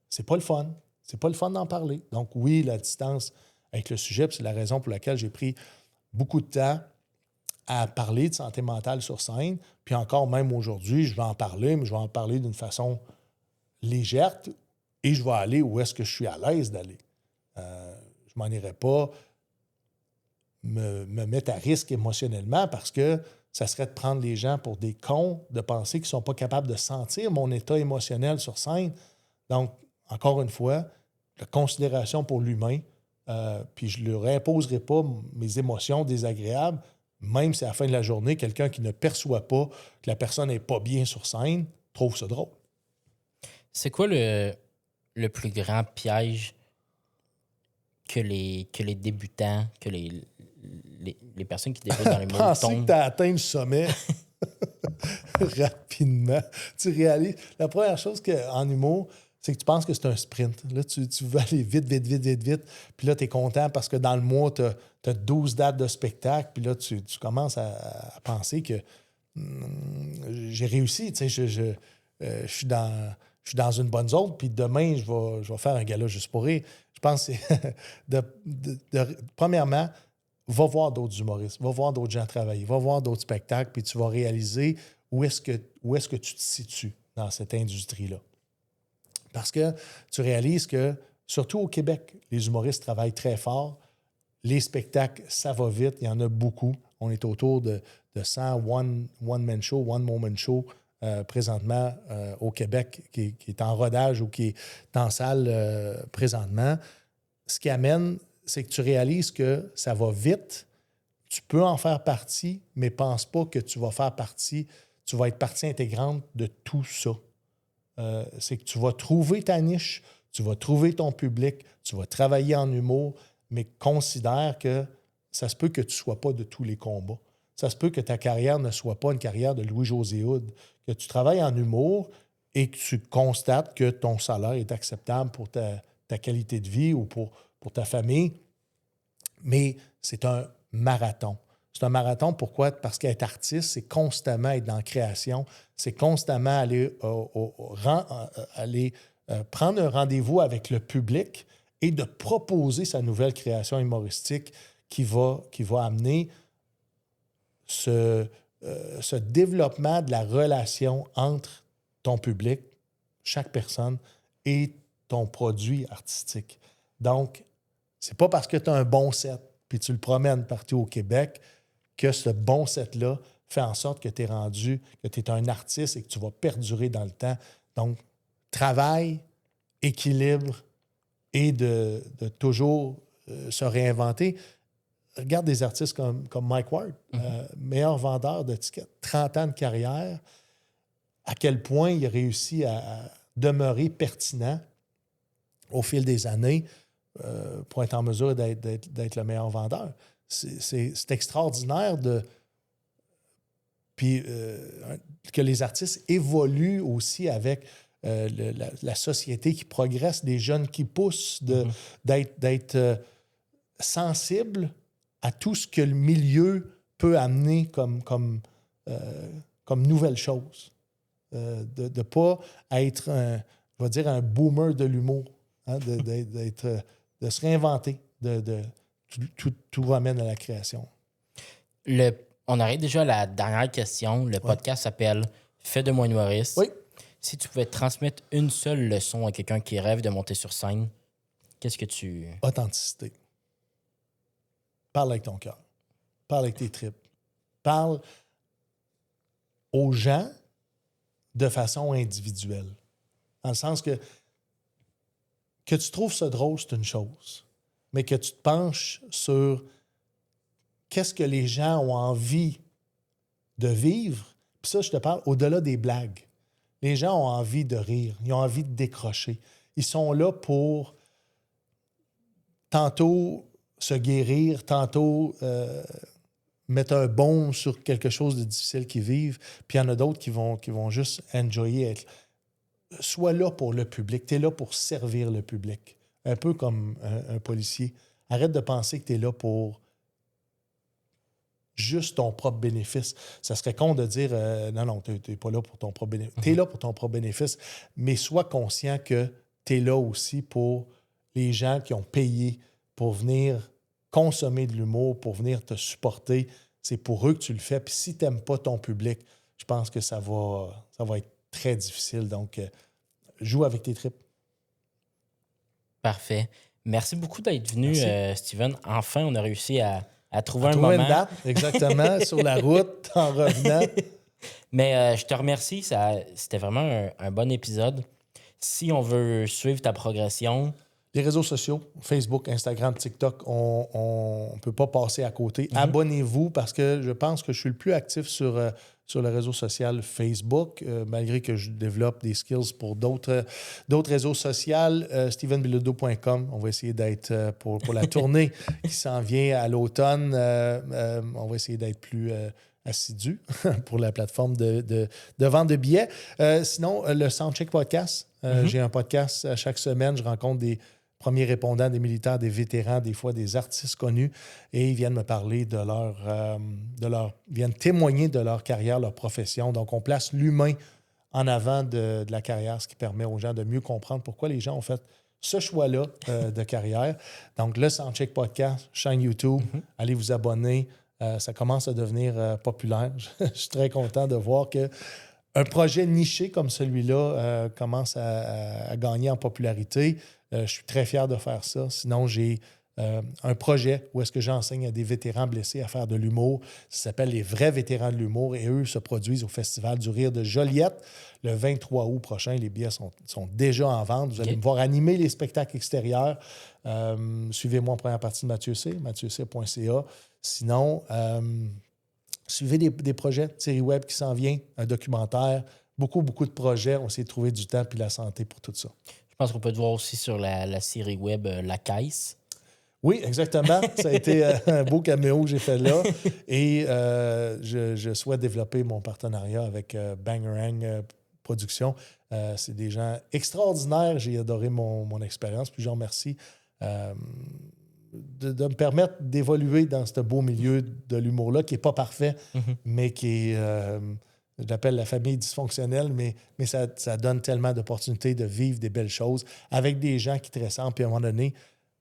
c'est pas le fun. C'est pas le fun d'en parler. Donc oui, la distance avec le sujet, c'est la raison pour laquelle j'ai pris beaucoup de temps à parler de santé mentale sur scène. Puis encore, même aujourd'hui, je vais en parler, mais je vais en parler d'une façon légère et je vais aller où est-ce que je suis à l'aise d'aller. Je m'en irai pas me mettre à risque émotionnellement parce que ça serait de prendre les gens pour des cons, de penser qu'ils ne sont pas capables de sentir mon état émotionnel sur scène. Donc, encore une fois, la considération pour l'humain, puis je ne leur imposerai pas mes émotions désagréables, même si à la fin de la journée, quelqu'un qui ne perçoit pas que la personne n'est pas bien sur scène trouve ça drôle. C'est quoi le plus grand piège que les débutants, que les personnes qui débutent dans les mots Penser tombent. que tu as atteint le sommet rapidement. Tu réalises. La première chose en humour, c'est que tu penses que c'est un sprint. Là, tu veux aller vite, vite, vite, vite, vite. Puis là, tu es content parce que dans le mois, tu as 12 dates de spectacle. Puis là, tu commences à penser que j'ai réussi. Tu sais, je suis dans une bonne zone. Puis demain, je vais faire un gala juste pour rire. Je pense que c'est premièrement, va voir d'autres humoristes, va voir d'autres gens travailler, va voir d'autres spectacles, puis tu vas réaliser où est-ce que tu te situes dans cette industrie-là. Parce que tu réalises que, surtout au Québec, les humoristes travaillent très fort. Les spectacles, ça va vite. Il y en a beaucoup. On est autour de 100 one-man show, one-woman show présentement au Québec, qui est en rodage ou qui est en salle présentement. Ce qui amène, c'est que tu réalises que ça va vite. Tu peux en faire partie, mais pense pas que tu vas être partie intégrante de tout ça. C'est que tu vas trouver ta niche, tu vas trouver ton public, tu vas travailler en humour, mais considère que ça se peut que tu ne sois pas de tous les combats. Ça se peut que ta carrière ne soit pas une carrière de Louis-José Hood, que tu travailles en humour et que tu constates que ton salaire est acceptable pour ta qualité de vie ou pour ta famille. Mais c'est un marathon. C'est un marathon, pourquoi? Parce qu'être artiste, c'est constamment être dans la création, c'est constamment aller prendre un rendez-vous avec le public et de proposer sa nouvelle création humoristique qui va amener ce développement de la relation entre ton public, chaque personne, et ton produit artistique. Donc, c'est pas parce que tu as un bon set puis tu le promènes partout au Québec que ce bon set-là fait en sorte que tu es rendu, que tu es un artiste et que tu vas perdurer dans le temps. Donc, travail, équilibre et de toujours se réinventer. Regarde des artistes comme Mike Ward, meilleur vendeur de tickets, 30 ans de carrière, à quel point il a réussi à demeurer pertinent au fil des années pour être en mesure d'être le meilleur vendeur. C'est extraordinaire puis que les artistes évoluent aussi avec la société qui progresse, des jeunes qui poussent, d'être sensibles à tout ce que le milieu peut amener comme nouvelle chose. De ne pas être, un boomer de l'humour, hein, de se réinventer, tout ramène à la création. On arrive déjà à la dernière question. Le podcast s'appelle « Fais de moi humoriste ». Oui. Si tu pouvais transmettre une seule leçon à quelqu'un qui rêve de monter sur scène, qu'est-ce que tu... Authenticité. Parle avec ton cœur. Parle avec tes tripes. Parle aux gens de façon individuelle. Dans le sens que tu trouves ça drôle, c'est une chose. Mais que tu te penches sur qu'est-ce que les gens ont envie de vivre. Puis ça, je te parle au-delà des blagues. Les gens ont envie de rire. Ils ont envie de décrocher. Ils sont là pour tantôt se guérir, tantôt mettre un baume sur quelque chose de difficile qu'ils vivent. Puis il y en a d'autres qui vont juste enjoyer. Sois là pour le public. Tu es là pour servir le public. Un peu comme un policier. Arrête de penser que tu es là pour juste ton propre bénéfice. Ça serait con de dire non, tu n'es pas là pour ton propre bénéfice. Tu es là pour ton propre bénéfice, mais sois conscient que tu es là aussi pour les gens qui ont payé pour venir consommer de l'humour, pour venir te supporter. C'est pour eux que tu le fais. Puis si tu n'aimes pas ton public, je pense que ça va être très difficile. Donc, joue avec tes tripes. Parfait. Merci beaucoup d'être venu, Steven. Enfin, on a réussi à trouver un moment. Une date, exactement, sur la route, en revenant. Mais je te remercie. C'était vraiment un bon épisode. Si on veut suivre ta progression... Les réseaux sociaux, Facebook, Instagram, TikTok, on ne peut pas passer à côté. Abonnez-vous parce que je pense que je suis le plus actif sur sur le réseau social Facebook, malgré que je développe des skills pour d'autres réseaux sociaux. stevenbilodeau.com. On va essayer d'être, pour la tournée qui s'en vient à l'automne, on va essayer d'être plus assidu pour la plateforme de vente de billets. Sinon, le Soundcheck Podcast. J'ai un podcast chaque semaine. Je rencontre des premiers répondants, des militaires, des vétérans, des fois des artistes connus, et ils viennent me parler ils viennent témoigner de leur carrière, leur profession. Donc, on place l'humain en avant de la carrière, ce qui permet aux gens de mieux comprendre pourquoi les gens ont fait ce choix-là de carrière. Donc, le Soundcheck Podcast, chaîne YouTube, allez vous abonner. Ça commence à devenir populaire. Je suis très content de voir que un projet niché comme celui-là commence à gagner en popularité. Je suis très fier de faire ça. Sinon, j'ai un projet où est-ce que j'enseigne à des vétérans blessés à faire de l'humour. Ça s'appelle Les vrais vétérans de l'humour et eux se produisent au Festival du rire de Joliette le 23 août prochain. Les billets sont déjà en vente. Vous allez me voir animer les spectacles extérieurs. Suivez-moi en première partie de Mathieu C, mathieuc.ca. Sinon, suivez des projets de série web qui s'en vient, un documentaire, beaucoup de projets. On s'est trouvé du temps puis la santé pour tout ça. Je pense qu'on peut te voir aussi sur la série web La Caisse. Oui, exactement. Ça a été un beau caméo que j'ai fait là. Et je souhaite développer mon partenariat avec Bangarang Productions. C'est des gens extraordinaires. J'ai adoré mon expérience. Puis je vous remercie de me permettre d'évoluer dans ce beau milieu de l'humour-là, qui n'est pas parfait, mais qui est, je l'appelle la famille dysfonctionnelle, mais ça donne tellement d'opportunités de vivre des belles choses avec des gens qui te ressemblent. Puis à un moment donné,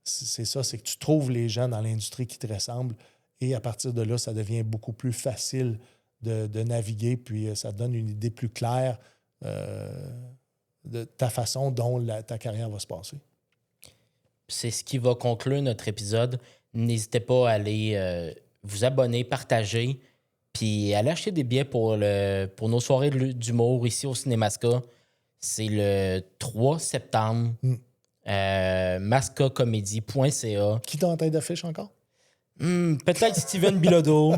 c'est que tu trouves les gens dans l'industrie qui te ressemblent et à partir de là, ça devient beaucoup plus facile de naviguer, puis ça te donne une idée plus claire de ta façon dont ta carrière va se passer. C'est ce qui va conclure notre épisode. N'hésitez pas à aller vous abonner, partager, puis aller acheter des billets pour nos soirées d'humour ici au Cinémasca. C'est le 3 septembre. mascacomédie.ca. Qui t'a en tête d'affiche encore? Peut-être Steven Bilodeau.